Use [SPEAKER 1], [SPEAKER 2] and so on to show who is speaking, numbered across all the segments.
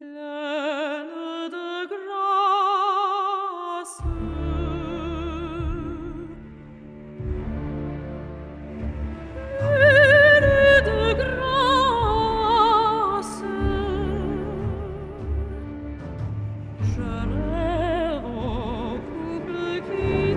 [SPEAKER 1] Pleine de grâce. Pleine de grâce. Je rêve au couple qui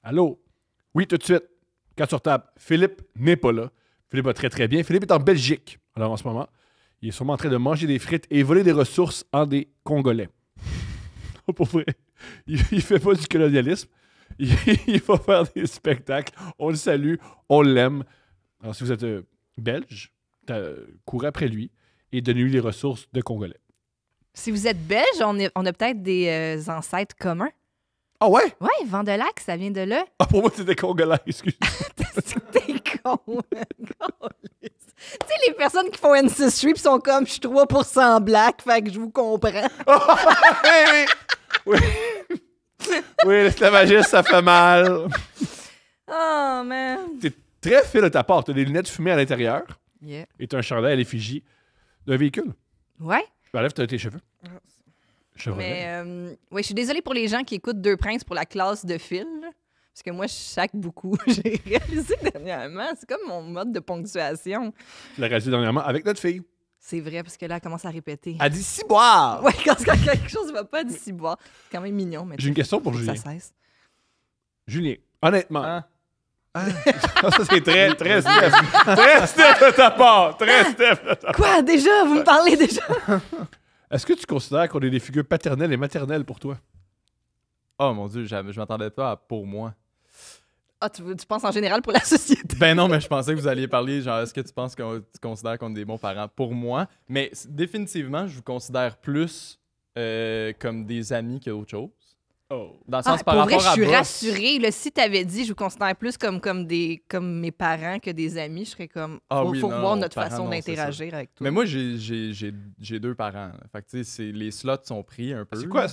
[SPEAKER 2] Allô? Oui, tout de suite. Quand sur table. Philippe n'est pas là. Philippe va très, très bien. Philippe est en Belgique. Alors, en ce moment, il est sûrement en train de manger des frites et voler des ressources en des Congolais. Pour vrai. Il fait pas du colonialisme. Il va faire des spectacles. On le salue. On l'aime. Alors, si vous êtes belge, courez après lui et donnez-lui les ressources de Congolais.
[SPEAKER 3] Si vous êtes belge, on a peut-être des ancêtres communs.
[SPEAKER 2] Ah ouais?
[SPEAKER 3] Oui, Vent-de-Lac, ça vient de là.
[SPEAKER 2] Ah, pour moi, c'était Congolais, excuse.
[SPEAKER 3] T'es con. Tu sais, les personnes qui font Ancestry pis sont comme, je suis 3% black, fait que je vous comprends.
[SPEAKER 2] Oui, oui. Oui, l'esclavagisme, ça fait mal.
[SPEAKER 3] Oh, man.
[SPEAKER 2] T'es très fine de ta part. T'as des lunettes fumées à l'intérieur
[SPEAKER 3] Yeah.
[SPEAKER 2] et t'as un chandail à l'effigie d'un véhicule.
[SPEAKER 3] Ouais.
[SPEAKER 2] Enlève tes cheveux. Chevrolet.
[SPEAKER 3] Mais, je suis désolée pour les gens qui écoutent Deux Princes pour la classe de Phil. Là, parce que moi, je sac beaucoup. J'ai réalisé dernièrement. C'est comme mon mode de ponctuation.
[SPEAKER 2] Tu l'as réalisé dernièrement avec notre fille.
[SPEAKER 3] C'est vrai, parce que là, elle commence à répéter.
[SPEAKER 2] Elle dit ciboire.
[SPEAKER 3] Ouais, quand quelque chose ne va pas d'ici boire. C'est quand même mignon. Mais
[SPEAKER 2] J'ai une question pour Julien.
[SPEAKER 3] ça cesse.
[SPEAKER 2] Julien, honnêtement.
[SPEAKER 4] Hein?
[SPEAKER 2] Ça, c'est très, très Steph. Très Steph de ta part. Très Steph de ta part.
[SPEAKER 3] Quoi, déjà? Vous me parlez déjà?
[SPEAKER 2] Est-ce que tu considères qu'on est des figures paternelles et maternelles pour toi?
[SPEAKER 4] Oh mon Dieu, je m'attendais pas à pour moi.
[SPEAKER 3] Ah, tu penses en général pour la société?
[SPEAKER 4] Ben non, mais je pensais que vous alliez parler, genre, est-ce que tu penses qu'on tu considères qu'on est des bons parents pour moi? Mais définitivement, je vous considère plus comme des amis qu'autre chose.
[SPEAKER 2] Oh.
[SPEAKER 4] Dans le sens par
[SPEAKER 3] pour vrai,
[SPEAKER 4] rapport
[SPEAKER 3] je suis
[SPEAKER 4] à Boss.
[SPEAKER 3] rassurée. Là, si t'avais dit, je vous considère plus comme mes parents que des amis, je serais comme,
[SPEAKER 4] Ah
[SPEAKER 3] faut,
[SPEAKER 4] oui,
[SPEAKER 3] faut
[SPEAKER 4] non,
[SPEAKER 3] voir
[SPEAKER 4] non,
[SPEAKER 3] notre
[SPEAKER 4] parents,
[SPEAKER 3] façon
[SPEAKER 4] non, c'est
[SPEAKER 3] d'interagir avec toi.
[SPEAKER 4] Mais moi, j'ai deux parents. Là. Fait que, tu sais, les slots sont pris un peu.
[SPEAKER 2] C'est quoi?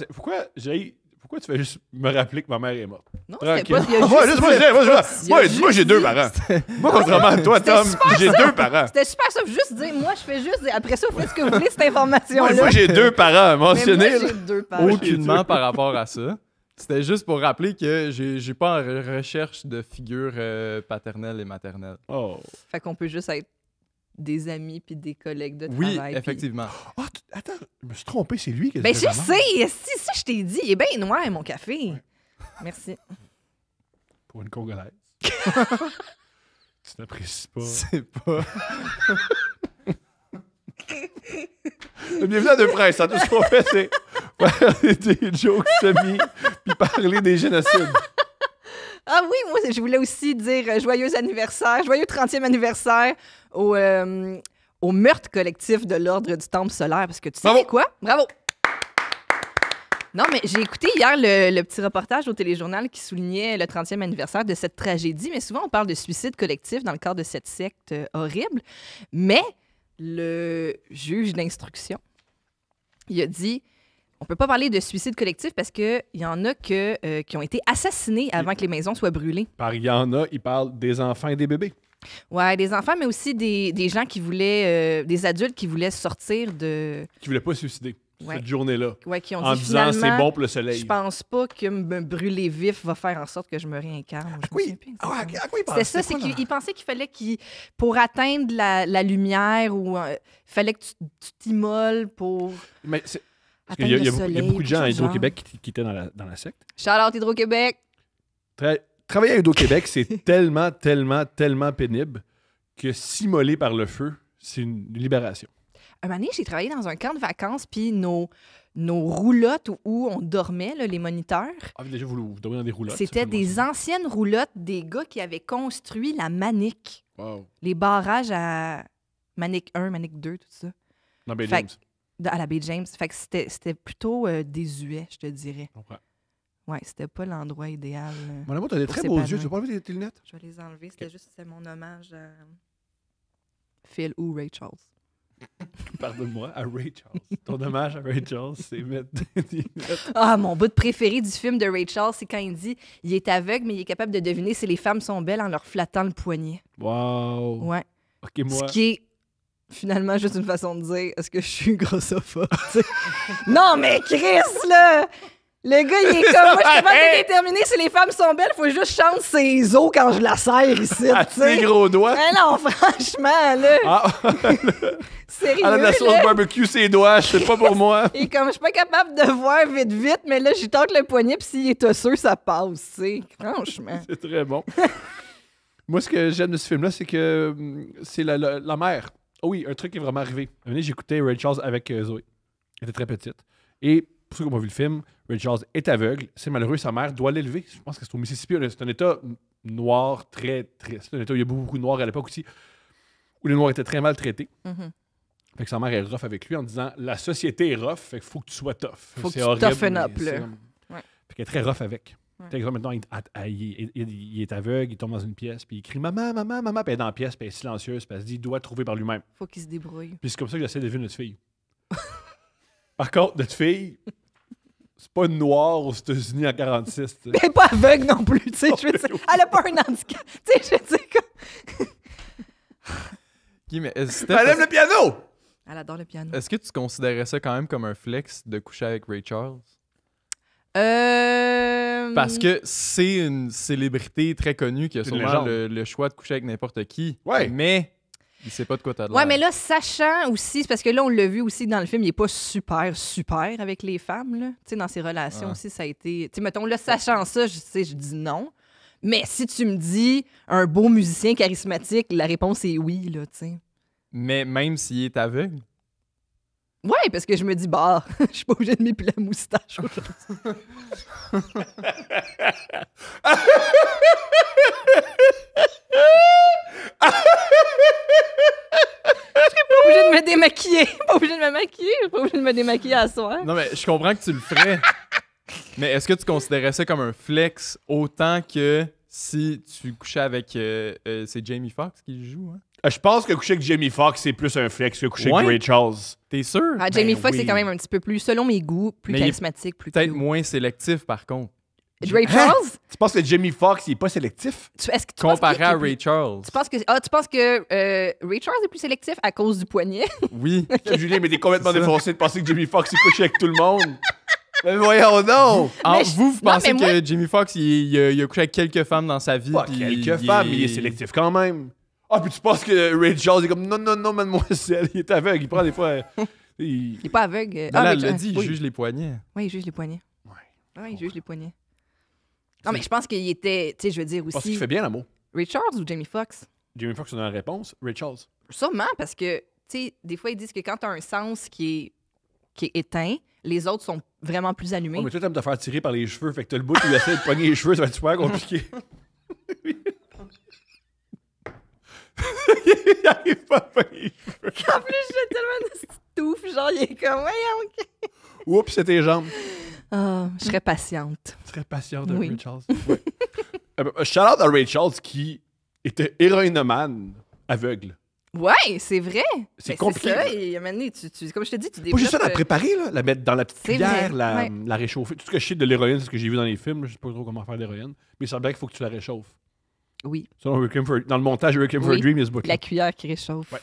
[SPEAKER 2] Pourquoi tu fais juste me rappeler que ma mère est morte?
[SPEAKER 3] Non, c'était
[SPEAKER 2] Tranquille.
[SPEAKER 3] pas... il y a
[SPEAKER 2] Ouais,
[SPEAKER 3] juste-
[SPEAKER 2] moi, j'ai deux parents. Moi, contrairement à toi,
[SPEAKER 3] C'était
[SPEAKER 2] Tom,
[SPEAKER 3] super
[SPEAKER 2] j'ai
[SPEAKER 3] ça.
[SPEAKER 2] deux parents.
[SPEAKER 3] C'était super ça. Juste dire, moi, je fais juste dire, après ça, vous faites ce que vous voulez, cette information-là.
[SPEAKER 2] Moi, j'ai deux parents
[SPEAKER 3] Mais moi,
[SPEAKER 2] mentionnés.
[SPEAKER 3] j'ai deux parents.
[SPEAKER 4] Aucunement par rapport à ça. C'était juste pour rappeler que j'ai pas en recherche de figures paternelles et maternelles.
[SPEAKER 2] Oh.
[SPEAKER 3] Fait qu'on peut juste être des amis puis des collègues de
[SPEAKER 4] Oui,
[SPEAKER 3] travail. puis-
[SPEAKER 4] effectivement.
[SPEAKER 2] Ah, attends, je me suis trompé, c'est lui qui a
[SPEAKER 3] Ben,
[SPEAKER 2] dit
[SPEAKER 3] je
[SPEAKER 2] la merde.
[SPEAKER 3] sais. Si ça, je t'ai dit. Il est bien noir, mon café. Merci.
[SPEAKER 2] Pour une Congolaise. Tu n'apprécies pas.
[SPEAKER 4] C'est pas...
[SPEAKER 2] Bienvenue à Deux Princes. Hein. Tout ce qu'on fait, c'est faire des jokes semi puis parler des génocides.
[SPEAKER 3] Ah oui, moi, je voulais aussi dire joyeux anniversaire, joyeux 30e anniversaire au meurtre collectif de l'Ordre du Temple solaire. Parce que tu sais
[SPEAKER 2] Bravo.
[SPEAKER 3] quoi? Bravo! Non, mais j'ai écouté hier le petit reportage au téléjournal qui soulignait le 30e anniversaire de cette tragédie. Mais souvent, on parle de suicide collectif dans le cadre de cette secte horrible. Mais le juge d'instruction, il a dit... On peut pas parler de suicide collectif parce qu'il y en a qui ont été assassinés avant que les maisons soient brûlées.
[SPEAKER 2] Par il y en a, ils parlent des enfants et des bébés.
[SPEAKER 3] Ouais, des enfants, mais aussi des gens qui voulaient... des adultes qui voulaient sortir de...
[SPEAKER 2] Qui voulaient pas se suicider.
[SPEAKER 3] Ouais.
[SPEAKER 2] cette journée-là.
[SPEAKER 3] Ouais, qui ont
[SPEAKER 2] En
[SPEAKER 3] dit
[SPEAKER 2] disant,
[SPEAKER 3] finalement,
[SPEAKER 2] c'est bon pour le soleil.
[SPEAKER 3] je pense pas que me brûler vif va faire en sorte que je me réincarne. Je me souviens plus exactement.
[SPEAKER 2] à quoi il
[SPEAKER 3] C'était ça, c'est qu'il pensait qu'il fallait pour atteindre la lumière ou fallait que tu t'immoles pour
[SPEAKER 2] Mais c'est... Parce
[SPEAKER 3] atteindre
[SPEAKER 2] qu'il y a,
[SPEAKER 3] le
[SPEAKER 2] il y a
[SPEAKER 3] soleil.
[SPEAKER 2] beaucoup de gens à
[SPEAKER 3] quelque chose du
[SPEAKER 2] Hydro-Québec qui étaient dans la secte.
[SPEAKER 3] genre. Shout out Hydro-Québec!
[SPEAKER 2] Travailler à Hydro-Québec, c'est tellement, tellement, tellement pénible que s'immoler par le feu, c'est une libération.
[SPEAKER 3] Un moment donné, j'ai travaillé dans un camp de vacances, puis nos roulottes où on dormait, là, les moniteurs,
[SPEAKER 2] Ah, déjà, vous dormez dans des roulottes.
[SPEAKER 3] c'était
[SPEAKER 2] c'est pas
[SPEAKER 3] des
[SPEAKER 2] bon,
[SPEAKER 3] anciennes roulottes des gars qui avaient construit la Manic.
[SPEAKER 2] ça. Wow.
[SPEAKER 3] Les barrages à Manic 1, Manic 2, tout ça.
[SPEAKER 2] Dans Bay
[SPEAKER 3] Fait
[SPEAKER 2] James.
[SPEAKER 3] À la baie James. Fait que c'était plutôt désuet, je te dirais.
[SPEAKER 2] Je comprends.
[SPEAKER 3] Ouais, c'était pas l'endroit idéal.
[SPEAKER 2] Mon amour, t'as des
[SPEAKER 3] Pour
[SPEAKER 2] très beaux
[SPEAKER 3] s'épanouir.
[SPEAKER 2] yeux. Tu veux pas enlever tes lunettes?
[SPEAKER 3] Je vais les enlever. C'était juste mon hommage à Phil ou Ray Charles.
[SPEAKER 2] Pardonne-moi, à Ray Charles. Ton hommage à Ray Charles, c'est mettre des lunettes.
[SPEAKER 3] Ah, mon bout de préféré du film de Ray Charles, c'est quand il dit il est aveugle, mais il est capable de deviner si les femmes sont belles en leur flattant le poignet.
[SPEAKER 2] Wow.
[SPEAKER 3] Ouais.
[SPEAKER 2] OK, moi...
[SPEAKER 3] Ce qui est finalement juste une façon de dire est-ce que je suis grossophobe? tu sais? Non, mais Chris, là! Le gars, il est comme moi, je suis capable de déterminer si les femmes sont belles, faut juste chanter ses os quand je la serre ici.
[SPEAKER 2] À
[SPEAKER 3] tu sais.
[SPEAKER 2] tes gros doigts.
[SPEAKER 3] Mais non, franchement, là,
[SPEAKER 2] Ah,
[SPEAKER 3] sérieux.
[SPEAKER 2] elle a de la sauce
[SPEAKER 3] là.
[SPEAKER 2] barbecue ses doigts, c'est pas pour moi.
[SPEAKER 3] Et comme je suis pas capable de voir vite, mais là, j'y tente le poignet, puis s'il est osseux, ça passe, tu sais. Franchement.
[SPEAKER 2] C'est très bon. Moi, ce que j'aime de ce film-là, c'est que c'est la mère. Oh oui, un truc qui est vraiment arrivé. Un moment, j'écoutais Ray Charles avec Zoé. Elle était très petite. Et pour ceux qui ont vu le film, Ray Charles est aveugle. C'est malheureux, sa mère doit l'élever. Je pense que c'est au Mississippi. C'est un État noir très triste. C'est un État où il y a beaucoup de noirs à l'époque aussi, où les noirs étaient très maltraités.
[SPEAKER 3] Mhm.
[SPEAKER 2] Fait que sa mère est rough avec lui en disant la société est rough, fait qu'il faut que tu sois tough.
[SPEAKER 3] Faut que
[SPEAKER 2] C'est
[SPEAKER 3] tu
[SPEAKER 2] horrible,
[SPEAKER 3] toughen
[SPEAKER 2] mais
[SPEAKER 3] up,
[SPEAKER 2] c'est
[SPEAKER 3] là.
[SPEAKER 2] comme-
[SPEAKER 3] Ouais.
[SPEAKER 2] Fait qu'elle est très rough avec.
[SPEAKER 3] Ouais.
[SPEAKER 2] Par exemple, maintenant, il est aveugle, il tombe dans une pièce, puis il crie maman, maman, maman, puis elle est dans la pièce, puis elle est silencieuse, puis elle se dit il doit trouver par lui-même.
[SPEAKER 3] Faut qu'il se débrouille.
[SPEAKER 2] Puis c'est comme ça que j'essaie d'élever notre fille. Par contre, notre fille, c'est pas une noire aux États-Unis en 46. tu sais.
[SPEAKER 3] Elle est pas aveugle non plus, tu sais. Je veux dire, elle a pas un handicap. Tu sais, je veux dire, comme...
[SPEAKER 4] Ok, mais Steph,
[SPEAKER 2] Elle aime le piano!
[SPEAKER 3] Elle adore le piano.
[SPEAKER 4] est-ce que tu considérais ça quand même comme un flex de coucher avec Ray Charles? Parce que c'est une célébrité très connue qui a
[SPEAKER 2] C'est une
[SPEAKER 4] sûrement
[SPEAKER 2] légende.
[SPEAKER 4] le choix de coucher avec n'importe qui.
[SPEAKER 2] Ouais.
[SPEAKER 4] Mais il sait pas de quoi t'as l'air.
[SPEAKER 3] Ouais, mais là, sachant aussi, c'est parce que là, on l'a vu aussi dans le film, il est pas super avec les femmes, là. Tu sais, dans ses relations
[SPEAKER 4] Ouais.
[SPEAKER 3] aussi, ça a été... Tu sais, mettons, là, sachant ça, je dis non. Mais si tu me dis un beau musicien charismatique, la réponse est oui, là, tu sais.
[SPEAKER 4] Mais même s'il est aveugle.
[SPEAKER 3] Ouais, parce que je me dis, bah, je suis pas obligée de m'épiler la moustache aujourd'hui. Pas obligée de me démaquiller. Pas obligée de me maquiller. Pas obligée de me démaquiller à soir.
[SPEAKER 4] Non, mais je comprends que tu le ferais. Mais est-ce que tu considérais ça comme un flex autant que si tu couchais avec. C'est Jamie Foxx qui joue, hein?
[SPEAKER 2] Je pense que coucher avec Jamie Foxx, c'est plus un flex que coucher
[SPEAKER 4] Ouais.
[SPEAKER 2] avec Ray Charles.
[SPEAKER 4] T'es sûr?
[SPEAKER 3] Ah, Jamie
[SPEAKER 2] Ben
[SPEAKER 3] Foxx
[SPEAKER 2] oui.
[SPEAKER 3] est quand même un petit peu plus, selon mes goûts, plus
[SPEAKER 4] Mais il est
[SPEAKER 3] charismatique, plus
[SPEAKER 4] Peut-être
[SPEAKER 3] cute.
[SPEAKER 4] moins sélectif, par contre.
[SPEAKER 3] Ray Charles?
[SPEAKER 2] Tu penses que Jamie Foxx, il est pas sélectif?
[SPEAKER 3] Est-ce que tu penses
[SPEAKER 4] Comparé
[SPEAKER 3] qu'il
[SPEAKER 4] à
[SPEAKER 3] est plus-
[SPEAKER 4] Ray Charles.
[SPEAKER 3] Tu penses que Ray Charles est plus sélectif à cause du poignet?
[SPEAKER 4] Oui.
[SPEAKER 2] Julien, mais t'es complètement
[SPEAKER 4] Ça.
[SPEAKER 2] défoncé de penser que Jamie Foxx, il couche avec tout le monde. Mais voyons donc!
[SPEAKER 4] Ah,
[SPEAKER 3] Mais
[SPEAKER 4] vous
[SPEAKER 3] non,
[SPEAKER 4] pensez
[SPEAKER 3] mais
[SPEAKER 4] que Jamie Foxx, il a couché avec quelques femmes dans sa vie.
[SPEAKER 2] Pas
[SPEAKER 4] puis
[SPEAKER 2] quelques femmes, mais il est sélectif quand même. Ah, puis tu penses que Ray Charles est comme non, mademoiselle, il est aveugle, il prend des fois. Il...
[SPEAKER 3] Il est pas aveugle.
[SPEAKER 4] Non, là,
[SPEAKER 3] Ray
[SPEAKER 4] elle l'a
[SPEAKER 3] Charles.
[SPEAKER 4] dit, il
[SPEAKER 3] Oui.
[SPEAKER 4] juge les poignets.
[SPEAKER 3] Oui, il juge les poignets.
[SPEAKER 2] Ouais.
[SPEAKER 3] Oui, il juge les poignets. Non, mais je pense qu'il était, tu sais, je veux dire
[SPEAKER 2] Je pense
[SPEAKER 3] aussi.
[SPEAKER 2] qu'il fait bien l'amour.
[SPEAKER 3] Ray Charles ou Jamie Foxx?
[SPEAKER 2] Jamie Foxx, on a la réponse. Ray Charles.
[SPEAKER 3] Sûrement, parce que, tu sais, des fois, ils disent que quand tu as un sens qui est éteint, les autres sont vraiment plus allumés.
[SPEAKER 2] Oh, mais toi, t'aimes te faire tirer par les cheveux, fait que t'as le bout où il essaie de pogner les cheveux, ça va être super compliqué. Il arrive pas à pogner les cheveux.
[SPEAKER 3] En plus, j'ai tellement de petite touffe, genre, il est comme, voyons.
[SPEAKER 2] Oups, c'est tes jambes.
[SPEAKER 3] Ah, je serais patiente.
[SPEAKER 2] Tu serais patient de
[SPEAKER 3] Oui.
[SPEAKER 2] Ray Charles. Ouais. Shout-out à Ray Charles qui était héroïnomane aveugle.
[SPEAKER 3] Ouais, c'est vrai.
[SPEAKER 2] C'est
[SPEAKER 3] Mais
[SPEAKER 2] compliqué.
[SPEAKER 3] C'est ça, et à un moment donné, comme je te dis, tu
[SPEAKER 2] Pas
[SPEAKER 3] développes...
[SPEAKER 2] juste ça, la préparer, là, la mettre dans la petite
[SPEAKER 3] C'est
[SPEAKER 2] cuillère,
[SPEAKER 3] vrai,
[SPEAKER 2] la réchauffer. Tout ce que je sais de l'héroïne, c'est ce que j'ai vu dans les films. Je sais pas trop comment faire l'héroïne. Mais il semblerait qu'il faut que tu la réchauffes.
[SPEAKER 3] Oui,
[SPEAKER 2] Selon Requiem for- dans le montage de Requiem for a
[SPEAKER 3] Oui.
[SPEAKER 2] Dream, il y a ce bout-là.
[SPEAKER 3] la cuillère qui réchauffe.
[SPEAKER 2] Ouais.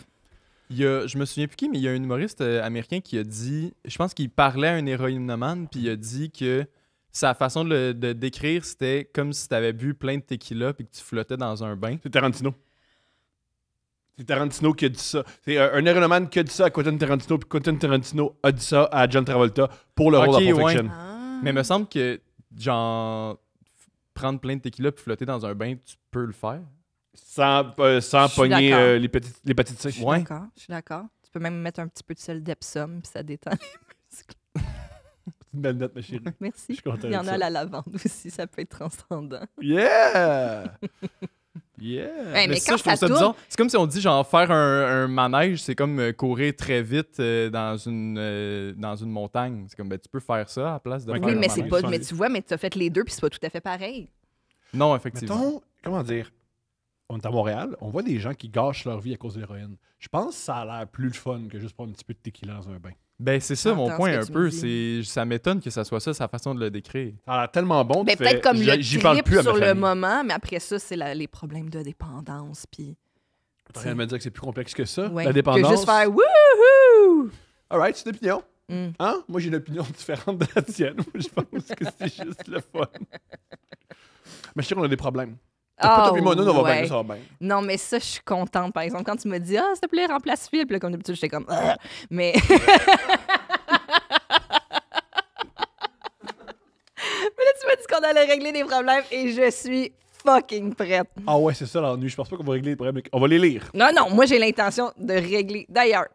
[SPEAKER 4] Je me souviens plus qui, mais il y a un humoriste américain qui a dit, je pense qu'il parlait à un héroïnomane, puis il a dit que sa façon de décrire, c'était comme si tu avais bu plein de tequila puis que tu flottais dans un bain.
[SPEAKER 2] C'est Tarantino. C'est Tarantino qui a dit ça. C'est un héroïnomane qui a dit ça à Quentin Tarantino, puis Quentin Tarantino a dit ça à John Travolta pour le rôle
[SPEAKER 4] Ok,
[SPEAKER 2] dans Pulp
[SPEAKER 4] ouais.
[SPEAKER 2] Fiction.
[SPEAKER 3] Ah.
[SPEAKER 4] Mais il me semble que, genre, prendre plein de tequila puis flotter dans un bain, tu peux le faire.
[SPEAKER 2] Sans
[SPEAKER 3] Je suis
[SPEAKER 2] pogner
[SPEAKER 3] d'accord.
[SPEAKER 2] l'hépatite C.
[SPEAKER 3] Je suis
[SPEAKER 4] Ouais.
[SPEAKER 3] d'accord. Je suis d'accord. Tu peux même mettre un petit peu de sel d'Epsom, puis ça détend les muscles.
[SPEAKER 2] C'est une belle note, ma chérie. Je
[SPEAKER 3] Merci.
[SPEAKER 2] suis content
[SPEAKER 3] Il y en
[SPEAKER 2] avec
[SPEAKER 3] a
[SPEAKER 2] ça.
[SPEAKER 3] à la lavande aussi, ça peut être transcendant.
[SPEAKER 2] Yeah! Yeah!
[SPEAKER 3] Hey, mais
[SPEAKER 4] ça,
[SPEAKER 3] quand
[SPEAKER 4] je trouve
[SPEAKER 3] ça
[SPEAKER 4] ça
[SPEAKER 3] tourne,
[SPEAKER 4] bizarre. C'est comme si on dit, genre, faire un manège, c'est comme courir très vite dans une montagne. C'est comme, ben, tu peux faire ça à la place de
[SPEAKER 2] Oui,
[SPEAKER 4] faire
[SPEAKER 3] oui,
[SPEAKER 4] un
[SPEAKER 3] mais c'est
[SPEAKER 4] manège.
[SPEAKER 3] pas. Mais tu vois, mais tu as fait les deux, puis c'est pas tout à fait pareil.
[SPEAKER 4] Non, effectivement.
[SPEAKER 2] Mettons, comment dire, on est à Montréal, on voit des gens qui gâchent leur vie à cause de l'héroïne. Je pense que ça a l'air plus le fun que juste prendre un petit peu de tequila dans un bain.
[SPEAKER 4] Ben, c'est ça mon
[SPEAKER 3] J'entends
[SPEAKER 4] point
[SPEAKER 3] ce que
[SPEAKER 4] un
[SPEAKER 3] tu
[SPEAKER 4] peu.
[SPEAKER 3] me dis.
[SPEAKER 4] Ça m'étonne que ça soit ça, sa façon de le décrire.
[SPEAKER 2] Ça a l'air tellement bon,
[SPEAKER 3] Ben,
[SPEAKER 2] tu
[SPEAKER 3] peut-être
[SPEAKER 2] fais,
[SPEAKER 3] comme le
[SPEAKER 2] j'y parle
[SPEAKER 3] trip
[SPEAKER 2] plus à ma
[SPEAKER 3] sur le
[SPEAKER 2] famille.
[SPEAKER 3] moment, mais après ça, c'est les problèmes de dépendance. Puis,
[SPEAKER 2] T'es en train de me dire que c'est plus complexe que ça,
[SPEAKER 3] ouais,
[SPEAKER 2] la dépendance.
[SPEAKER 3] que juste faire wouhou!
[SPEAKER 2] Alright, c'est une opinion.
[SPEAKER 3] Mm.
[SPEAKER 2] Hein? Moi, j'ai une opinion différente de la tienne. Moi, je pense que c'est juste le fun. Mais je sais qu'on a des problèmes. Pas toi et moi, nous, on va bien,
[SPEAKER 3] ouais.
[SPEAKER 2] ça va bien.
[SPEAKER 3] Non, mais ça, je suis contente. Par exemple, quand tu me dis, s'il te plaît, remplace Phil, puis là, comme d'habitude, j'étais comme, ah! Mais. Mais là, tu m'as dit qu'on allait régler des problèmes et je suis fucking prête.
[SPEAKER 2] Ah ouais, c'est ça l'ennui. Je pense pas qu'on va régler les problèmes. On va les lire.
[SPEAKER 3] Non, non, moi, j'ai l'intention de régler. D'ailleurs,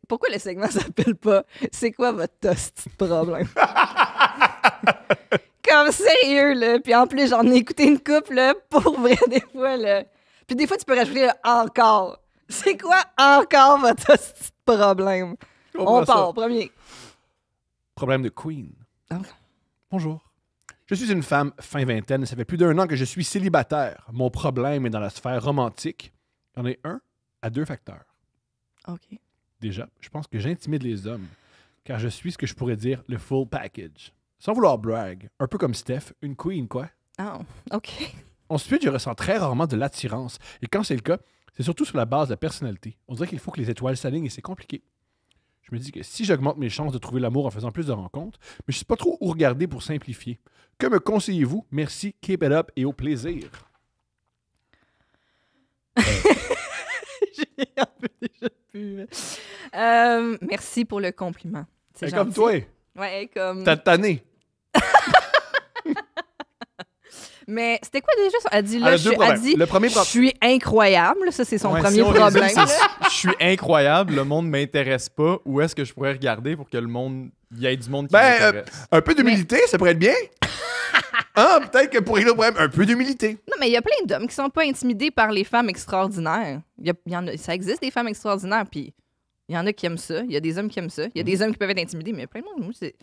[SPEAKER 3] pourquoi le segment s'appelle pas c'est quoi votre hostie de problème? Comme sérieux, là. Puis en plus, j'en ai écouté une couple, là, pour vrai, des fois, là. Puis des fois, tu peux rajouter le encore. C'est quoi encore votre hostie de problème?
[SPEAKER 2] Je
[SPEAKER 3] On
[SPEAKER 2] comprends ça.
[SPEAKER 3] part, premier.
[SPEAKER 2] Problème de Queen.
[SPEAKER 3] Ah.
[SPEAKER 2] Bonjour. Je suis une femme fin vingtaine et ça fait plus d'1 an que je suis célibataire. Mon problème est dans la sphère romantique. Il y en a un à 2 facteurs.
[SPEAKER 3] OK.
[SPEAKER 2] Déjà, je pense que j'intimide les hommes, car je suis ce que je pourrais dire le full package. Sans vouloir brag, un peu comme Steph, une queen, quoi.
[SPEAKER 3] Ah, OK.
[SPEAKER 2] Ensuite, je ressens très rarement de l'attirance, et quand c'est le cas, c'est surtout sur la base de la personnalité. On dirait qu'il faut que les étoiles s'alignent et c'est compliqué. Je me dis que si j'augmente mes chances de trouver l'amour en faisant plus de rencontres, mais je sais pas trop où regarder pour simplifier. Que me conseillez-vous? Merci, keep it up et au plaisir.
[SPEAKER 3] J'ai un peu déjà pu. Merci pour le compliment. C'est
[SPEAKER 2] C'est comme
[SPEAKER 3] gentil.
[SPEAKER 2] toi,
[SPEAKER 3] Ouais, comme.
[SPEAKER 2] t'as tanné.
[SPEAKER 3] Mais c'était quoi déjà ça? Elle dit
[SPEAKER 2] Elle
[SPEAKER 3] là,
[SPEAKER 2] a 2 problèmes.
[SPEAKER 3] dit,
[SPEAKER 2] Le premier
[SPEAKER 3] je
[SPEAKER 2] problème.
[SPEAKER 3] suis incroyable. Ça, c'est son
[SPEAKER 4] Ouais,
[SPEAKER 3] premier
[SPEAKER 4] si on résume,
[SPEAKER 3] problème.
[SPEAKER 4] c'est je suis incroyable, le monde m'intéresse pas. Où est-ce que je pourrais regarder pour que le monde, il y ait du monde qui m'intéresse?
[SPEAKER 2] Un peu d'humilité, ça pourrait être bien. Ah, peut-être que pour régler le problème, un peu d'humilité.
[SPEAKER 3] Non, mais il y a plein d'hommes qui sont pas intimidés par les femmes extraordinaires. Il y en a, ça existe des femmes extraordinaires, puis il y en a qui aiment ça. Il y a des hommes qui aiment ça. Il y a des hommes qui peuvent être intimidés, mais il y a plein de monde. Moi, c'est...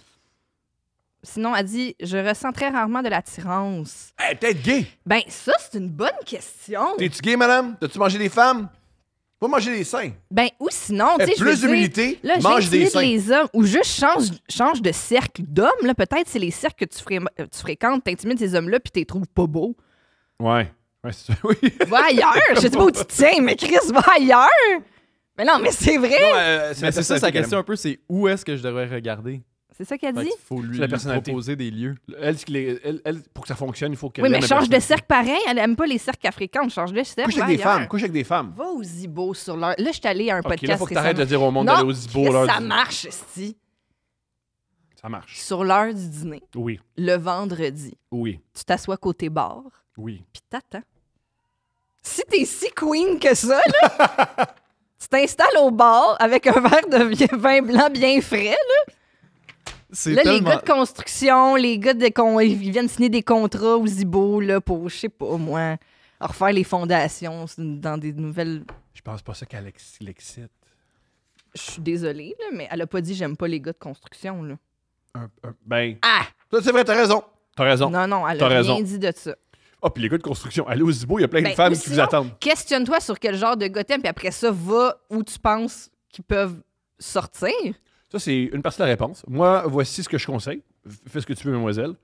[SPEAKER 3] Sinon, elle dit, je ressens très rarement de l'attirance.
[SPEAKER 2] Hey, peut-être gay.
[SPEAKER 3] Ben, ça, c'est une bonne question.
[SPEAKER 2] T'es-tu gay, madame? T'as-tu mangé des femmes? Va manger des seins.
[SPEAKER 3] Ben, ou sinon, tu sais, je veux
[SPEAKER 2] Plus
[SPEAKER 3] dire,
[SPEAKER 2] d'humilité,
[SPEAKER 3] là,
[SPEAKER 2] mange des
[SPEAKER 3] j'intimide
[SPEAKER 2] seins.
[SPEAKER 3] les hommes, ou juste change de cercle d'hommes, là. Peut-être c'est les cercles que tu fréquentes, t'intimides ces hommes-là, puis t'es trouves pas beaux.
[SPEAKER 2] Ouais. Ouais, c'est ça. Oui.
[SPEAKER 3] Va ailleurs! Je sais pas où tu te tiens, mais Chris, va ailleurs! Mais non, mais c'est vrai!
[SPEAKER 4] Mais c'est ça sa question un peu, c'est où est-ce que je devrais regarder?
[SPEAKER 3] C'est ça qu'elle
[SPEAKER 4] Fait
[SPEAKER 3] dit?
[SPEAKER 4] qu'il faut
[SPEAKER 2] C'est la
[SPEAKER 4] lui
[SPEAKER 2] personnalité.
[SPEAKER 4] proposer des lieux.
[SPEAKER 2] Elle, pour que ça fonctionne, il faut qu'elle
[SPEAKER 3] Oui, mais
[SPEAKER 2] aime la
[SPEAKER 3] change de
[SPEAKER 2] personnalité.
[SPEAKER 3] cercle pareil. Elle aime pas les cercles qu'elle fréquente. Change de cercle.
[SPEAKER 2] Couche
[SPEAKER 3] va
[SPEAKER 2] avec des
[SPEAKER 3] ailleurs.
[SPEAKER 2] femmes. Couche avec des femmes.
[SPEAKER 3] Va aux Zibo sur l'heure. Là, je suis allée à un
[SPEAKER 2] Ok,
[SPEAKER 3] podcast
[SPEAKER 2] là, faut que t'arrêtes de
[SPEAKER 3] récemment.
[SPEAKER 2] dire au monde
[SPEAKER 3] Non,
[SPEAKER 2] d'aller aux Zibo.
[SPEAKER 3] Chris,
[SPEAKER 2] l'heure
[SPEAKER 3] ça
[SPEAKER 2] du-
[SPEAKER 3] marche, si.
[SPEAKER 2] Ça marche.
[SPEAKER 3] Sur l'heure du dîner,
[SPEAKER 2] Oui.
[SPEAKER 3] le vendredi,
[SPEAKER 2] Oui.
[SPEAKER 3] tu t'assois côté bar,
[SPEAKER 2] Oui.
[SPEAKER 3] puis t'attends. Si t'es si queen que ça, là, tu t'installes au bar avec un verre de vin blanc bien frais, là.
[SPEAKER 4] C'est
[SPEAKER 3] Là, les
[SPEAKER 4] tellement...
[SPEAKER 3] gars de construction, les gars ils viennent signer des contrats aux Zibo, là, pour, je sais pas, moi, refaire les fondations dans des nouvelles...
[SPEAKER 2] Je pense pas ça qu'elle l'excite.
[SPEAKER 3] Je suis désolée, là, mais elle a pas dit « j'aime pas les gars de construction », là.
[SPEAKER 2] Ben,
[SPEAKER 3] Ah!
[SPEAKER 2] ça, c'est vrai, t'as raison. T'as raison.
[SPEAKER 3] Non, non, elle
[SPEAKER 2] T'as
[SPEAKER 3] a rien
[SPEAKER 2] raison.
[SPEAKER 3] dit de ça.
[SPEAKER 2] Ah, puis les gars de construction, allez aux Zibo, il y a plein
[SPEAKER 3] Ben,
[SPEAKER 2] de femmes
[SPEAKER 3] ou
[SPEAKER 2] qui vous
[SPEAKER 3] sinon,
[SPEAKER 2] attendent.
[SPEAKER 3] Questionne-toi sur quel genre de gars t'aimes, puis après ça, va où tu penses qu'ils peuvent sortir.
[SPEAKER 2] Ça, c'est une partie de la réponse. Moi, voici ce que je conseille. Fais ce que tu veux, mademoiselle.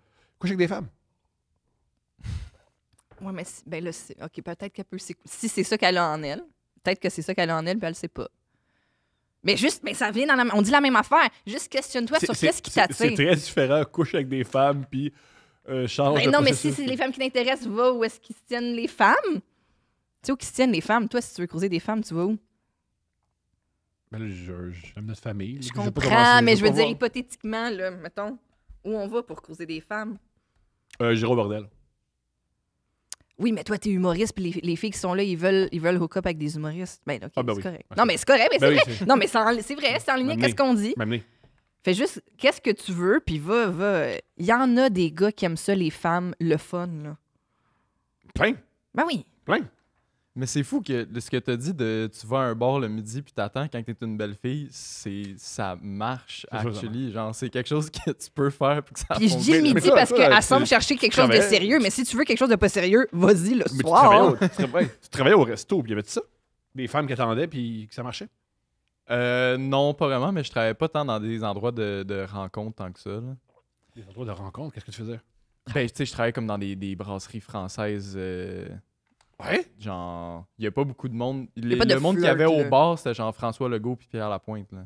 [SPEAKER 2] Couche avec des femmes.
[SPEAKER 3] Ouais, mais ben là, OK, peut-être qu'elle peut... Si c'est ça qu'elle a en elle, Peut-être que c'est ça qu'elle a en elle, puis elle le sait pas. Mais ça vient dans on dit la même affaire. Juste questionne-toi sur qu'est-ce qui
[SPEAKER 2] C'est
[SPEAKER 3] t'attire.
[SPEAKER 2] très différent, couche avec des femmes, puis change
[SPEAKER 3] Ben
[SPEAKER 2] de
[SPEAKER 3] non, mais si
[SPEAKER 2] processus.
[SPEAKER 3] c'est les femmes qui t'intéressent, va où est-ce qu'ils se tiennent les femmes? Tu sais où qu'ils se tiennent les femmes? Toi, si tu veux creuser des femmes, tu vas où?
[SPEAKER 2] Ben là, j'aime notre famille.
[SPEAKER 3] Je
[SPEAKER 2] là, puis pas
[SPEAKER 3] comprends,
[SPEAKER 2] commencer-
[SPEAKER 3] mais
[SPEAKER 2] vais
[SPEAKER 3] je veux
[SPEAKER 2] pas
[SPEAKER 3] dire
[SPEAKER 2] voir.
[SPEAKER 3] hypothétiquement, là, mettons, où on va pour creuser des femmes?
[SPEAKER 2] J'irai au bordel.
[SPEAKER 3] Oui, mais toi, t'es humoriste, puis les filles qui sont là, ils veulent hook up avec des humoristes. Ben, OK,
[SPEAKER 2] Ah, ben
[SPEAKER 3] c'est
[SPEAKER 2] oui.
[SPEAKER 3] correct.
[SPEAKER 2] Ouais,
[SPEAKER 3] Non, mais c'est correct, mais
[SPEAKER 2] Ben
[SPEAKER 3] c'est
[SPEAKER 2] oui,
[SPEAKER 3] vrai. Non, mais c'est vrai, c'est en ligne avec
[SPEAKER 2] M'amener.
[SPEAKER 3] ce qu'on dit.
[SPEAKER 2] M'amener.
[SPEAKER 3] Fais juste, qu'est-ce que tu veux, puis va. Il y en a des gars qui aiment ça, les femmes, le fun, là.
[SPEAKER 2] Plein.
[SPEAKER 3] Ben oui.
[SPEAKER 2] Plein.
[SPEAKER 4] Mais c'est fou que ce que tu as dit de tu vas à un bar le midi puis t'attends quand t'es une belle fille, ça marche,
[SPEAKER 2] C'est ça, ça
[SPEAKER 4] actually. Genre, c'est quelque chose que tu peux faire puis que ça
[SPEAKER 3] Puis je dis le
[SPEAKER 4] fonctionne.
[SPEAKER 3] midi
[SPEAKER 2] Mais ça,
[SPEAKER 3] parce
[SPEAKER 2] ça,
[SPEAKER 3] qu'elle
[SPEAKER 2] c'est-
[SPEAKER 3] semble chercher quelque chose de
[SPEAKER 2] travailles-
[SPEAKER 3] sérieux, mais si tu veux quelque chose de pas sérieux, vas-y le
[SPEAKER 2] Mais tu
[SPEAKER 3] soir.
[SPEAKER 2] travaillais au resto, puis il y avait ça. Des femmes qui attendaient, puis que ça marchait.
[SPEAKER 4] Non, pas vraiment, mais je travaillais pas tant dans des endroits de rencontres tant que ça. Là.
[SPEAKER 2] Des endroits de rencontre, qu'est-ce que tu faisais?
[SPEAKER 4] Ben, tu sais, je travaillais comme dans des brasseries françaises.
[SPEAKER 2] Ouais?
[SPEAKER 4] Genre, il y a pas beaucoup de monde.
[SPEAKER 3] a pas de
[SPEAKER 4] Le monde qu'il y
[SPEAKER 3] flirt,
[SPEAKER 4] avait au
[SPEAKER 3] là.
[SPEAKER 4] bar, c'était genre François Legault puis Pierre Lapointe. Là.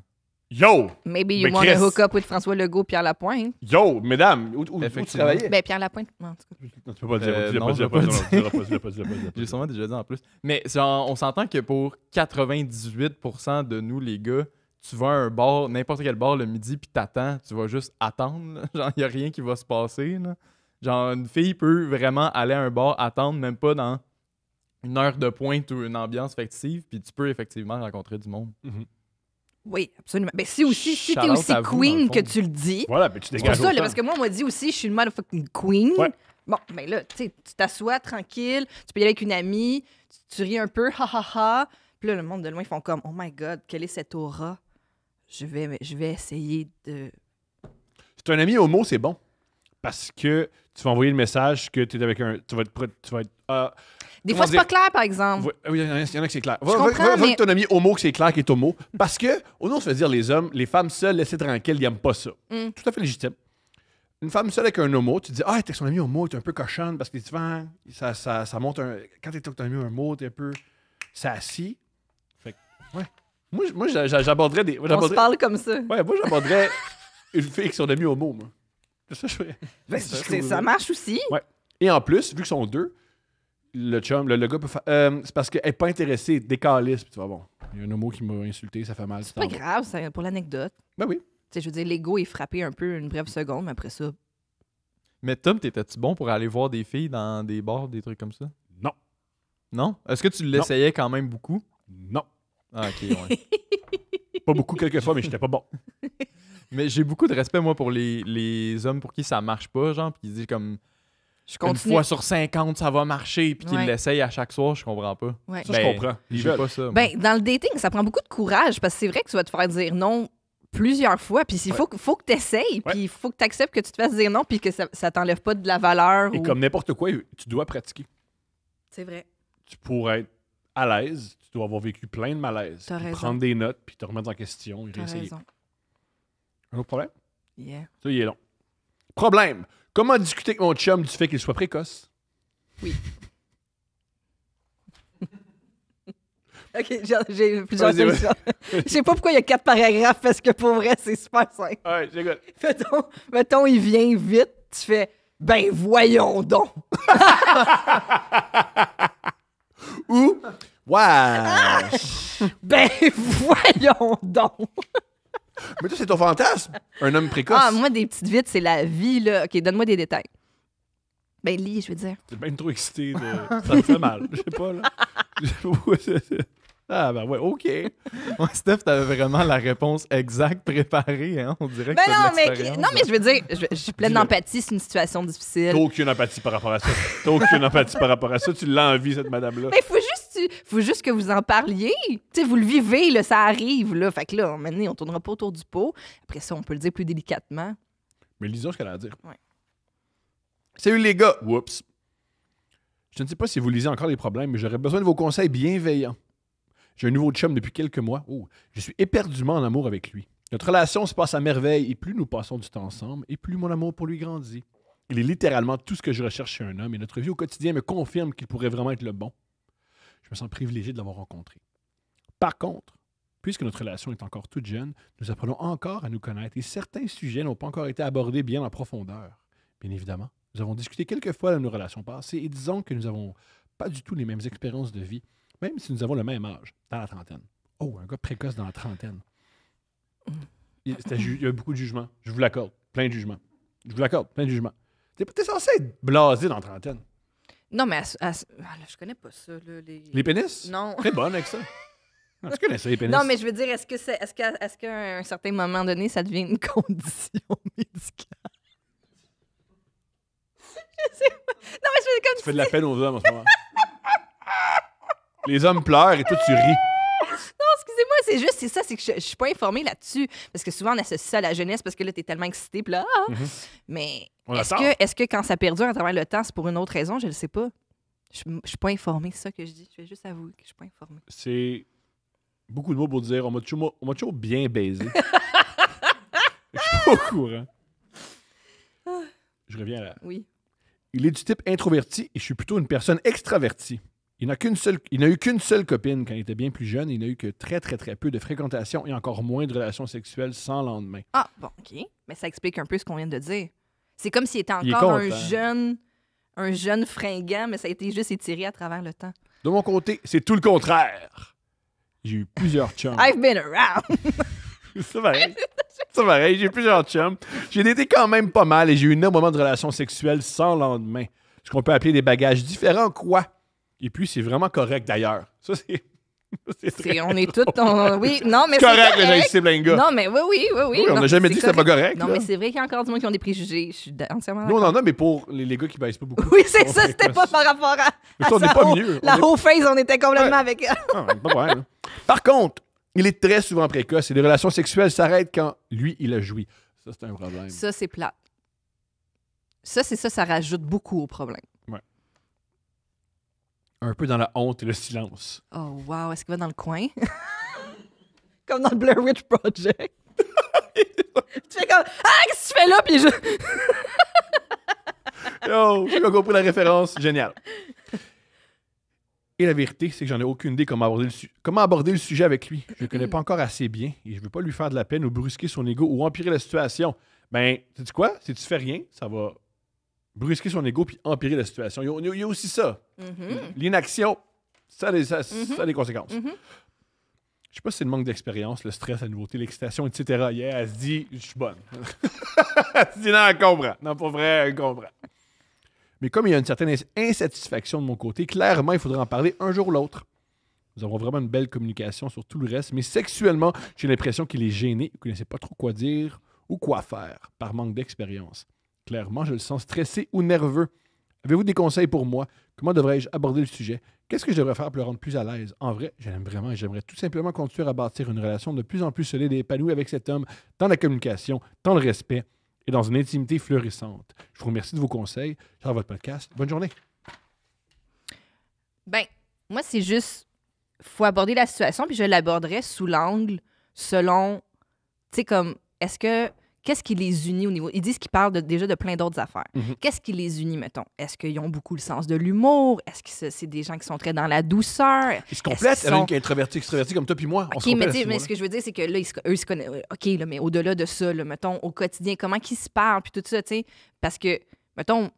[SPEAKER 2] Yo!
[SPEAKER 3] Maybe you
[SPEAKER 2] Mais
[SPEAKER 3] want to
[SPEAKER 2] Chris-
[SPEAKER 3] hook up with François Legault, Pierre Lapointe.
[SPEAKER 2] Yo, mesdames, où tu
[SPEAKER 4] Effectivement.
[SPEAKER 2] travaillais?
[SPEAKER 3] Ben, Pierre Lapointe, en tout cas.
[SPEAKER 2] Non, tu peux pas le dire. Tu l'as
[SPEAKER 4] non,
[SPEAKER 2] pas
[SPEAKER 4] je
[SPEAKER 2] dit,
[SPEAKER 4] l'ai pas dit.
[SPEAKER 2] tu l'as pas dit.
[SPEAKER 4] J'ai sûrement déjà dit en plus. Mais genre, on s'entend que pour 98% de nous, les gars, tu vas à un bar, n'importe quel bar le midi, puis t'attends, tu vas juste attendre. Là. Genre, il n'y a rien qui va se passer. Là. Genre, une fille peut vraiment aller à un bar, attendre, même pas dans une heure de pointe ou une ambiance fictive, puis tu peux effectivement rencontrer du monde.
[SPEAKER 3] Oui, absolument. Ben, si t'es
[SPEAKER 4] Shout-out
[SPEAKER 3] aussi
[SPEAKER 4] à vous, dans
[SPEAKER 3] queen
[SPEAKER 4] le
[SPEAKER 3] que
[SPEAKER 4] fond.
[SPEAKER 3] tu le dis.
[SPEAKER 2] Voilà, puis tu
[SPEAKER 3] C'est pour
[SPEAKER 2] dégages
[SPEAKER 3] ça, là,
[SPEAKER 2] autant.
[SPEAKER 3] parce que moi, on m'a dit aussi, je suis une motherfucking queen.
[SPEAKER 2] Ouais.
[SPEAKER 3] Bon, ben là, tu sais, tu t'assois tranquille, tu peux y aller avec une amie, tu ris un peu, ha ha ha. Puis là, le monde de loin, ils font comme, oh my god, quelle est cette aura? Je vais essayer de.
[SPEAKER 2] C'est un ami homo, c'est bon. Parce que tu vas envoyer le message que tu es avec un. Tu vas être.
[SPEAKER 3] Des
[SPEAKER 2] Comment
[SPEAKER 3] fois, c'est pas
[SPEAKER 2] dire?
[SPEAKER 3] clair, par exemple.
[SPEAKER 2] Oui, il y en a qui c'est clair.
[SPEAKER 3] Je comprends, mais-
[SPEAKER 2] avec ton ami homo que c'est clair qu'il est homo. Parce que, au nom de se fait dire les hommes, les femmes seules, laissées tranquilles, ils n'aiment pas ça.
[SPEAKER 3] Mm.
[SPEAKER 2] Tout à fait légitime. Une femme seule avec un homo, tu te dis, ah, t'es avec son ami homo, t'es un peu cochonne parce que souvent, ça monte un. Quand t'es avec ton ami homo, t'es un peu sassy. Fait que, ouais. Moi j'aborderais des.
[SPEAKER 3] On se parle comme ça.
[SPEAKER 2] Ouais, moi, j'aborderais une fille avec son ami homo, moi. C'est ça que je ferais.
[SPEAKER 3] Ben,
[SPEAKER 2] Ça,
[SPEAKER 3] ça marche aussi.
[SPEAKER 2] Et en plus, vu qu'ils sont deux, le chum, le gars peut faire. C'est parce qu'elle n'est pas intéressée, décaliste. Puis tu vas, bon, il y a un homo qui m'a insulté, ça fait mal.
[SPEAKER 3] C'est pas grave, c'est pour l'anecdote.
[SPEAKER 2] Ben oui.
[SPEAKER 3] Tu sais, je veux dire, l'ego est frappé un peu une brève seconde, mais après ça.
[SPEAKER 4] Mais Tom, t'étais-tu bon pour aller voir des filles dans des bars, des trucs comme ça?
[SPEAKER 2] Non.
[SPEAKER 4] Non? Est-ce que tu l'essayais quand même beaucoup?
[SPEAKER 2] Non.
[SPEAKER 4] Ah, ok, ouais.
[SPEAKER 2] Pas beaucoup, quelques fois, mais j'étais pas bon.
[SPEAKER 4] Mais j'ai beaucoup de respect, moi, pour les hommes pour qui ça marche pas, genre, puis ils disent comme
[SPEAKER 3] Je
[SPEAKER 4] une
[SPEAKER 3] continue.
[SPEAKER 4] fois sur 50, ça va marcher, puis qu'ils
[SPEAKER 3] Ouais.
[SPEAKER 4] l'essayent à chaque soir, je comprends pas.
[SPEAKER 3] Ouais.
[SPEAKER 2] Ça, je comprends. Ils
[SPEAKER 4] J'ai
[SPEAKER 2] veulent.
[SPEAKER 4] pas ça. moi.
[SPEAKER 3] Ben, dans le dating, ça prend beaucoup de courage parce que c'est vrai que tu vas te faire dire non plusieurs fois. Puis il faut que tu essayes.
[SPEAKER 2] Ouais.
[SPEAKER 3] Puis il faut que tu acceptes que tu te fasses dire non. Puis que ça t'enlève pas de la valeur.
[SPEAKER 2] Et
[SPEAKER 3] ou-
[SPEAKER 2] comme n'importe quoi, tu dois pratiquer.
[SPEAKER 3] C'est vrai.
[SPEAKER 2] Pour être à l'aise, tu dois avoir vécu plein de malaises.
[SPEAKER 3] T'as
[SPEAKER 2] Puis
[SPEAKER 3] raison.
[SPEAKER 2] prendre des notes, puis te remettre en question et
[SPEAKER 3] T'as
[SPEAKER 2] réessayer.
[SPEAKER 3] raison.
[SPEAKER 2] Un autre problème?
[SPEAKER 3] Yeah.
[SPEAKER 2] Ça, il est long. Problème. Comment discuter avec mon chum du fait qu'il soit précoce?
[SPEAKER 3] OK, j'ai plusieurs
[SPEAKER 2] Vas-y, vas-y.
[SPEAKER 3] solutions. Je sais pas pourquoi il y a 4 paragraphes parce que pour vrai, c'est super simple.
[SPEAKER 2] Ouais, j'écoute.
[SPEAKER 3] Mettons, il vient vite. Tu fais ben voyons donc.
[SPEAKER 2] Ou, ouais.
[SPEAKER 3] Ben voyons donc.
[SPEAKER 2] Mais toi, c'est ton fantasme. Un homme précoce.
[SPEAKER 3] Ah, moi, des petites vites, c'est la vie, là. OK, donne-moi des détails. Ben, lis, je veux dire.
[SPEAKER 2] T'es bien trop excité. Ça me fait mal. Je sais pas, là. Ah, ben ouais, OK.
[SPEAKER 4] Ouais, Steph, t'avais vraiment la réponse exacte préparée, hein? On dirait que
[SPEAKER 3] Ben
[SPEAKER 4] t'as
[SPEAKER 3] non,
[SPEAKER 4] de
[SPEAKER 3] mais,
[SPEAKER 4] l'expérience.
[SPEAKER 3] non, mais je veux dire, je suis pleine
[SPEAKER 2] Dis-le.
[SPEAKER 3] d'empathie, c'est une situation difficile.
[SPEAKER 2] T'as aucune empathie par rapport à ça. T'as aucune empathie par rapport à ça. Tu l'as envie, cette madame-là.
[SPEAKER 3] Mais faut juste que vous en parliez. Tu sais, vous le vivez, là, ça arrive, là. Fait que là, maintenant, on tournera pas autour du pot. Après ça, on peut le dire plus délicatement.
[SPEAKER 2] Mais lisons ce qu'elle a à dire.
[SPEAKER 3] Ouais.
[SPEAKER 2] Salut les gars. Oups. Je ne sais pas si vous lisez encore les problèmes, mais j'aurais besoin de vos conseils bienveillants. J'ai un nouveau chum depuis quelques mois. Oh, je suis éperdument en amour avec lui. Notre relation se passe à merveille et plus nous passons du temps ensemble et plus mon amour pour lui grandit. Il est littéralement tout ce que je recherche chez un homme et notre vie au quotidien me confirme qu'il pourrait vraiment être le bon. Je me sens privilégié de l'avoir rencontré. Par contre, puisque notre relation est encore toute jeune, nous apprenons encore à nous connaître et certains sujets n'ont pas encore été abordés bien en profondeur. Bien évidemment, nous avons discuté quelques fois de nos relations passées et disons que nous n'avons pas du tout les mêmes expériences de vie, même si nous avons le même âge, dans la trentaine. Oh, un gars précoce dans la trentaine. Il y a beaucoup de jugements. Je vous l'accorde. Plein de jugements. Je vous l'accorde. Plein de jugements. T'es censé être blasé dans la trentaine.
[SPEAKER 3] Non, mais là, je connais pas ça. Là,
[SPEAKER 2] Les pénis?
[SPEAKER 3] Non.
[SPEAKER 2] T'es bonne avec ça. Non, tu connais ça, les pénis?
[SPEAKER 3] Non, mais je veux dire, est-ce qu'à un certain moment donné, ça devient une condition médicale? Je sais pas. Non, mais je veux dire, comme
[SPEAKER 2] Tu fais de la peine aux hommes en ce moment. Les hommes pleurent et toi, tu ris.
[SPEAKER 3] Non, excusez-moi, c'est ça, c'est que je suis pas informée là-dessus. Parce que souvent, on associe ça à la jeunesse parce que là, t'es tellement excité, puis là, Mais
[SPEAKER 2] On
[SPEAKER 3] est-ce
[SPEAKER 2] attend.
[SPEAKER 3] est-ce que quand ça perdure à travers le temps, c'est pour une autre raison? Je le sais pas. Je suis pas informée, c'est ça que je dis. Je vais juste avouer que je suis pas informée.
[SPEAKER 2] C'est beaucoup de mots pour dire on m'a toujours bien baisé. Je suis pas au courant. Je reviens à la...
[SPEAKER 3] Oui.
[SPEAKER 2] Il est du type introverti et je suis plutôt une personne extravertie. Il n'a eu qu'une seule copine quand il était bien plus jeune. Il n'a eu que très, très, très peu de fréquentation et encore moins de relations sexuelles sans lendemain.
[SPEAKER 3] Ah, bon, OK. Mais ça explique un peu ce qu'on vient de dire. C'est comme s'il était
[SPEAKER 2] Il est
[SPEAKER 3] encore
[SPEAKER 2] content.
[SPEAKER 3] un jeune fringant, mais ça a été juste étiré à travers le temps.
[SPEAKER 2] De mon côté, c'est tout le contraire. J'ai eu plusieurs chums.
[SPEAKER 3] I've been around.
[SPEAKER 2] C'est pareil. C'est pareil. J'ai eu plusieurs chums. J'ai daté quand même pas mal et j'ai eu énormément de relations sexuelles sans lendemain. Ce qu'on peut appeler des bagages différents, quoi. Et puis, c'est vraiment correct d'ailleurs. Ça, c'est.
[SPEAKER 3] On est tous... Oui, non, mais
[SPEAKER 2] C'est correct,
[SPEAKER 3] c'est
[SPEAKER 2] j'ai c'est plein de gars.
[SPEAKER 3] Non, mais oui.
[SPEAKER 2] Oui, on
[SPEAKER 3] Non,
[SPEAKER 2] n'a jamais
[SPEAKER 3] c'est
[SPEAKER 2] dit que c'était pas correct.
[SPEAKER 3] Non,
[SPEAKER 2] là.
[SPEAKER 3] mais c'est vrai qu'il y a encore du monde qui ont des préjugés. Je suis entièrement
[SPEAKER 2] Nous, on
[SPEAKER 3] d'accord.
[SPEAKER 2] en a, mais pour les gars qui baissent pas beaucoup.
[SPEAKER 3] Oui, c'est
[SPEAKER 2] On
[SPEAKER 3] ça,
[SPEAKER 2] fait
[SPEAKER 3] c'était
[SPEAKER 2] quoi?
[SPEAKER 3] pas par rapport à
[SPEAKER 2] Mais ça, on n'est
[SPEAKER 3] sa
[SPEAKER 2] pas
[SPEAKER 3] haut-
[SPEAKER 2] mieux.
[SPEAKER 3] La
[SPEAKER 2] On est-
[SPEAKER 3] whole phase, on était complètement
[SPEAKER 2] Ouais.
[SPEAKER 3] avec elle.
[SPEAKER 2] Ah, pas de problème, là. Par contre, il est très souvent précoce et les relations sexuelles s'arrêtent quand lui, il a joui. Ça, c'est un problème.
[SPEAKER 3] Ça, c'est plate. Ça rajoute beaucoup au problème.
[SPEAKER 2] Un peu dans la honte et le silence.
[SPEAKER 3] Oh, wow, est-ce qu'il va dans le coin? Comme dans le Blair Witch Project. Tu fais comme « Ah, qu'est-ce que tu fais là? » Puis
[SPEAKER 2] Yo, j'ai pas compris la référence. Génial. Et la vérité, c'est que j'en ai aucune idée comment aborder le sujet avec lui. Je le connais pas encore assez bien et je veux pas lui faire de la peine ou brusquer son ego ou empirer la situation. Ben, sais-tu quoi? Si tu fais rien, ça va brusquer son ego puis empirer la situation. Il y a aussi ça. L'inaction, ça a des conséquences. Je sais pas si c'est le manque d'expérience, le stress, la nouveauté, l'excitation, etc. Yeah, elle se dit, je suis bonne. Elle se dit, non, elle comprend. Non, pas vrai, elle comprend. Mais comme il y a une certaine insatisfaction de mon côté, clairement, il faudrait en parler un jour ou l'autre. Nous avons vraiment une belle communication sur tout le reste, mais sexuellement, j'ai l'impression qu'il est gêné, qu'il ne sait pas trop quoi dire ou quoi faire, par manque d'expérience. Clairement, je le sens stressé ou nerveux. Avez-vous des conseils pour moi? Comment devrais-je aborder le sujet? Qu'est-ce que je devrais faire pour le rendre plus à l'aise? En vrai, je l'aime vraiment et j'aimerais tout simplement continuer à bâtir une relation de plus en plus solide et épanouie avec cet homme, dans la communication, dans le respect et dans une intimité fleurissante. Je vous remercie de vos conseils. J'adore votre podcast. Bonne journée.
[SPEAKER 3] Ben, moi, c'est juste, faut aborder la situation, puis je l'aborderai sous l'angle selon, tu sais, comme, qu'est-ce qui les unit au niveau... Ils disent qu'ils parlent déjà de plein d'autres affaires.
[SPEAKER 2] Mhm.
[SPEAKER 3] Qu'est-ce qui les unit, mettons? Est-ce qu'ils ont beaucoup le sens de l'humour? Est-ce que c'est des gens qui sont très dans la douceur?
[SPEAKER 2] Ils se complètent.
[SPEAKER 3] Est-ce qu'ils
[SPEAKER 2] Elle a
[SPEAKER 3] sont-
[SPEAKER 2] une qui est introvertie, extravertie comme toi puis moi. On se
[SPEAKER 3] OK, mais,
[SPEAKER 2] complète à
[SPEAKER 3] tu sais,
[SPEAKER 2] ce
[SPEAKER 3] mais
[SPEAKER 2] niveau-là.
[SPEAKER 3] ce que je veux dire, c'est que là, eux, ils se connaissent. OK, là, mais au-delà de ça, là, mettons, au quotidien, comment ils se parlent, puis tout ça, tu sais. Parce que, mettons,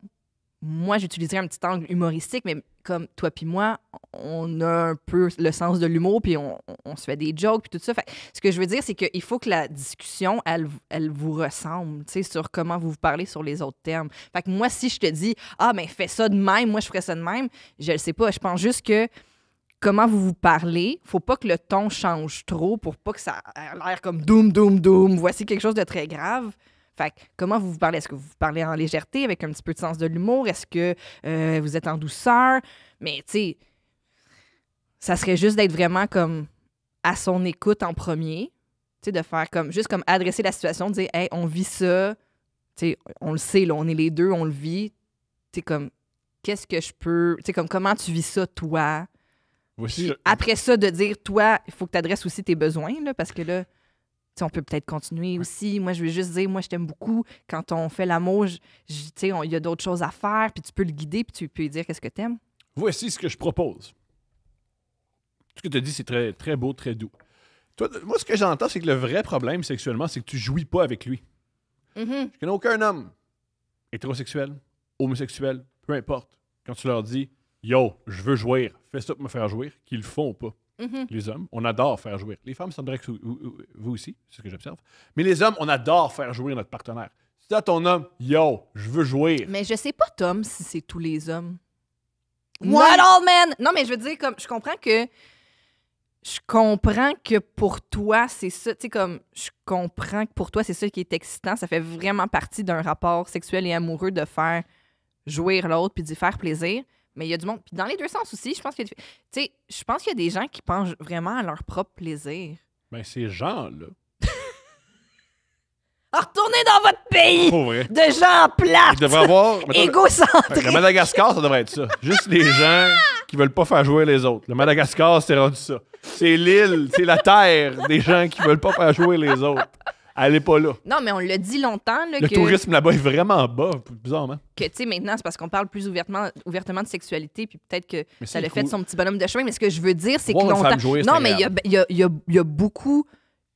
[SPEAKER 3] moi, j'utiliserais un petit angle humoristique, mais comme toi puis moi, on a un peu le sens de l'humour, puis on se fait des jokes, puis tout ça. Fait, ce que je veux dire, c'est qu'il faut que la discussion, elle vous ressemble, tu sais, sur comment vous parlez sur les autres termes. Fait que moi, si je te dis, ah, ben, fais ça de même, moi, je ferais ça de même, je le sais pas. Je pense juste que comment vous parlez, faut pas que le ton change trop pour pas que ça ait l'air comme doum, doum, doum. Voici quelque chose de très grave. Fait que, comment vous parlez? Est-ce que vous parlez en légèreté, avec un petit peu de sens de l'humour? Est-ce que vous êtes en douceur? Mais, tu sais, ça serait juste d'être vraiment comme à son écoute en premier. Tu sais, de faire comme, juste comme adresser la situation, de dire, hey, on vit ça. Tu sais, on le sait, là, on est les deux, on le vit. Tu sais, comme, qu'est-ce que je peux. Tu sais, comme, comment tu vis ça, toi?
[SPEAKER 2] Voici,
[SPEAKER 3] Après ça, de dire, toi, il faut que tu adresses aussi tes besoins, là, parce que là, tu sais, on peut peut-être continuer aussi. Moi, je veux juste dire, moi, je t'aime beaucoup. Quand on fait l'amour, tu sais, il y a d'autres choses à faire, puis tu peux le guider, puis tu peux lui dire qu'est-ce que t'aimes.
[SPEAKER 2] voici ce que je propose. ce que tu as dit, c'est très, très beau, très doux. Toi, moi, ce que j'entends, c'est que le vrai problème sexuellement, c'est que tu jouis pas avec lui.
[SPEAKER 3] Mhm.
[SPEAKER 2] Je connais aucun homme hétérosexuel, homosexuel, peu importe, quand tu leur dis « Yo, je veux jouir, fais ça pour me faire jouir », qu'ils le font pas.
[SPEAKER 3] Mhm.
[SPEAKER 2] Les hommes, on adore faire jouir. Les femmes, ça me dirait que vous aussi, c'est ce que j'observe. Mais les hommes, on adore faire jouir notre partenaire. Tu dis à ton homme « Yo, je veux jouir ».
[SPEAKER 3] Mais je sais pas, Tom, si c'est tous les hommes.
[SPEAKER 2] Moi-
[SPEAKER 3] Not all men! Non, mais je veux dire, comme, je comprends que pour toi, c'est ça. Tu sais, comme, je comprends que pour toi, c'est ça qui est excitant. Ça fait vraiment partie d'un rapport sexuel et amoureux de faire jouir l'autre puis d'y faire plaisir. Mais il y a du monde. Puis dans les deux sens aussi, je pense qu'il y a, tu sais, je pense qu'il y a des gens qui pensent vraiment à leur propre plaisir.
[SPEAKER 2] Ben, ces gens-là,
[SPEAKER 3] Retournez dans votre pays
[SPEAKER 2] pour vrai,
[SPEAKER 3] de gens
[SPEAKER 2] ils
[SPEAKER 3] plates,
[SPEAKER 2] devraient avoir... mettons,
[SPEAKER 3] égocentrés.
[SPEAKER 2] le Madagascar, ça devrait être ça. Juste les gens qui veulent pas faire jouer les autres. Le Madagascar, c'est rendu ça. C'est l'île, c'est la terre des gens qui veulent pas faire jouer les autres. Elle est pas là.
[SPEAKER 3] Non, mais on l'a dit longtemps là,
[SPEAKER 2] Le
[SPEAKER 3] que...
[SPEAKER 2] tourisme là-bas est vraiment bas, bizarrement.
[SPEAKER 3] que, tu sais, maintenant, c'est parce qu'on parle plus ouvertement de sexualité, puis peut-être que
[SPEAKER 2] Mais
[SPEAKER 3] ça
[SPEAKER 2] c'est
[SPEAKER 3] l'a
[SPEAKER 2] cool.
[SPEAKER 3] fait son petit bonhomme de chemin. Mais ce que je veux dire, c'est que
[SPEAKER 2] Voir une
[SPEAKER 3] longtemps...
[SPEAKER 2] femme jouer, c'est
[SPEAKER 3] non, mais
[SPEAKER 2] agréable.
[SPEAKER 3] il y a beaucoup...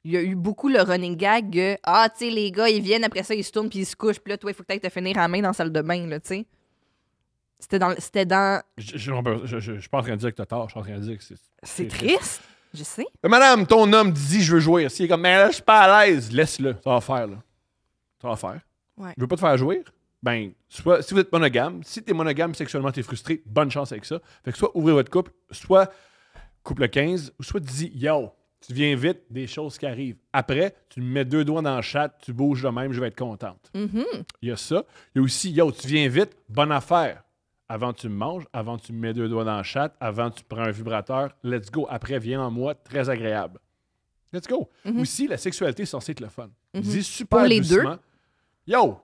[SPEAKER 3] Il y a eu beaucoup le running gag de « Ah, tu sais, les gars, ils viennent, après ça, ils se tournent, puis ils se couchent, puis là, toi, il faut que tu ailles te finir à la main dans la salle de bain, là, tu sais. » C'était dans...
[SPEAKER 2] Je suis pas en train de dire que t'as tort, je suis en train de dire que c'est...
[SPEAKER 3] C'est triste, je sais.
[SPEAKER 2] Madame, ton homme dit je veux jouir. S'il est comme, mais là, je suis pas à l'aise, laisse-le. Ça va faire, là. Ça va faire.
[SPEAKER 3] Ouais.
[SPEAKER 2] Il veut pas te faire jouir? Ben, soit, si vous êtes monogame, si t'es monogame, sexuellement t'es frustré, bonne chance avec ça. Fait que soit ouvrez votre couple, soit couple 15, ou soit tu dis, yo, tu viens vite, des choses qui arrivent. Après, tu me mets 2 doigts dans le chat, tu bouges de même, je vais être contente.
[SPEAKER 3] Mhm.
[SPEAKER 2] Il y a ça. Il y a aussi, yo, tu viens vite, bonne affaire. Avant tu me manges, avant tu me mets 2 doigts dans le chat, avant tu prends un vibrateur, let's go. Après, viens en moi, très agréable. Let's go.
[SPEAKER 3] Mhm.
[SPEAKER 2] Aussi, la sexualité est censée être le fun.
[SPEAKER 3] Mhm.
[SPEAKER 2] Dis super
[SPEAKER 3] Pour les
[SPEAKER 2] doucement, yo,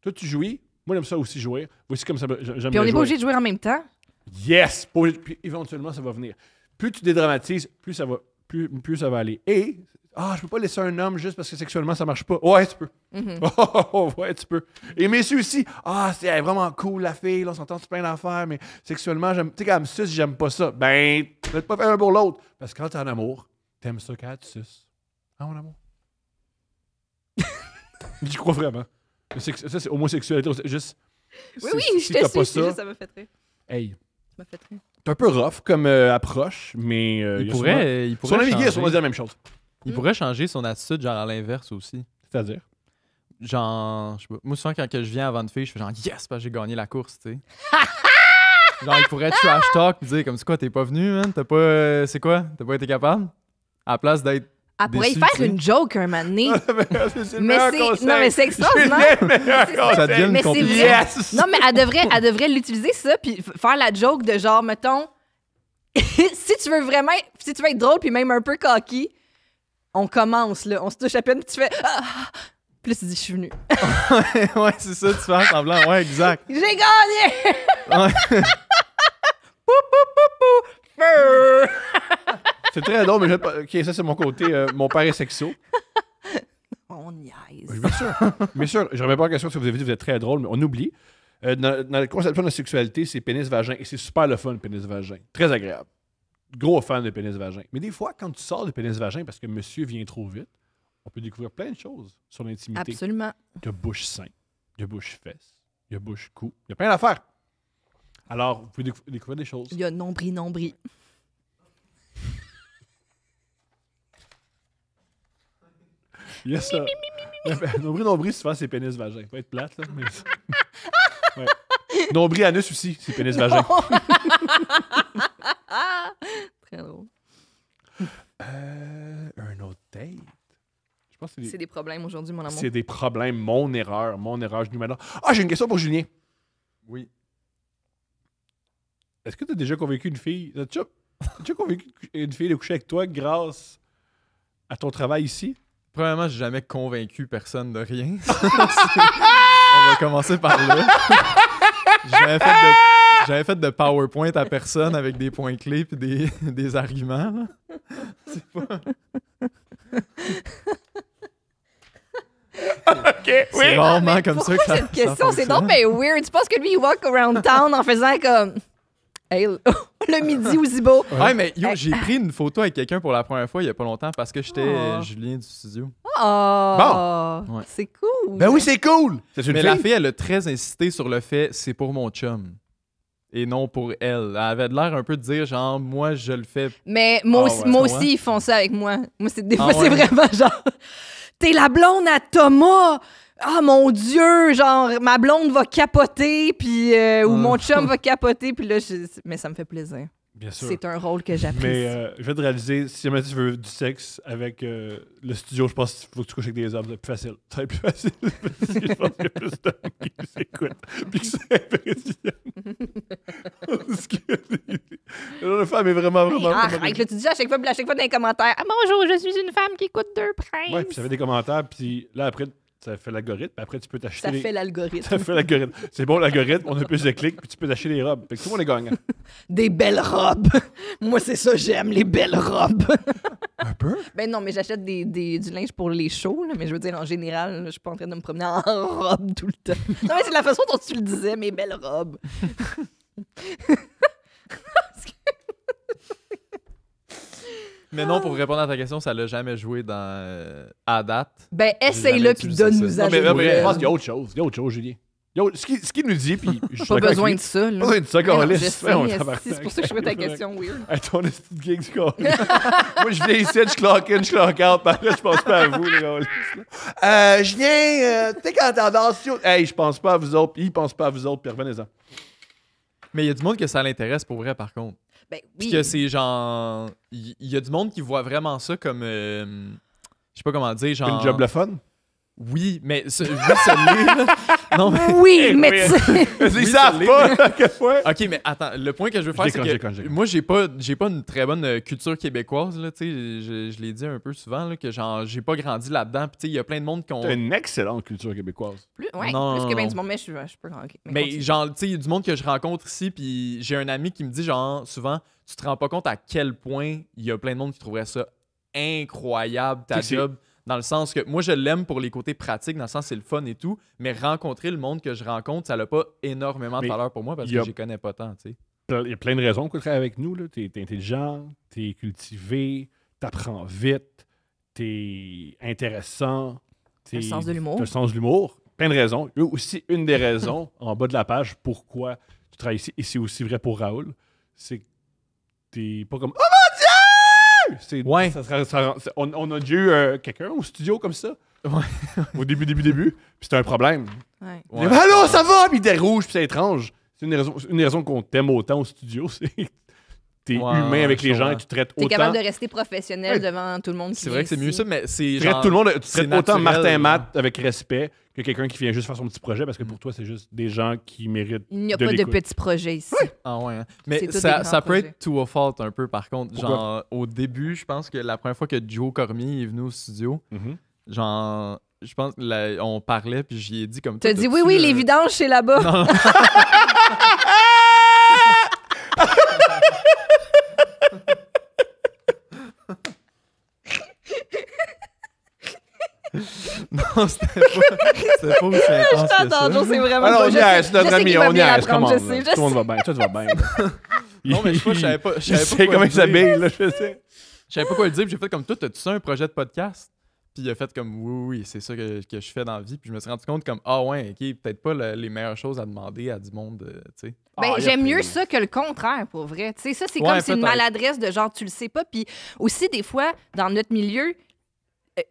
[SPEAKER 2] toi tu jouis, moi j'aime ça aussi jouir. Voici comme ça, j'aime
[SPEAKER 3] Puis on
[SPEAKER 2] le
[SPEAKER 3] n'est pas
[SPEAKER 2] jouer.
[SPEAKER 3] obligé de jouer en même temps.
[SPEAKER 2] Yes! Puis éventuellement, ça va venir. Plus tu dédramatises, plus ça va aller. Et, je peux pas laisser un homme juste parce que sexuellement, ça marche pas. Ouais, tu peux.
[SPEAKER 3] Mhm.
[SPEAKER 2] Ouais, tu peux. Et messieurs aussi, c'est vraiment cool, la fille, là, on s'entend sur plein d'affaires, mais sexuellement, j'aime. Tu sais, quand elle me suce, j'aime pas ça. Ben, ne pas faire un pour l'autre. Parce que quand t'es en amour, t'aimes ça quand elle te suce. Ah, mon amour. J'y crois vraiment. Ça, c'est homosexualité. Juste.
[SPEAKER 3] Oui,
[SPEAKER 2] si
[SPEAKER 3] je
[SPEAKER 2] t'as
[SPEAKER 3] te
[SPEAKER 2] pas
[SPEAKER 3] suis,
[SPEAKER 2] ça,
[SPEAKER 3] juste, ça m'a fait rire.
[SPEAKER 2] hey.
[SPEAKER 3] Ça m'a fait rire.
[SPEAKER 2] C'est un peu rough comme approche, mais
[SPEAKER 4] Il pourrait
[SPEAKER 2] son ami Guy a
[SPEAKER 4] changer.
[SPEAKER 2] sûrement dit la même chose.
[SPEAKER 4] Il pourrait changer son attitude, genre à l'inverse aussi.
[SPEAKER 2] C'est-à-dire?
[SPEAKER 4] Genre, je sais pas. Moi, souvent, quand que je viens avant une fille, je fais genre yes, parce que j'ai gagné la course, tu sais. Genre, il pourrait trash talk pis dire comme c'est quoi, t'es pas venu, man? T'as pas. C'est quoi? T'as pas été capable? À la place d'être.
[SPEAKER 3] Elle pourrait y
[SPEAKER 4] Déçu,
[SPEAKER 3] faire
[SPEAKER 4] tu sais.
[SPEAKER 3] une joke un moment donné.
[SPEAKER 2] c'est le
[SPEAKER 3] Mais
[SPEAKER 2] meilleur
[SPEAKER 3] c'est-
[SPEAKER 2] conseil.
[SPEAKER 3] non, mais c'est extraordinaire.
[SPEAKER 2] C'est le meilleur
[SPEAKER 3] C'est-
[SPEAKER 2] conseil.
[SPEAKER 4] Ça devient une
[SPEAKER 3] Mais c'est
[SPEAKER 4] compétition.
[SPEAKER 3] vrai.
[SPEAKER 2] Yes!
[SPEAKER 3] Non, mais elle devrait l'utiliser, ça, puis faire la joke de genre, mettons, si tu veux être drôle, puis même un peu cocky, on commence, là, on se touche à peine, puis tu fais ah! Puis là, tu dis, je suis venu.
[SPEAKER 4] Ouais, c'est ça, tu fais semblant. Ouais, exact.
[SPEAKER 3] J'ai gagné!
[SPEAKER 4] Ouais.
[SPEAKER 2] C'est très drôle, mais j'aime pas. Ok, ça, c'est mon côté. Mon père est sexo.
[SPEAKER 3] On niaise.
[SPEAKER 2] Oui, bien sûr. Bien sûr, je remets pas en question ce que vous avez dit, vous êtes très drôle, mais on oublie. Dans la conception de la sexualité, c'est pénis-vagin. Et c'est super le fun, pénis-vagin. Très agréable. Gros fan de pénis-vagin. Mais des fois, quand tu sors de pénis-vagin parce que monsieur vient trop vite, on peut découvrir plein de choses sur l'intimité.
[SPEAKER 3] Absolument.
[SPEAKER 2] Il y a bouche-sein, il y a bouche-fesse, il y a bouche-cou. Il y a plein d'affaires. Alors, vous pouvez découvrir des choses.
[SPEAKER 3] Il y a nombril.
[SPEAKER 2] Il y a ça. Nombril, souvent, c'est pénis-vagin. Ça peut être plate, là. Mais... ouais. Nombril-anus aussi, c'est pénis-vagin.
[SPEAKER 3] Très drôle.
[SPEAKER 2] Un autre date? Je pense que
[SPEAKER 3] C'est des problèmes aujourd'hui, mon amour.
[SPEAKER 2] c'est des problèmes. Mon erreur, je dis maintenant. J'ai une question pour Julien.
[SPEAKER 4] Oui.
[SPEAKER 2] Est-ce que tu as déjà convaincu une fille? T'as déjà convaincu une fille de coucher avec toi grâce à ton travail ici?
[SPEAKER 4] Premièrement, j'ai jamais convaincu personne de rien. On va commencer par là. J'avais fait de PowerPoint à personne avec des points clés et des arguments. Là. C'est pas...
[SPEAKER 2] OK,
[SPEAKER 4] C'est rarement comme ça
[SPEAKER 3] Pourquoi
[SPEAKER 4] que ça
[SPEAKER 3] cette question?
[SPEAKER 4] ça
[SPEAKER 3] C'est donc
[SPEAKER 4] fonctionne.
[SPEAKER 3] ben weird. Tu penses que lui, il walk around town en faisant comme... Hey, le midi au Zibo.
[SPEAKER 4] Ouais, mais yo, j'ai pris une photo avec quelqu'un pour la première fois il y a pas longtemps parce que j'étais Julien du studio.
[SPEAKER 3] Oh,
[SPEAKER 4] Bon. Ouais.
[SPEAKER 3] c'est cool.
[SPEAKER 2] Ben oui, c'est cool! C'est une
[SPEAKER 4] Mais
[SPEAKER 2] fille?
[SPEAKER 4] la fille, elle a très insisté sur le fait c'est pour mon chum. Et non pour elle. Elle avait l'air un peu de dire genre moi je le fais.
[SPEAKER 3] Mais moi,
[SPEAKER 2] Ah ouais,
[SPEAKER 3] moi
[SPEAKER 4] ouais.
[SPEAKER 3] aussi, ils font ça avec moi. Moi, des
[SPEAKER 4] Ah
[SPEAKER 3] fois, c'est
[SPEAKER 4] ouais?
[SPEAKER 3] vraiment genre, t'es la blonde à Thomas. Ah, mon Dieu, genre, ma blonde va capoter, puis ou mon chum va capoter, puis là, mais ça me fait plaisir.
[SPEAKER 2] Bien sûr.
[SPEAKER 3] C'est un rôle que j'apprécie.
[SPEAKER 2] Mais je vais te réaliser, si jamais tu veux du sexe avec le studio, je pense qu'il faut que tu couches avec des hommes. C'est plus facile. C'est plus facile. Parce que je pense qu'il y a plus d'hommes qui nous écoutent. Puis que c'est impressionnant. Parce que la femme est vraiment.
[SPEAKER 3] Arrête, là, tu dis à chaque fois dans les commentaires, ah, bonjour, je suis une femme qui écoute 2 princes.
[SPEAKER 2] Ouais, puis ça fait des commentaires, puis là, après, ça fait l'algorithme, puis après, tu peux t'acheter.
[SPEAKER 3] Ça fait l'algorithme.
[SPEAKER 2] Ça fait l'algorithme. C'est bon, l'algorithme, on a plus de clics, puis tu peux t'acheter des robes. Fait que tout le monde est gagnant.
[SPEAKER 3] Des belles robes. Moi, c'est ça, j'aime, les belles robes.
[SPEAKER 2] Un peu?
[SPEAKER 3] Ben non, mais j'achète du linge pour les shows, là, mais je veux dire, en général, là, je suis pas en train de me promener en robe tout le temps. Non, mais c'est la façon dont tu le disais, mes belles robes.
[SPEAKER 4] Mais non, pour répondre à ta question, ça l'a jamais joué à date.
[SPEAKER 3] Ben,
[SPEAKER 4] J'ai
[SPEAKER 3] essaye-le,
[SPEAKER 4] jamais
[SPEAKER 3] puis
[SPEAKER 4] utilisé
[SPEAKER 3] donne-nous
[SPEAKER 4] ça.
[SPEAKER 3] à
[SPEAKER 2] Non, mais
[SPEAKER 3] jouer.
[SPEAKER 2] je pense qu'il y a autre chose. Il y a autre chose, Julien. Ce qu'il nous dit, puis je suis
[SPEAKER 3] Pas
[SPEAKER 2] d'accord
[SPEAKER 3] besoin
[SPEAKER 2] avec
[SPEAKER 3] de
[SPEAKER 2] lui.
[SPEAKER 3] ça, là.
[SPEAKER 2] Pas besoin de ça,
[SPEAKER 3] Mais non,
[SPEAKER 2] Carlis.
[SPEAKER 3] je sais, c'est pour ça que je fais ta question weird.
[SPEAKER 2] Hey, ton esti de gig du Carlis. Moi, je viens ici, je clock in, je clock out, puis après, je pense pas à vous, les Carlis. Je viens, tu sais, quand t'es en danse, hey, je pense pas à vous autres, puis il pense pas à vous autres, puis revenez-en.
[SPEAKER 4] Mais il y a du monde que ça l'intéresse pour vrai, par contre.
[SPEAKER 3] Ben
[SPEAKER 4] Puis
[SPEAKER 3] oui.
[SPEAKER 4] que c'est genre. Il y a du monde qui voit vraiment ça comme. Je sais pas comment dire, genre.
[SPEAKER 2] Une job le fun?
[SPEAKER 4] Oui, mais juste celui-là. Non, mais.
[SPEAKER 3] Oui, mais tu sais.
[SPEAKER 2] Ils
[SPEAKER 4] Oui,
[SPEAKER 2] savent
[SPEAKER 4] ça l'est,
[SPEAKER 2] pas
[SPEAKER 4] mais-
[SPEAKER 2] à quel point.
[SPEAKER 4] Ok, mais attends, le point que je veux faire, c'est
[SPEAKER 2] déconne,
[SPEAKER 4] que
[SPEAKER 2] je
[SPEAKER 4] moi, j'ai pas une très bonne culture québécoise, là, tu sais, je l'ai dit un peu souvent, là, que genre, j'ai pas grandi là-dedans, puis tu sais, il y a plein de monde qui ont...
[SPEAKER 2] T'as une excellente culture québécoise.
[SPEAKER 3] Ouais,
[SPEAKER 4] Non,
[SPEAKER 3] plus que bien
[SPEAKER 4] non.
[SPEAKER 3] du monde, mais je peux. OK,
[SPEAKER 4] Mais
[SPEAKER 3] continue.
[SPEAKER 4] genre, tu sais, il y a du monde que je rencontre ici, puis j'ai un ami qui me dit, genre, souvent, tu te rends pas compte à quel point il y a plein de monde qui trouverait ça incroyable, ta
[SPEAKER 2] C'est-
[SPEAKER 4] job, dans le sens que moi, je l'aime pour les côtés pratiques, dans le sens c'est le fun et tout, mais rencontrer le monde que je rencontre, ça n'a pas énormément de
[SPEAKER 2] Mais
[SPEAKER 4] valeur pour moi parce
[SPEAKER 2] il y a-
[SPEAKER 4] que je connais pas tant, tu sais.
[SPEAKER 2] Il y a plein de raisons pour travailler avec nous. T'es intelligent, t'es cultivé, t'apprends vite, t'es intéressant.
[SPEAKER 3] T'as le sens de l'humour.
[SPEAKER 2] T'as le sens de l'humour. Plein de raisons. Il y a aussi une des raisons, en bas de la page, pourquoi tu travailles ici, et c'est aussi vrai pour Raoul, c'est que t'es pas comme « Oh mon Dieu! »
[SPEAKER 4] Ouais.
[SPEAKER 2] On a déjà eu quelqu'un au studio comme ça.
[SPEAKER 4] Ouais.
[SPEAKER 2] Au début, puis c'était un problème.
[SPEAKER 3] Ouais.
[SPEAKER 2] Il dit, allô, ça va? Puis il était rouge, puis c'est étrange. C'est une des raisons qu'on t'aime autant au studio, c'est que t'es
[SPEAKER 4] Ouais,
[SPEAKER 2] humain avec
[SPEAKER 4] je
[SPEAKER 2] les gens et
[SPEAKER 4] comprends.
[SPEAKER 2] tu traites
[SPEAKER 3] T'es
[SPEAKER 2] autant.
[SPEAKER 3] capable de rester professionnel
[SPEAKER 2] Ouais.
[SPEAKER 3] devant tout le monde qui
[SPEAKER 4] C'est vrai que c'est
[SPEAKER 3] vient
[SPEAKER 4] mieux
[SPEAKER 3] ici.
[SPEAKER 4] ça, mais c'est
[SPEAKER 2] Tu
[SPEAKER 4] genre...
[SPEAKER 2] traites tout le monde, tu
[SPEAKER 4] c'est
[SPEAKER 2] traites autant
[SPEAKER 4] naturel,
[SPEAKER 2] Martin et
[SPEAKER 4] genre.
[SPEAKER 2] Matt avec respect que quelqu'un qui vient juste faire son petit projet parce que pour toi, c'est juste des gens qui méritent.
[SPEAKER 3] Il n'y a
[SPEAKER 2] de
[SPEAKER 3] pas de
[SPEAKER 2] l'écoute.
[SPEAKER 3] petits projets ici.
[SPEAKER 4] Ah ouais, hein.
[SPEAKER 3] C'est
[SPEAKER 4] Mais
[SPEAKER 3] tous des
[SPEAKER 4] ça
[SPEAKER 3] grands
[SPEAKER 4] peut
[SPEAKER 3] projets.
[SPEAKER 4] être to a fault un peu, par contre.
[SPEAKER 2] Pourquoi?
[SPEAKER 4] Genre, au début, je pense que la première fois que Joe Cormier est venu au studio,
[SPEAKER 2] Mhm.
[SPEAKER 4] genre, je pense on parlait, puis j'y ai dit comme...
[SPEAKER 3] T'as
[SPEAKER 4] toi,
[SPEAKER 3] dit
[SPEAKER 4] t'as-tu,
[SPEAKER 3] oui, les vidanges, c'est là-bas.
[SPEAKER 4] Non. Non, c'était pas aussi intense que
[SPEAKER 3] Attends,
[SPEAKER 4] ça.
[SPEAKER 3] c'est vraiment
[SPEAKER 2] Alors,
[SPEAKER 3] pas.
[SPEAKER 2] on niaise, c'est notre
[SPEAKER 3] je sais
[SPEAKER 2] ami,
[SPEAKER 3] qu'il va
[SPEAKER 2] on
[SPEAKER 3] bien
[SPEAKER 2] niaise,
[SPEAKER 3] apprendre,
[SPEAKER 2] comment?
[SPEAKER 3] je sais,
[SPEAKER 2] Tout le monde va bien, tout va bien.
[SPEAKER 4] Non, mais je sais pas, je savais pas.
[SPEAKER 2] Je sais comment il s'habille, là, je sais.
[SPEAKER 4] Je savais pas quoi le dire, puis j'ai fait comme toi, t'as-tu ça un projet de podcast? Puis il a fait comme oui, c'est ça que je fais dans la vie. Puis je me suis rendu compte comme ah ouais, ok, peut-être pas les meilleures choses à demander à du monde, tu sais.
[SPEAKER 3] Ben,
[SPEAKER 2] Ah,
[SPEAKER 3] j'aime
[SPEAKER 2] y a
[SPEAKER 3] mieux
[SPEAKER 2] plein.
[SPEAKER 3] ça que le contraire, pour vrai. Tu sais, ça, c'est
[SPEAKER 4] Ouais,
[SPEAKER 3] comme c'est une
[SPEAKER 4] peut-être.
[SPEAKER 3] maladresse de genre, tu le sais pas. Puis aussi, des fois, dans notre milieu,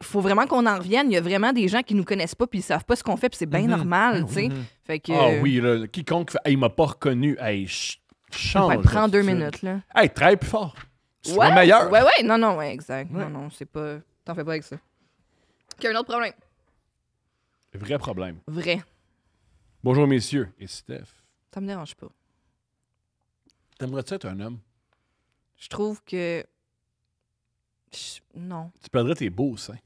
[SPEAKER 3] faut vraiment qu'on en revienne. Il y a vraiment des gens qui nous connaissent pas puis ils savent pas ce qu'on fait, puis c'est bien
[SPEAKER 4] Mhm.
[SPEAKER 3] normal, tu sais.
[SPEAKER 4] Mhm.
[SPEAKER 3] Fait que.
[SPEAKER 2] Ah oui, là, quiconque fait, hey, il m'a pas reconnu, hey, change.
[SPEAKER 3] Ouais, prends 2
[SPEAKER 2] d'attitude.
[SPEAKER 3] minutes, là.
[SPEAKER 2] Hey, travaille plus fort. Sois
[SPEAKER 3] Ouais,
[SPEAKER 2] meilleur.
[SPEAKER 3] Ouais, ouais, non, ouais, exact.
[SPEAKER 2] Ouais.
[SPEAKER 3] Non, c'est pas. T'en fais pas avec ça. Qu'il y a un autre problème.
[SPEAKER 2] Vrai problème.
[SPEAKER 3] Vrai.
[SPEAKER 2] Bonjour, messieurs. Et Steph,
[SPEAKER 3] Ça me dérange pas.
[SPEAKER 2] t'aimerais-tu être un homme?
[SPEAKER 3] Je trouve que. Non.
[SPEAKER 2] Tu perdrais tes beaux seins.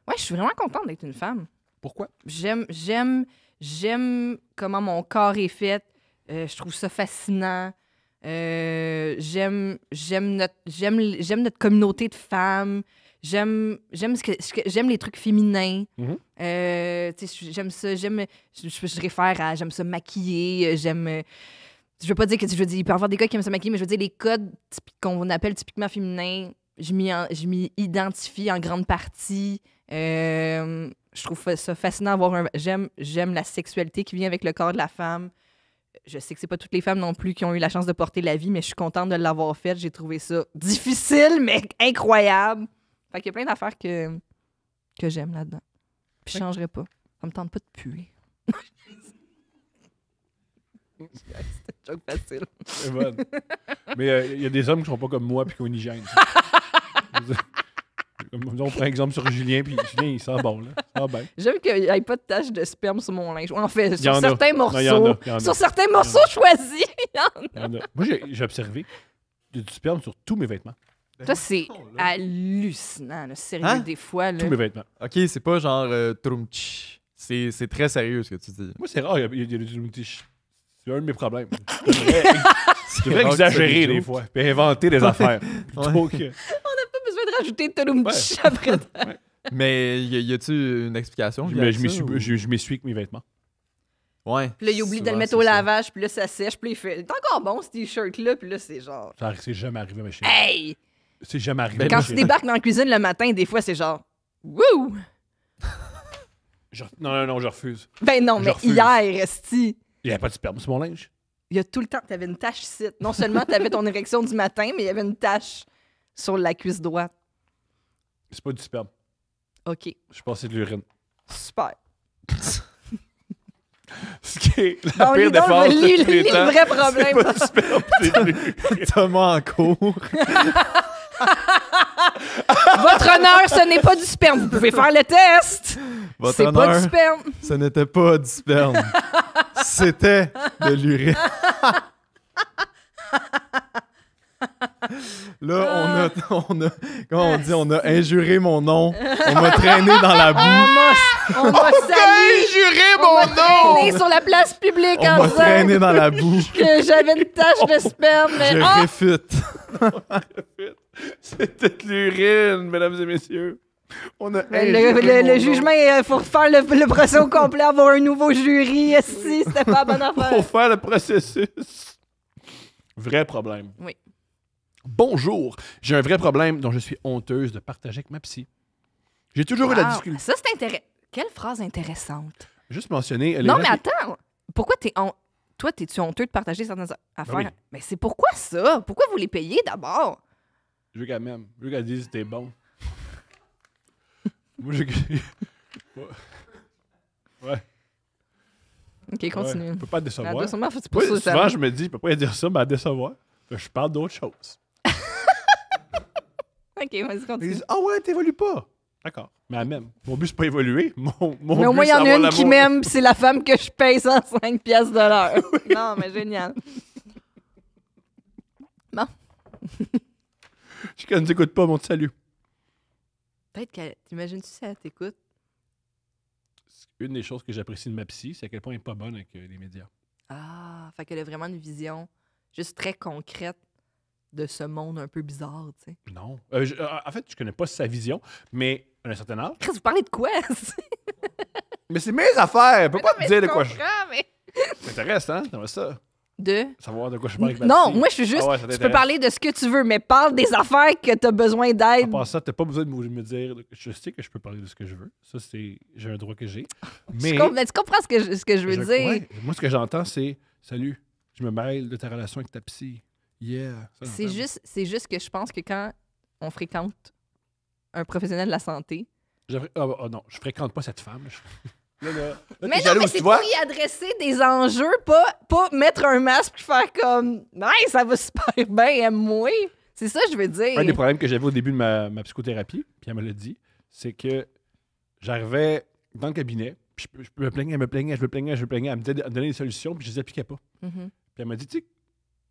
[SPEAKER 3] Ouais, je suis vraiment contente d'être une femme.
[SPEAKER 2] Pourquoi?
[SPEAKER 3] J'aime comment mon corps est fait. Je trouve ça fascinant. J'aime notre communauté de femmes. J'aime les trucs féminins.
[SPEAKER 2] Mhm.
[SPEAKER 3] Tu sais, j'aime ça. Je réfère à j'aime ça maquiller. Je veux pas dire que je veux dire, il peut y avoir des gars qui aiment se maquiller, mais je veux dire, les codes qu'on appelle typiquement féminins, je m'y identifie en grande partie. Je trouve ça fascinant d'avoir j'aime la sexualité qui vient avec le corps de la femme. Je sais que c'est pas toutes les femmes non plus qui ont eu la chance de porter la vie, mais je suis contente de l'avoir faite. J'ai trouvé ça difficile, mais incroyable. Fait qu'il y a plein d'affaires que j'aime là-dedans. Puis je changerais pas. Ça me tente pas de puer. C'était un joke facile.
[SPEAKER 2] C'est bonne. Mais il y a des hommes qui sont pas comme moi puis qui ont une hygiène. Comme, on prend exemple sur Julien, puis Julien, il sent bon, là. Ça va bien.
[SPEAKER 3] J'aime qu'il n'y ait pas de tache de sperme sur mon linge. En fait,
[SPEAKER 2] Il y
[SPEAKER 3] sur
[SPEAKER 2] en a.
[SPEAKER 3] certains
[SPEAKER 2] Non, il y en
[SPEAKER 3] morceaux.
[SPEAKER 2] a.
[SPEAKER 3] Sur certains morceaux choisis. il y en a.
[SPEAKER 2] Il y en a. Moi, j'ai observé du sperme sur tous mes vêtements.
[SPEAKER 3] Ça, c'est hallucinant. Là. Sérieux,
[SPEAKER 4] Hein?
[SPEAKER 3] des fois. Là.
[SPEAKER 2] Tous mes vêtements.
[SPEAKER 4] Ok, c'est pas genre trumtch. C'est très sérieux ce que tu dis.
[SPEAKER 2] Moi, c'est rare, il y a des... C'est un de mes problèmes. Je devrais exagérer des fois, puis inventer des affaires. Plutôt que...
[SPEAKER 3] Pas besoin de rajouter Touloum-tch après.
[SPEAKER 4] Mais y a-tu une explication?
[SPEAKER 2] Je m'essuie avec mes vêtements.
[SPEAKER 4] Ouais.
[SPEAKER 3] Puis là, il oublie de le
[SPEAKER 4] Souvent,
[SPEAKER 3] mettre
[SPEAKER 4] c'est
[SPEAKER 3] au
[SPEAKER 4] ça.
[SPEAKER 3] lavage, puis là, ça sèche, puis là, il fait. T'es encore bon, ce t-shirt-là, puis là, c'est genre.
[SPEAKER 2] C'est jamais arrivé, ma chérie.
[SPEAKER 3] Hey!
[SPEAKER 2] C'est jamais arrivé.
[SPEAKER 4] Ben,
[SPEAKER 3] Quand
[SPEAKER 2] ma
[SPEAKER 3] tu
[SPEAKER 2] chérie.
[SPEAKER 3] débarques dans la cuisine le matin, des fois, c'est genre. Wouh!
[SPEAKER 2] Non, je refuse.
[SPEAKER 3] Ben non,
[SPEAKER 2] Je
[SPEAKER 3] mais
[SPEAKER 2] refuse.
[SPEAKER 3] hier, Esti,
[SPEAKER 2] Il n'y avait pas de sperme sur mon linge.
[SPEAKER 3] il y a tout le temps, t'avais une tache ici. Non seulement t'avais ton érection du matin, mais il y avait une tache sur la cuisse droite.
[SPEAKER 2] C'est pas du sperme.
[SPEAKER 3] OK.
[SPEAKER 2] Je pense que c'est de l'urine.
[SPEAKER 3] Super.
[SPEAKER 2] Ce qui est la
[SPEAKER 3] Bon,
[SPEAKER 2] pire
[SPEAKER 3] lis donc
[SPEAKER 2] défense de tous les
[SPEAKER 3] les
[SPEAKER 2] temps.
[SPEAKER 3] vrais
[SPEAKER 2] C'est
[SPEAKER 3] problèmes.
[SPEAKER 2] pas du sperme, c'est de l'urine.
[SPEAKER 4] Thomas en cours.
[SPEAKER 3] Votre honneur, ce n'est pas du sperme. Vous pouvez faire le test.
[SPEAKER 4] Votre
[SPEAKER 3] C'est pas
[SPEAKER 4] honneur,
[SPEAKER 3] du sperme.
[SPEAKER 4] ce n'était pas du sperme. C'était de l'urine. Là, on a, comment on dit, on a injuré mon nom. On m'a traîné dans la boue.
[SPEAKER 3] On m'a sali.
[SPEAKER 2] Juré
[SPEAKER 3] On m'a traîné sur la place publique
[SPEAKER 4] On
[SPEAKER 3] en
[SPEAKER 4] m'a
[SPEAKER 3] disant
[SPEAKER 4] traîné dans la boue.
[SPEAKER 3] que j'avais une tache de sperme. Mais
[SPEAKER 4] Je réfute.
[SPEAKER 2] C'était de l'urine, mesdames et messieurs. On a
[SPEAKER 3] le jugement, il faut faire le procès au complet, avoir un nouveau jury. Si c'était pas la bonne affaire.
[SPEAKER 2] Pour faire le processus. Vrai problème.
[SPEAKER 3] Oui.
[SPEAKER 2] Bonjour. J'ai un vrai problème dont je suis honteuse de partager avec ma psy. J'ai toujours eu la
[SPEAKER 3] Wow.
[SPEAKER 2] difficulté.
[SPEAKER 3] Ça, c'est intéressant. Quelle phrase intéressante.
[SPEAKER 2] Juste mentionner. les
[SPEAKER 3] Non,
[SPEAKER 2] gens
[SPEAKER 3] mais
[SPEAKER 2] qui-
[SPEAKER 3] attends. Pourquoi toi, t'es-tu honteux de partager certaines affaires?
[SPEAKER 2] oui.
[SPEAKER 3] Mais c'est pourquoi ça? Pourquoi vous les payez d'abord?
[SPEAKER 2] Je veux qu'elle m'aime. Je veux qu'elle dise que t'es bon. Moi, je... Ouais.
[SPEAKER 3] OK, continue.
[SPEAKER 2] Je peux pas te
[SPEAKER 3] Ah,
[SPEAKER 2] décevoir.
[SPEAKER 3] sûrement, faut-tu
[SPEAKER 2] Oui,
[SPEAKER 3] pousser ça.
[SPEAKER 2] souvent, je me dis, je peux pas dire ça, mais à décevoir. Je parle d'autre chose.
[SPEAKER 3] OK, vas-y,
[SPEAKER 2] Ils
[SPEAKER 3] continue.
[SPEAKER 2] disent, ah ouais, t'évolues pas. D'accord. Mais elle m'aime. Mon but, c'est pas évoluer. Mon
[SPEAKER 3] Mais au
[SPEAKER 2] but,
[SPEAKER 3] moins, il y
[SPEAKER 2] c'est
[SPEAKER 3] en a
[SPEAKER 2] avoir
[SPEAKER 3] une
[SPEAKER 2] l'amour.
[SPEAKER 3] qui m'aime, puis c'est la femme que je paye 105 piastres de l'heure. Non, mais génial.
[SPEAKER 2] Je qu'elle ne t'écoute pas, mon salut.
[SPEAKER 3] Peut-être qu'elle... T'imagines-tu si elle t'écoute?
[SPEAKER 2] Une des choses que j'apprécie de ma psy, c'est à quel point elle n'est pas bonne avec les médias.
[SPEAKER 3] Ah, fait qu'elle a vraiment une vision juste très concrète de ce monde un peu bizarre, tu sais.
[SPEAKER 2] Non. En fait, je connais pas sa vision, mais à un certain âge.
[SPEAKER 3] Chris, vous parlez de quoi?
[SPEAKER 2] Mais c'est mes affaires. Elle peut pas te dire de quoi je.
[SPEAKER 3] comprends, mais...
[SPEAKER 2] T'intéresse, hein? T'aimerais ça?
[SPEAKER 3] De?
[SPEAKER 2] Savoir de quoi je parle avec ma
[SPEAKER 3] Non,
[SPEAKER 2] psy.
[SPEAKER 3] moi, je suis juste...
[SPEAKER 2] Ah ouais, ça
[SPEAKER 3] tu peux
[SPEAKER 2] t'intéresse.
[SPEAKER 3] parler de ce que tu veux, mais parle des affaires que t'as besoin
[SPEAKER 2] En
[SPEAKER 3] d'aide.
[SPEAKER 2] passant, t'as pas besoin de me dire. Je sais que je peux parler de ce que je veux. Ça, j'ai un droit que j'ai. Mais.
[SPEAKER 3] Mais tu comprends ce que je veux dire?
[SPEAKER 2] ouais, moi, ce que j'entends, c'est salut, je me mêle de ta relation avec ta psy. Yeah. Ça,
[SPEAKER 3] C'est
[SPEAKER 2] j'entends.
[SPEAKER 3] juste que je pense que quand on fréquente un professionnel de la santé...
[SPEAKER 2] Oh non, je fréquente pas cette femme. Là,
[SPEAKER 3] Mais
[SPEAKER 2] t'es
[SPEAKER 3] non,
[SPEAKER 2] jaloux,
[SPEAKER 3] mais
[SPEAKER 2] tu
[SPEAKER 3] c'est
[SPEAKER 2] vois?
[SPEAKER 3] pour y adresser des enjeux, pas mettre un masque et faire comme « Nice, ça va super bien, aime-moi ». C'est ça que je veux dire.
[SPEAKER 2] Un des problèmes que j'avais au début de ma psychothérapie, puis elle me l'a dit, c'est que j'arrivais dans le cabinet, puis je me plaignais, elle me plaignait. Elle me donnait des solutions, puis je les appliquais pas.
[SPEAKER 3] Mhm.
[SPEAKER 2] Puis elle m'a dit, tu sais,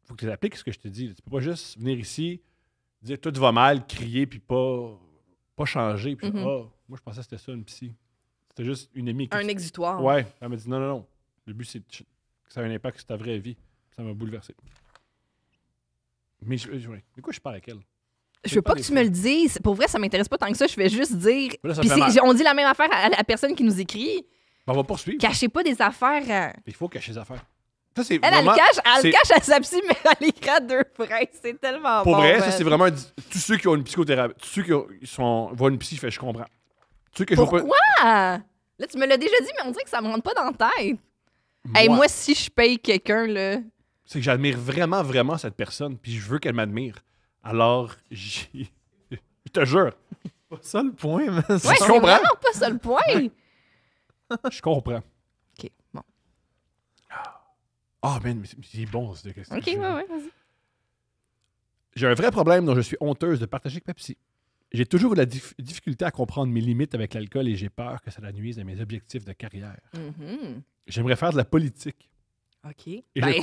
[SPEAKER 2] faut que tu appliques ce que je te dis. Tu peux pas juste venir ici, dire tout va mal, crier, puis pas changer. Puis
[SPEAKER 3] Mhm.
[SPEAKER 2] moi, je pensais que c'était ça, une psy. C'était juste une amie.
[SPEAKER 3] Un exutoire.
[SPEAKER 2] Ouais. Elle m'a dit, non. Le but, c'est que ça ait un impact sur ta vraie vie. Ça m'a bouleversé. Mais de quoi je parle avec elle?
[SPEAKER 3] Je veux pas que tu me le dises. Pour vrai, ça m'intéresse pas tant que ça. Je vais juste dire...
[SPEAKER 2] Là, ça
[SPEAKER 3] Puis
[SPEAKER 2] fait mal.
[SPEAKER 3] on dit la même affaire à la personne qui nous écrit.
[SPEAKER 2] On va poursuivre.
[SPEAKER 3] Cachez pas des affaires...
[SPEAKER 2] Il faut cacher les affaires. Ça, c'est
[SPEAKER 3] Elle
[SPEAKER 2] vraiment...
[SPEAKER 3] le cache, elle
[SPEAKER 2] c'est-
[SPEAKER 3] le cache à sa psy, mais elle écrit 2 fraises. C'est tellement
[SPEAKER 2] Pour
[SPEAKER 3] bon.
[SPEAKER 2] vrai, ça,
[SPEAKER 3] man.
[SPEAKER 2] c'est vraiment... Tous ceux qui ont une psychothérapie, tous ceux qui voient une psy, fait je comprends. Ceux que je vois pas...
[SPEAKER 3] Pourquoi? Là, tu me l'as déjà dit, mais on dirait que ça me rentre pas dans la tête. Hey, moi, si je paye quelqu'un, là...
[SPEAKER 2] C'est que j'admire vraiment, vraiment cette personne, puis je veux qu'elle m'admire. Alors, je te jure,
[SPEAKER 4] C'est pas ça le point, mais
[SPEAKER 3] Ouais,
[SPEAKER 2] Je
[SPEAKER 3] c'est
[SPEAKER 2] comprends.
[SPEAKER 3] vraiment pas ça le point.
[SPEAKER 2] je comprends.
[SPEAKER 3] OK, bon.
[SPEAKER 2] Ah, man, mais c'est bon, c'est de
[SPEAKER 3] OK, ouais, vas-y.
[SPEAKER 2] J'ai un vrai problème dont je suis honteuse de partager avec ma psy. J'ai toujours eu la difficulté à comprendre mes limites avec l'alcool et j'ai peur que ça la nuise à mes objectifs de carrière.
[SPEAKER 3] Mhm.
[SPEAKER 2] J'aimerais faire de la politique.
[SPEAKER 3] OK.
[SPEAKER 2] Et
[SPEAKER 3] Ben,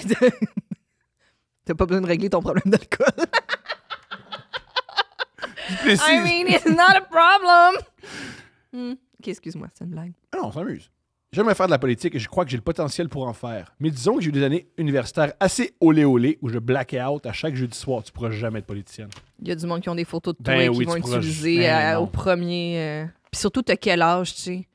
[SPEAKER 3] t'as pas besoin de régler ton problème d'alcool.
[SPEAKER 2] Mais si-
[SPEAKER 3] I mean, it's not a problem. OK, excuse-moi, c'est une blague.
[SPEAKER 2] Ah non, on s'amuse. J'aimerais faire de la politique et je crois que j'ai le potentiel pour en faire. Mais disons que j'ai eu des années universitaires assez olé-olé où je blackais out à chaque jeudi soir. Tu pourras jamais être politicienne.
[SPEAKER 3] Il y a du monde qui ont des photos de toi
[SPEAKER 2] Ben
[SPEAKER 3] et
[SPEAKER 2] oui,
[SPEAKER 3] qui vont
[SPEAKER 2] tu pourras-
[SPEAKER 3] utiliser
[SPEAKER 2] Ben non.
[SPEAKER 3] au premier... Puis surtout, t'as quel âge, tu sais?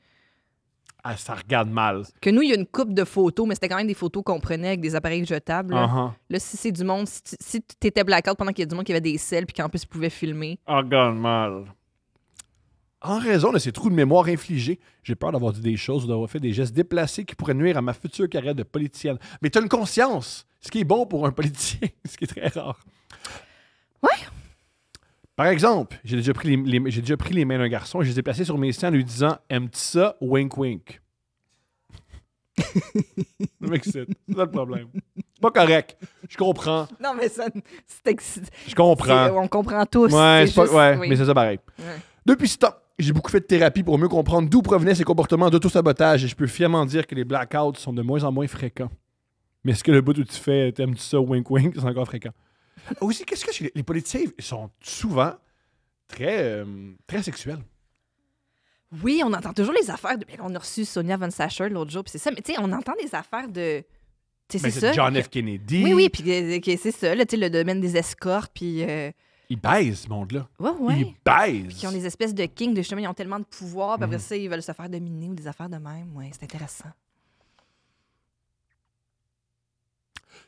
[SPEAKER 2] Ah, ça regarde mal.
[SPEAKER 3] Que nous, il y a une coupe de photos, mais c'était quand même des photos qu'on prenait avec des appareils jetables. Là,
[SPEAKER 2] Uh-huh.
[SPEAKER 3] Là, si c'est du monde, si t'étais blackout pendant qu'il y a du monde qui avait des selles puis qu'en plus, ils pouvaient filmer.
[SPEAKER 2] Ah, regarde mal. En raison de ces trous de mémoire infligés, j'ai peur d'avoir dit des choses ou d'avoir fait des gestes déplacés qui pourraient nuire à ma future carrière de politicienne. Mais t'as une conscience, ce qui est bon pour un politicien, ce qui est très rare.
[SPEAKER 3] Ouais.
[SPEAKER 2] Par exemple, j'ai déjà pris les mains d'un garçon et je les ai placées sur mes seins en lui disant « Aimes-tu ça? Wink wink. » Le mec, c'est ça le problème. C'est pas correct. Je comprends.
[SPEAKER 3] Non, mais ça,
[SPEAKER 2] Je comprends.
[SPEAKER 3] on comprend tous.
[SPEAKER 2] Ouais,
[SPEAKER 3] c'est
[SPEAKER 2] c'est pas,
[SPEAKER 3] juste-
[SPEAKER 2] ouais,
[SPEAKER 3] oui.
[SPEAKER 2] mais c'est ça pareil.
[SPEAKER 3] Ouais.
[SPEAKER 2] Depuis ce temps, j'ai beaucoup fait de thérapie pour mieux comprendre d'où provenaient ces comportements d'autosabotage et je peux fièrement dire que les blackouts sont de moins en moins fréquents. Mais est-ce que le bout où tu fais « T'aimes-tu ça? Wink wink » c'est encore fréquent. Aussi, qu'est-ce que les politiciens sont souvent très, très sexuels.
[SPEAKER 3] Oui, on entend toujours les affaires. On a reçu Sonia Von Sacher l'autre jour, puis c'est ça. Mais tu sais, on entend des affaires de... Tu sais,
[SPEAKER 2] Ben,
[SPEAKER 3] c'est ça.
[SPEAKER 2] John F. Kennedy.
[SPEAKER 3] Oui, oui, puis que c'est ça, là, tu sais, le domaine des escortes, puis...
[SPEAKER 2] Ils baisent, ce monde-là.
[SPEAKER 3] ouais.
[SPEAKER 2] Ils baisent.
[SPEAKER 3] Qui ont des espèces de kings, de justement, ils ont tellement de pouvoir, puis après
[SPEAKER 2] Mhm.
[SPEAKER 3] ça, ils veulent se faire dominer ou des affaires de même. Ouais, c'est intéressant.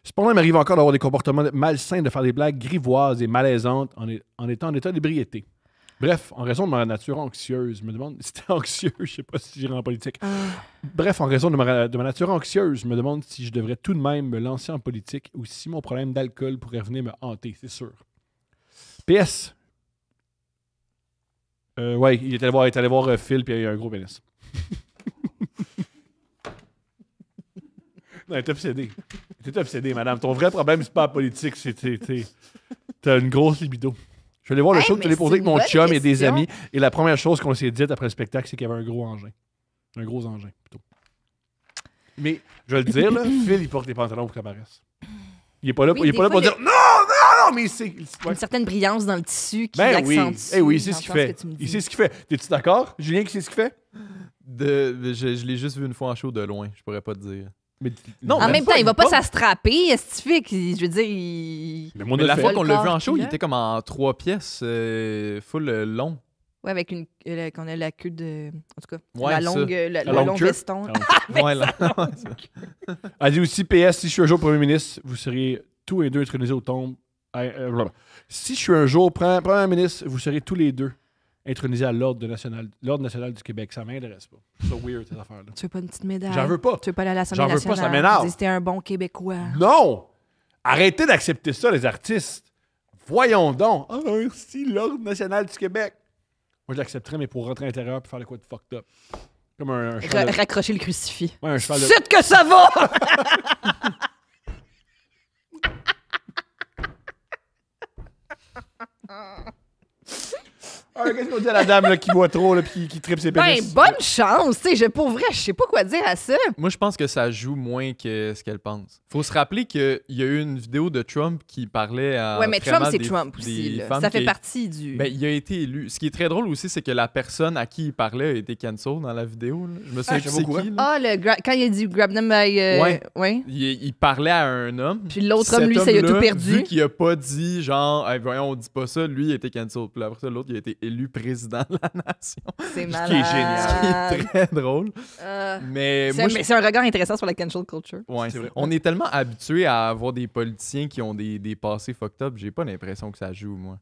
[SPEAKER 2] Cependant, il m'arrive encore d'avoir des comportements malsains, de faire des blagues grivoises et malaisantes en étant en état d'ébriété. Bref, en raison de ma nature anxieuse, je me demande si c'était anxieux, je sais pas si j'irai en politique. Bref, en raison de ma nature anxieuse, je me demande si je devrais tout de même me lancer en politique ou si mon problème d'alcool pourrait venir me hanter, c'est sûr. PS. Ouais, il est allé voir Phil, puis il a eu un gros pénis. Non, t'es obsédé. T'es obsédé, madame. Ton vrai problème, c'est pas la politique, t'as une grosse libido. Je suis allé voir le
[SPEAKER 3] Hey,
[SPEAKER 2] show que tu
[SPEAKER 3] mais
[SPEAKER 2] l'ai posé
[SPEAKER 3] c'est
[SPEAKER 2] avec mon
[SPEAKER 3] une bonne
[SPEAKER 2] chum et des
[SPEAKER 3] question.
[SPEAKER 2] amis, et la première chose qu'on s'est dite après le spectacle, c'est qu'il y avait un gros engin. Un gros engin, plutôt. Mais, je vais le dire, là, Phil, il porte des pantalons pour que ça paraisse. Il est pas là,
[SPEAKER 3] Oui,
[SPEAKER 2] il est
[SPEAKER 3] des
[SPEAKER 2] pas là
[SPEAKER 3] fois,
[SPEAKER 2] pour dire « Non, non, non! » mais il sait. Ouais.
[SPEAKER 3] Une certaine brillance dans le tissu qui
[SPEAKER 2] Ben oui,
[SPEAKER 3] accentue.
[SPEAKER 2] eh oui, il sait ce qu'il
[SPEAKER 3] j'entends
[SPEAKER 2] fait.
[SPEAKER 3] que tu me
[SPEAKER 2] Il
[SPEAKER 3] dis.
[SPEAKER 2] sait ce qu'il fait. T'es-tu d'accord? Julien, qui sait ce qu'il fait?
[SPEAKER 4] Je l'ai juste vu une fois en show de loin, je pourrais pas te dire.
[SPEAKER 2] Mais,
[SPEAKER 4] Non,
[SPEAKER 3] En
[SPEAKER 4] même
[SPEAKER 3] même
[SPEAKER 4] pas,
[SPEAKER 3] temps, il va
[SPEAKER 4] il
[SPEAKER 3] pas
[SPEAKER 4] pas.
[SPEAKER 3] s'astrapper. Est-ce que tu fais que, je veux dire, il...
[SPEAKER 2] Mais moi, on
[SPEAKER 4] Mais
[SPEAKER 2] a
[SPEAKER 4] la
[SPEAKER 2] fait.
[SPEAKER 4] fois qu'on l'a
[SPEAKER 3] corps
[SPEAKER 4] vu en show,
[SPEAKER 3] qu'il
[SPEAKER 4] il
[SPEAKER 3] a.
[SPEAKER 4] était comme en 3 pièces, full long.
[SPEAKER 3] Ouais, avec une... qu'on a la queue de... En tout cas,
[SPEAKER 4] Ouais,
[SPEAKER 3] la
[SPEAKER 4] ça.
[SPEAKER 3] longue, le
[SPEAKER 2] longue
[SPEAKER 3] long
[SPEAKER 2] queue.
[SPEAKER 3] veston.
[SPEAKER 4] Ouais, là.
[SPEAKER 2] Elle dit aussi, PS, si je suis un jour Premier ministre, vous serez tous les deux intronisés aux tombes. Si je suis un jour Premier ministre, vous serez tous les deux intronisés à l'Ordre national du Québec. Ça m'intéresse pas. C'est ça weird, cette affaire-là.
[SPEAKER 3] Tu veux pas une petite médaille?
[SPEAKER 2] J'en veux pas.
[SPEAKER 3] Tu veux pas aller à l'Assemblée
[SPEAKER 2] J'en veux pas,
[SPEAKER 3] nationale?
[SPEAKER 2] ça m'énerve.
[SPEAKER 3] Dis, c'était un bon Québécois.
[SPEAKER 2] Non! Arrêtez d'accepter ça, les artistes. Voyons donc. Ah, si, l'Ordre national du Québec. Moi, je l'accepterais, mais pour rentrer à l'intérieur et faire de quoi de fucked up. Comme un cheval de...
[SPEAKER 3] Raccrocher le crucifix.
[SPEAKER 2] Ouais, un cheval de...
[SPEAKER 3] C'est que ça va!
[SPEAKER 2] Ah, qu'est-ce qu'on dit à la dame là, qui boit trop et qui tripe ses
[SPEAKER 3] Ben,
[SPEAKER 2] pénis?
[SPEAKER 3] bonne chance! Tu sais, pour vrai, je sais pas quoi dire à ça.
[SPEAKER 4] Moi, je pense que ça joue moins que ce qu'elle pense. Faut se rappeler qu'il y a eu une vidéo de Trump qui parlait à.
[SPEAKER 3] Ouais, mais
[SPEAKER 4] très
[SPEAKER 3] Trump,
[SPEAKER 4] mal
[SPEAKER 3] c'est
[SPEAKER 4] des-
[SPEAKER 3] Trump
[SPEAKER 4] des
[SPEAKER 3] aussi. Là.
[SPEAKER 4] femmes
[SPEAKER 3] Ça fait
[SPEAKER 4] qui-
[SPEAKER 3] partie du...
[SPEAKER 4] Ben, il a été élu. Ce qui est très drôle aussi, c'est que la personne à qui il parlait a été cancel dans la vidéo. Là. Je me souviens
[SPEAKER 2] je
[SPEAKER 4] plus
[SPEAKER 2] suis
[SPEAKER 4] c'est
[SPEAKER 2] au courant.
[SPEAKER 4] qui. Là.
[SPEAKER 3] Ah, quand il a dit grab them by...
[SPEAKER 4] Ouais. Il parlait à un homme.
[SPEAKER 3] Puis l'autre homme,
[SPEAKER 4] Cet
[SPEAKER 3] lui, ça, il a tout
[SPEAKER 4] homme-là,
[SPEAKER 3] perdu.
[SPEAKER 4] Vu qu'il a pas dit, genre, hey, voyons, on dit pas ça, lui, il a été cancel. Puis après ça, l'autre, il a été élu président de la nation.
[SPEAKER 3] C'est
[SPEAKER 2] qui
[SPEAKER 3] malade.
[SPEAKER 2] est génial.
[SPEAKER 4] C'est très drôle. Mais moi,
[SPEAKER 3] Mais c'est un regard intéressant sur la cancel culture.
[SPEAKER 4] Ouais,
[SPEAKER 2] C'est vrai.
[SPEAKER 4] on est tellement habitué à avoir des politiciens qui ont des passés fucked up, j'ai pas l'impression que ça joue, moi.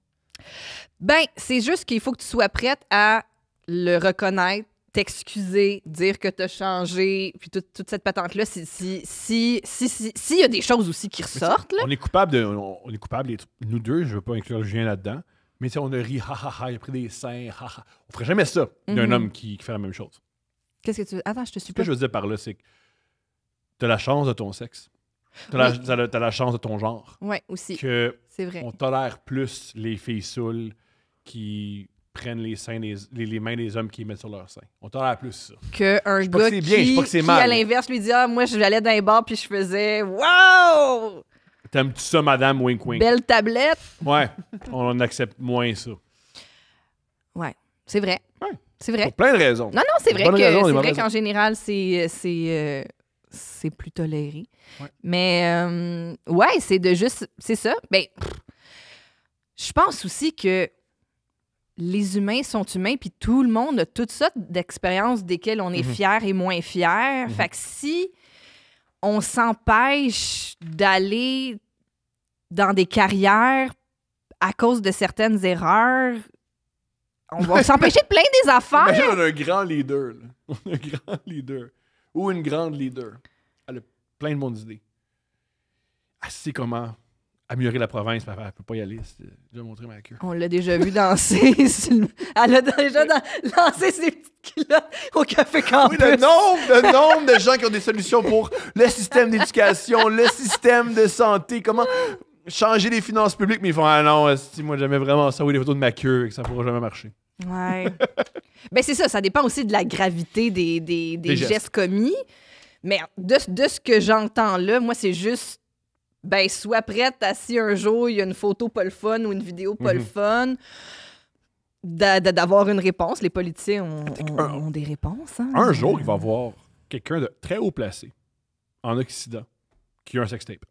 [SPEAKER 3] Ben, c'est juste qu'il faut que tu sois prête à le reconnaître, t'excuser, dire que t'as changé, puis toute cette patente-là. S'il y a des choses aussi qui ressortent, là.
[SPEAKER 2] On est coupable on est coupable, nous deux, je veux pas inclure Julien là-dedans, mais tu sais, on a ri, ha ha ha, il a pris des seins, ha ha. On ferait jamais ça d'un
[SPEAKER 3] Mhm.
[SPEAKER 2] homme qui fait la même chose.
[SPEAKER 3] Qu'est-ce que tu veux? Attends, je te suis
[SPEAKER 2] Ce
[SPEAKER 3] pas.
[SPEAKER 2] que je veux dire par là, c'est que t'as la chance de ton sexe. T'as la chance de ton genre.
[SPEAKER 3] Oui, aussi.
[SPEAKER 2] Que
[SPEAKER 3] C'est vrai.
[SPEAKER 2] on tolère plus les filles saoules qui prennent les seins les mains des hommes qui les mettent sur leurs seins. On tolère plus ça.
[SPEAKER 3] Qu'un
[SPEAKER 2] pas que
[SPEAKER 3] gars
[SPEAKER 2] c'est bien, je dis pas que c'est
[SPEAKER 3] qui,
[SPEAKER 2] mal.
[SPEAKER 3] à l'inverse, lui dit « Ah, moi, j'allais dans les bars puis je faisais « Wow!
[SPEAKER 2] T'aimes-tu ça, madame, wink wink?
[SPEAKER 3] Belle tablette!
[SPEAKER 2] Ouais, on accepte moins ça. »
[SPEAKER 3] Ouais, c'est vrai.
[SPEAKER 2] Ouais.
[SPEAKER 3] C'est vrai.
[SPEAKER 2] Pour plein de raisons.
[SPEAKER 3] Non, c'est
[SPEAKER 2] Pour
[SPEAKER 3] vrai
[SPEAKER 2] bonnes raisons, des
[SPEAKER 3] c'est
[SPEAKER 2] mauvaises
[SPEAKER 3] vrai qu'en général, c'est plus toléré.
[SPEAKER 2] Ouais.
[SPEAKER 3] Mais, ouais, c'est de juste... C'est ça. Ben, je pense aussi que les humains sont humains, puis tout le monde a toutes sortes d'expériences desquelles on est fier et moins fier. Fait que si on s'empêche d'aller dans des carrières à cause de certaines erreurs, on va s'empêcher de plein des affaires.
[SPEAKER 2] Imagine, on a un grand leader. Là. On a un grand leader. Ou une grande leader. Elle a plein de bonnes idées. Elle sait comment améliorer la province, mais elle ne peut pas y aller. J'ai déjà montré ma queue.
[SPEAKER 3] On l'a déjà vu danser. Elle a déjà lancé ses petites culottes au Café Campus.
[SPEAKER 2] Oui, le nombre de gens qui ont des solutions pour le système d'éducation, le système de santé, comment changer les finances publiques, mais ils font « Ah non, moi j'aimais vraiment ça, oui, des photos de ma queue, et que ça ne pourra jamais marcher. »
[SPEAKER 3] Ouais. Ben c'est ça dépend aussi de la gravité des gestes commis. Mais de ce que j'entends là, moi, c'est juste, ben, sois prête à si un jour il y a une photo pas le fun ou une vidéo pas le fun, d'avoir une réponse. Les politiciens ont des réponses. Hein?
[SPEAKER 2] Un jour, il va y avoir quelqu'un de très haut placé en Occident qui a un sextape.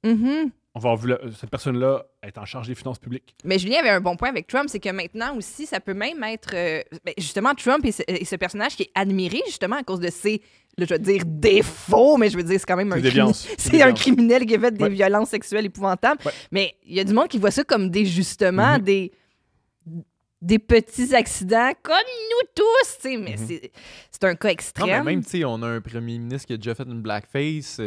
[SPEAKER 3] Mhm.
[SPEAKER 2] On va avoir vu cette personne-là être en charge des finances publiques.
[SPEAKER 3] Mais Julien avait un bon point avec Trump, c'est que maintenant aussi, ça peut même être... ben, justement, Trump est ce personnage qui est admiré justement à cause de ses, là, je veux dire, défauts, mais je veux dire, c'est quand même c'est un criminel qui a fait des violences sexuelles épouvantables.
[SPEAKER 2] Ouais.
[SPEAKER 3] Mais il y a du monde qui voit ça comme justement, des petits accidents comme nous tous, tu sais, mais c'est un cas
[SPEAKER 4] Non,
[SPEAKER 3] extrême.
[SPEAKER 4] mais même, tu sais, on a un premier ministre qui a déjà fait une blackface.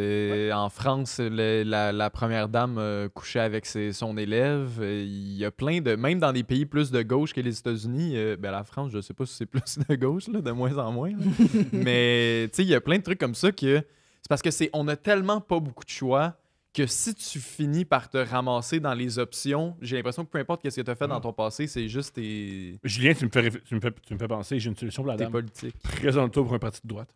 [SPEAKER 4] En France, la première dame couchait avec son élève. Il y a plein de... Même dans des pays plus de gauche que les États-Unis, ben la France, je sais pas si c'est plus de gauche, là, de moins en moins. Là. Mais, tu sais, il y a plein de trucs comme ça que... C'est parce que on a tellement pas beaucoup de choix que si tu finis par te ramasser dans les options, j'ai l'impression que peu importe ce que tu as fait dans ton passé, c'est juste tes
[SPEAKER 2] Julien, tu me fais penser, j'ai une solution pour la dame.
[SPEAKER 4] politiques.
[SPEAKER 2] Présente-toi pour un parti de droite.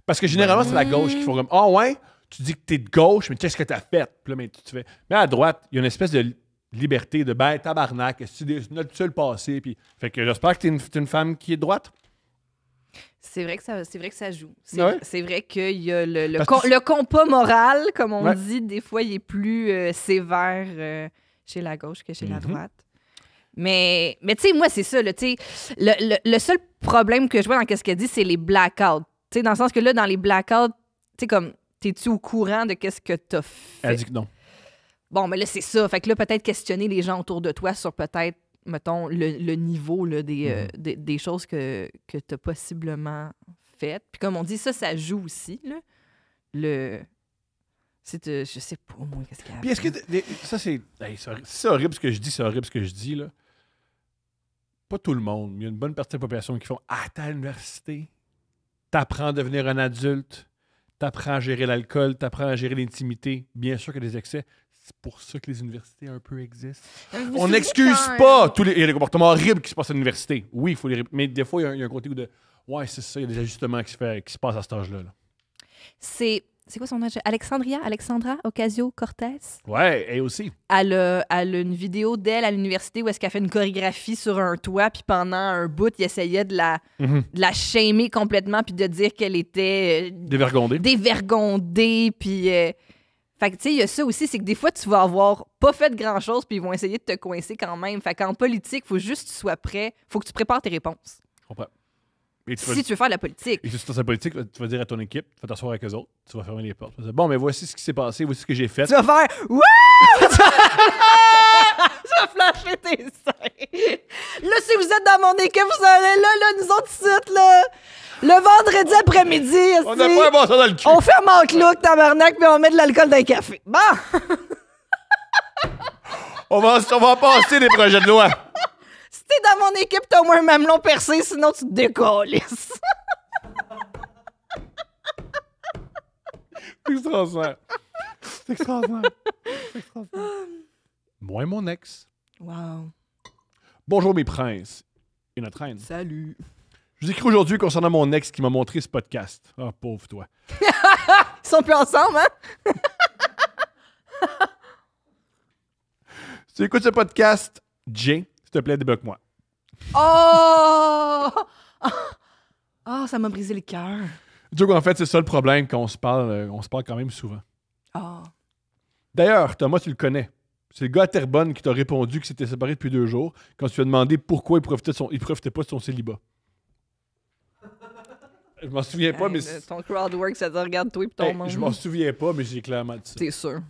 [SPEAKER 2] Parce que généralement, c'est la gauche qui font comme « Ah ouais, tu dis que t'es de gauche, mais qu'est-ce que t'as fait? » Puis là, mais tu fais... Mais à droite, il y a une espèce de liberté de « Ben, tabarnak, c'est notre seul passé. » Puis fait que j'espère que t'es une femme qui est de droite.
[SPEAKER 3] C'est vrai que ça joue.
[SPEAKER 2] Ouais.
[SPEAKER 3] C'est vrai qu'il y a le
[SPEAKER 2] Parce que
[SPEAKER 3] compas moral, comme on
[SPEAKER 2] Ouais.
[SPEAKER 3] dit, des fois, il est plus sévère chez la gauche que chez la droite. Mais tu sais, moi, c'est ça. Là, le seul problème que je vois dans ce qu'elle dit, c'est les blackouts. Tu sais, dans le sens que là, dans les blackouts, tu sais, comme, t'es-tu au courant de qu'est-ce que t'as fait?
[SPEAKER 2] Elle dit que non.
[SPEAKER 3] Bon, mais là, c'est ça. Fait que là, peut-être questionner les gens autour de toi sur peut-être, mettons, le niveau là, des choses que tu as possiblement faites. Puis comme on dit, ça joue aussi. Là. Je sais pas, moi, qu'est-ce qu'il y a.
[SPEAKER 2] Puis est-ce que... Ça, c'est horrible ce que je dis, c'est horrible ce que je dis, là. Pas tout le monde. Il y a une bonne partie de la population qui font « Ah, t'es à l'université, t'apprends à devenir un adulte, t'apprends à gérer l'alcool, t'apprends à gérer l'intimité. » Bien sûr qu'il y a des excès. C'est pour ça que les universités un peu existent. On n'excuse pas tous il y a des comportements horribles qui se passent à l'université. Oui, il faut les... Mais des fois, il y a un côté de « Ouais, c'est ça, il y a des ajustements qui se passent à cet âge-là. »
[SPEAKER 3] C'est quoi son âge? Alexandra Ocasio-Cortez?
[SPEAKER 2] Ouais, elle aussi.
[SPEAKER 3] Elle a une vidéo d'elle à l'université où est-ce qu'elle fait une chorégraphie sur un toit, puis pendant un bout, il essayait de la shamer complètement, puis de dire qu'elle était...
[SPEAKER 2] Dévergondée.
[SPEAKER 3] dévergondée, puis Fait que, tu sais, il y a ça aussi, c'est que des fois, tu vas avoir pas fait grand-chose, puis ils vont essayer de te coincer quand même. Fait qu'en politique, faut juste que tu sois prêt. Faut que tu prépares tes réponses.
[SPEAKER 2] Je comprends. Et
[SPEAKER 3] Si tu veux faire de la politique.
[SPEAKER 2] Et si tu es dans la politique, tu vas dire à ton équipe, tu vas t'asseoir avec eux autres, tu vas fermer les portes. Tu vas dire, bon, mais voici ce qui s'est passé, voici ce que j'ai fait.
[SPEAKER 3] Tu vas faire Wouh! Tu vas flasher tes seins. Là, si vous êtes dans mon équipe, vous allez là, nous autres sites, là. Le vendredi après-midi,
[SPEAKER 2] On n'a pas un bon ça dans le cul.
[SPEAKER 3] on ferme en cloque, tabarnak, puis on met de l'alcool dans le café. Bon!
[SPEAKER 2] On va en passer des projets de loi.
[SPEAKER 3] Si t'es dans mon équipe, t'as au moins un mamelon percé, sinon tu te décollisses.
[SPEAKER 2] C'est extraordinaire. C'est extraordinaire. C'est extraordinaire. Moi et mon ex.
[SPEAKER 3] Wow.
[SPEAKER 2] Bonjour mes princes et notre reine.
[SPEAKER 3] Salut.
[SPEAKER 2] Je vous écris aujourd'hui concernant mon ex qui m'a montré ce podcast. Ah, pauvre toi.
[SPEAKER 3] Ils sont plus ensemble, hein?
[SPEAKER 2] Si tu écoutes ce podcast, Jay, s'il te plaît, débloque-moi.
[SPEAKER 3] Oh! Oh, ça m'a brisé le cœur.
[SPEAKER 2] Joe, en fait, c'est ça le problème quand on se parle quand même souvent.
[SPEAKER 3] Oh.
[SPEAKER 2] D'ailleurs, Thomas, tu le connais. C'est le gars à Terrebonne qui t'a répondu qu'il s'était séparé depuis 2 jours quand tu lui as demandé pourquoi il profitait pas de son célibat. Je m'en souviens pas, mais...
[SPEAKER 3] Ton crowdwork, ça te regarde toi et ton monde.
[SPEAKER 2] Je m'en souviens pas, mais j'ai clairement dit ça.
[SPEAKER 3] C'est sûr.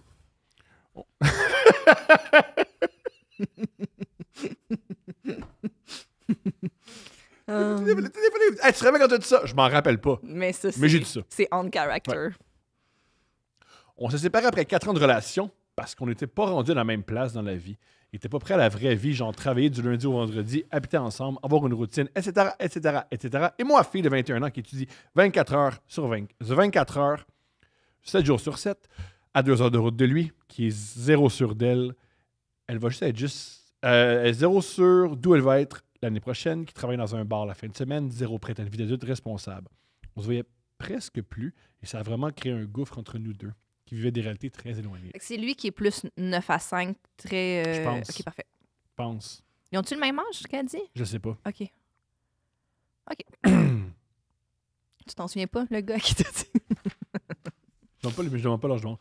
[SPEAKER 2] Hey, tu te rappelles quand t'as dit ça? Je m'en rappelle pas.
[SPEAKER 3] Mais ça,
[SPEAKER 2] Mais j'ai dit ça.
[SPEAKER 3] C'est on character.
[SPEAKER 2] Ouais. On s'est séparés après 4 ans de relation parce qu'on n'était pas rendus à la même place dans la vie. Ils n'étaient pas prêts à la vraie vie, genre travailler du lundi au vendredi, habiter ensemble, avoir une routine, etc., etc., etc. Et moi, fille de 21 ans qui étudie 24 heures sur 24 heures, 7 jours sur 7, à 2 heures de route de lui, qui est 0 sur d'elle, elle va juste être 0 sur d'où elle va être l'année prochaine, qui travaille dans un bar la fin de semaine, 0 prête à une vie d'adulte responsable. On se voyait presque plus et ça a vraiment créé un gouffre entre nous deux qui vivaient des réalités très éloignées.
[SPEAKER 3] Fait que c'est lui qui est plus 9 à 5, très...
[SPEAKER 2] Je pense.
[SPEAKER 3] OK, parfait.
[SPEAKER 2] Je pense.
[SPEAKER 3] Ils ont-tu le même âge, qu'elle dit?
[SPEAKER 2] Je sais pas.
[SPEAKER 3] OK. Tu t'en souviens pas, le gars qui t'a dit?
[SPEAKER 2] Je ne demande pas l'âge de monde.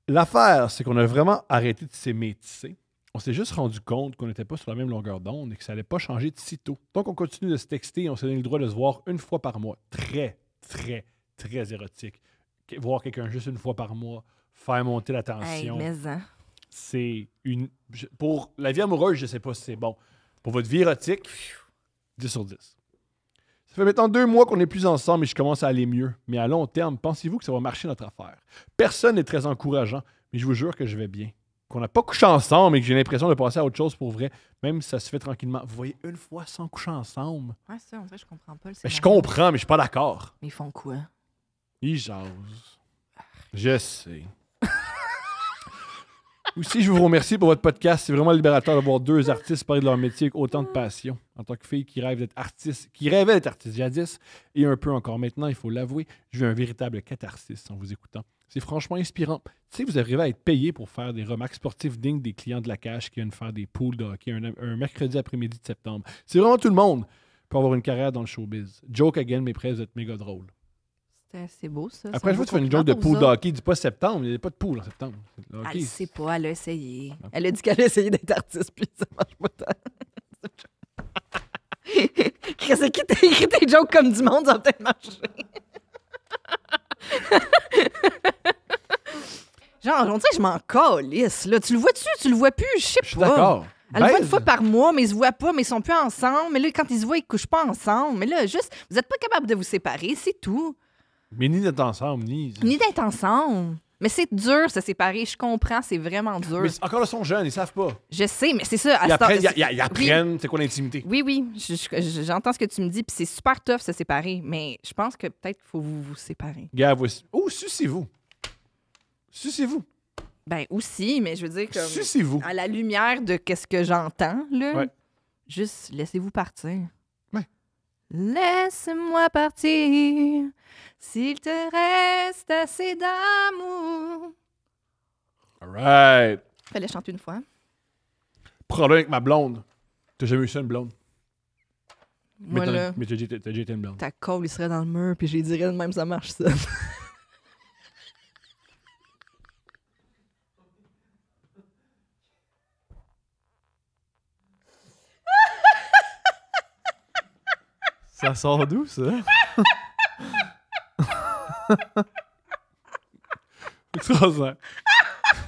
[SPEAKER 2] L'affaire, c'est qu'on a vraiment arrêté de s'aimer tisser. On s'est juste rendu compte qu'on n'était pas sur la même longueur d'onde et que ça n'allait pas changer de sitôt. Donc, on continue de se texter et on s'est donné le droit de se voir une fois par mois. Très, très, très érotique. Voir quelqu'un juste une fois par mois, faire monter la tension.
[SPEAKER 3] Hey, mais hein.
[SPEAKER 2] C'est une... Pour la vie amoureuse, je ne sais pas si c'est bon. Pour votre vie érotique, 10 sur 10. Ça fait maintenant 2 mois qu'on n'est plus ensemble et je commence à aller mieux. Mais à long terme, pensez-vous que ça va marcher notre affaire? Personne n'est très encourageant, mais je vous jure que je vais bien. Qu'on n'a pas couché ensemble et que j'ai l'impression de passer à autre chose pour vrai, même si ça se fait tranquillement. Vous voyez, une fois sans coucher ensemble.
[SPEAKER 3] Ouais, ça, en vrai, je comprends pas le
[SPEAKER 2] Ben, je
[SPEAKER 3] scénario.
[SPEAKER 2] comprends, mais je suis pas d'accord.
[SPEAKER 3] Mais ils font quoi?
[SPEAKER 2] Ils jasent. Je sais. Aussi, je vous remercie pour votre podcast. C'est vraiment libérateur de voir 2 artistes parler de leur métier avec autant de passion. En tant que fille qui rêve d'être artiste, qui rêvait d'être artiste jadis, et un peu encore maintenant, il faut l'avouer, j'ai eu un véritable catharsis en vous écoutant. C'est franchement inspirant. Tu sais, vous arrivez à être payé pour faire des remarques sportives dignes des clients de la cage qui viennent faire des poules de hockey un mercredi après-midi de septembre. C'est vraiment tout le monde pour avoir une carrière dans le showbiz. Joke again, mes prêts, vous êtes méga drôle.
[SPEAKER 3] C'est beau, ça.
[SPEAKER 2] Après, je vois que tu fais une joke de poule de hockey. Dis pas septembre. Il n'y a pas de poule en septembre. Le hockey,
[SPEAKER 3] Elle sait pas, elle a essayé.
[SPEAKER 2] Non.
[SPEAKER 3] Elle a dit qu'elle a essayé d'être artiste, puis ça marche pas tant. Chris, c'est qui t'a écrit tes jokes comme du monde, ça va peut-être marcher. Genre, on dirait que je m'en calisse, là. Tu le vois-tu? Tu le vois plus? Je sais pas.
[SPEAKER 2] Je suis d'accord.
[SPEAKER 3] Elle le voit une
[SPEAKER 2] Baise.
[SPEAKER 3] fois par mois, mais ils se voient pas, mais ils sont plus ensemble. Mais là, quand ils se voient, ils couchent pas ensemble. Mais là, juste, vous êtes pas capable de vous séparer, c'est tout.
[SPEAKER 2] Mais ni d'être ensemble, ni...
[SPEAKER 3] Ni d'être ensemble. Mais c'est dur, se séparer. Je comprends, c'est vraiment dur.
[SPEAKER 2] Mais encore là, ils sont jeunes, ils savent pas.
[SPEAKER 3] Je sais, mais c'est ça. à
[SPEAKER 2] Ils
[SPEAKER 3] cette
[SPEAKER 2] apprennent,
[SPEAKER 3] heure-
[SPEAKER 2] ils apprennent c'est quoi l'intimité.
[SPEAKER 3] Oui, oui, j'entends ce que tu me dis, puis c'est super tough se séparer, mais je pense que peut-être qu'il faut vous séparer.
[SPEAKER 2] Gars, voici... Oh, sucez-vous. Sucez-vous.
[SPEAKER 3] Ben aussi, mais je veux dire comme
[SPEAKER 2] Sucez-vous.
[SPEAKER 3] à la lumière de qu'est-ce que j'entends là,
[SPEAKER 2] Ouais.
[SPEAKER 3] juste laissez-vous partir.
[SPEAKER 2] Ouais.
[SPEAKER 3] Laisse-moi partir s'il te reste assez d'amour.
[SPEAKER 2] All right.
[SPEAKER 3] Fallait chanter une fois.
[SPEAKER 2] Problème avec ma blonde. T'as jamais eu ça, une blonde?
[SPEAKER 3] Moi
[SPEAKER 2] mais
[SPEAKER 3] là,
[SPEAKER 2] mais t'as déjà été une blonde.
[SPEAKER 3] ta colle il serait dans le mur puis je lui dirais de même ça marche ça.
[SPEAKER 4] Ça sort d'où, ça?
[SPEAKER 2] Extraordinaire.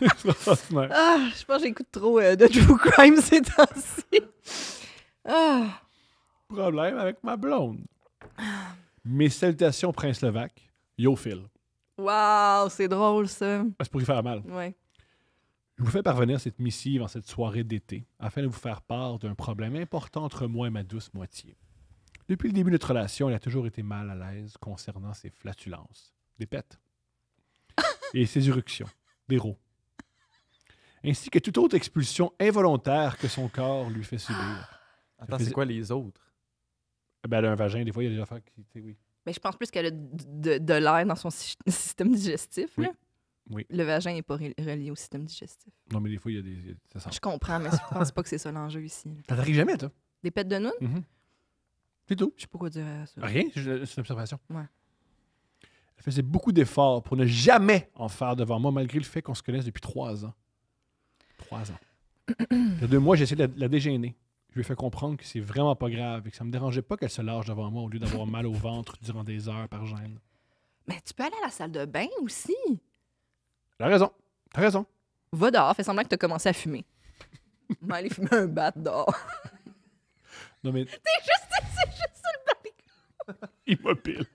[SPEAKER 2] Extraordinaire.
[SPEAKER 3] Ah, je pense que j'écoute trop de True Crime ces temps-ci. Ah.
[SPEAKER 2] Problème avec ma blonde. Mes salutations, Prince Levac. Yo, Phil.
[SPEAKER 3] Wow, c'est drôle, ça.
[SPEAKER 2] C'est pour y faire mal.
[SPEAKER 3] Ouais.
[SPEAKER 2] Je vous fais parvenir cette missive en cette soirée d'été afin de vous faire part d'un problème important entre moi et ma douce moitié. Depuis le début de notre relation, elle a toujours été mal à l'aise concernant ses flatulences, des pets et ses éruptions, des rots, ainsi que toute autre expulsion involontaire que son corps lui fait subir.
[SPEAKER 4] Attends, c'est quoi les autres?
[SPEAKER 2] Ben, elle a un vagin, des fois, il y a des affaires qui... Oui.
[SPEAKER 3] Mais je pense plus qu'elle a de l'air dans son système digestif.
[SPEAKER 2] Oui.
[SPEAKER 3] Là.
[SPEAKER 2] Oui.
[SPEAKER 3] Le vagin n'est pas relié au système digestif.
[SPEAKER 2] Non, mais des fois, il y a des... Ça sent.
[SPEAKER 3] Je comprends, mais je pense pas que c'est ça l'enjeu ici.
[SPEAKER 2] Ça t'arrive jamais, toi?
[SPEAKER 3] Des pets de noun?
[SPEAKER 2] Mhm. C'est tout.
[SPEAKER 3] Je sais pas quoi dire à ça.
[SPEAKER 2] Rien, c'est une observation.
[SPEAKER 3] Ouais.
[SPEAKER 2] Elle faisait beaucoup d'efforts pour ne jamais en faire devant moi, malgré le fait qu'on se connaisse depuis 3 ans. 3 ans. Il y a 2 mois, j'ai essayé de la dégêner. Je lui ai fait comprendre que c'est vraiment pas grave et que ça me dérangeait pas qu'elle se lâche devant moi au lieu d'avoir mal au ventre durant des heures par gêne.
[SPEAKER 3] Mais tu peux aller à la salle de bain aussi.
[SPEAKER 2] T'as raison. T'as raison.
[SPEAKER 3] Va dehors, fais semblant que tu as commencé à fumer. On va aller fumer un bat dehors.
[SPEAKER 2] Non, mais
[SPEAKER 3] C'est juste ça le balcon.
[SPEAKER 2] immobile.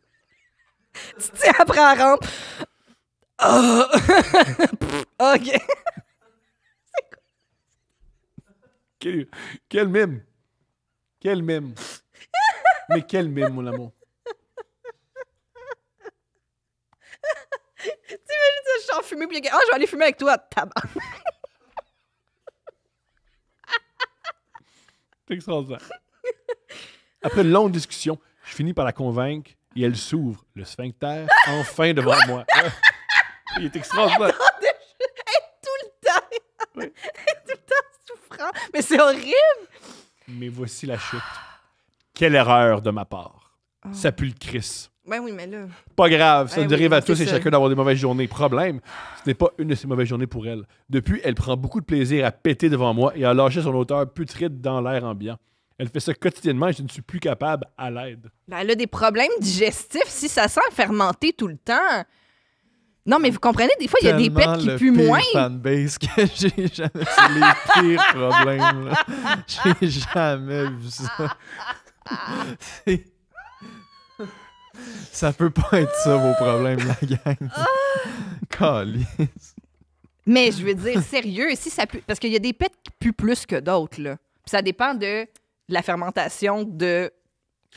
[SPEAKER 3] Tu te tiens après la rampe. Ah! OK.
[SPEAKER 2] Quel mime. Quel mime. Mais quel mime, mon amour.
[SPEAKER 3] Je suis en fumée, puis le gars, je vais aller fumer avec toi, tabac.
[SPEAKER 2] C'est extraordinaire. Après une longue discussion, je finis par la convaincre et elle s'ouvre, le sphincter, enfin devant moi. Il est extraordinaire.
[SPEAKER 3] Tout le temps.
[SPEAKER 2] Oui.
[SPEAKER 3] Tout le temps souffrant. Mais c'est horrible.
[SPEAKER 2] Mais voici la chute. Quelle erreur de ma part.
[SPEAKER 3] Oh.
[SPEAKER 2] Ça pue le Chris.
[SPEAKER 3] Ben oui, mais là.
[SPEAKER 2] Pas grave, ça
[SPEAKER 3] Ben
[SPEAKER 2] nous
[SPEAKER 3] oui,
[SPEAKER 2] arrive à tous
[SPEAKER 3] c'est
[SPEAKER 2] et
[SPEAKER 3] ça.
[SPEAKER 2] chacun d'avoir des mauvaises journées. Problème, ce n'est pas une de ces mauvaises journées pour elle. Depuis, elle prend beaucoup de plaisir à péter devant moi et à lâcher son odeur putride dans l'air ambiant. Elle fait ça quotidiennement et je ne suis plus capable à l'aide.
[SPEAKER 3] Ben, elle a des problèmes digestifs si ça sent fermenter tout le temps. Non, mais vous comprenez, des fois, il y a des pets qui puent moins.
[SPEAKER 4] C'est le fanbase que j'ai jamais... C'est les pires problèmes, là. J'ai jamais vu ça. C'est- Ça peut pas être ça, vos problèmes, la gang. Calice.
[SPEAKER 3] Mais je veux dire, sérieux, si ça pue. Parce qu'il y a des pets qui puent plus que d'autres, là. Puis ça dépend de la fermentation, de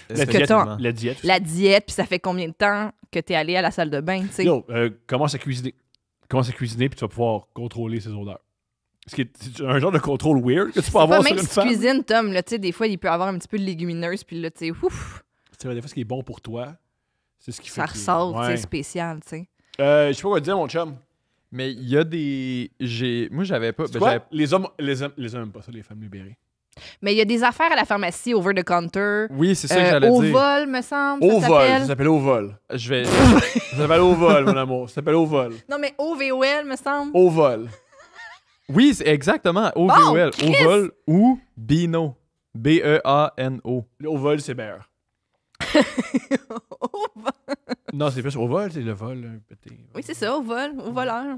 [SPEAKER 2] La
[SPEAKER 3] que
[SPEAKER 2] diète,
[SPEAKER 3] t'as.
[SPEAKER 2] la diète.
[SPEAKER 3] la diète, puis ça fait combien de temps que t'es allé à la salle de bain, tu sais.
[SPEAKER 2] Yo, commence à cuisiner. Commence à cuisiner puis tu vas pouvoir contrôler ses odeurs. C'est un genre de contrôle weird que tu peux avoir
[SPEAKER 3] Pas,
[SPEAKER 2] sur
[SPEAKER 3] même
[SPEAKER 2] une
[SPEAKER 3] si tu
[SPEAKER 2] femme.
[SPEAKER 3] cuisines, Tom, là, tu sais, des fois, il peut avoir un petit peu de légumineuse, puis là, tu sais, ouf,
[SPEAKER 2] Tu sais, des fois, ce qui est bon pour toi, c'est ce qui fait
[SPEAKER 3] ça
[SPEAKER 2] qu'il-
[SPEAKER 3] ressort, tu sais,
[SPEAKER 2] Ouais.
[SPEAKER 3] spécial, tu sais.
[SPEAKER 2] Je sais pas quoi te dire, mon chum.
[SPEAKER 4] Mais il y a des... Moi, j'avais pas...
[SPEAKER 2] C'est
[SPEAKER 4] ben,
[SPEAKER 2] quoi?
[SPEAKER 4] j'avais-
[SPEAKER 2] Les hommes aiment pas ça, les femmes libérées.
[SPEAKER 3] Mais il y a des affaires à la pharmacie, over the counter,
[SPEAKER 4] Oui, c'est ça que j'allais
[SPEAKER 3] au
[SPEAKER 4] dire.
[SPEAKER 3] vol, me semble,
[SPEAKER 2] Au
[SPEAKER 3] ça
[SPEAKER 2] vol,
[SPEAKER 3] s'appelle.
[SPEAKER 2] ça s'appelle au vol.
[SPEAKER 4] Je vais...
[SPEAKER 2] Ça s'appelle au vol, mon amour. Ça s'appelle au vol.
[SPEAKER 3] Non, mais OVOL, me semble.
[SPEAKER 2] Au vol.
[SPEAKER 4] Oui, c'est exactement. OVOL.
[SPEAKER 3] Bon, Chris!
[SPEAKER 4] Ovol ou Bino. B-E-A-N-O.
[SPEAKER 2] Le au vol, c'est meilleur. Non, c'est plus au vol, c'est le vol. Pété.
[SPEAKER 3] Oui, c'est ça, au vol, au voleur.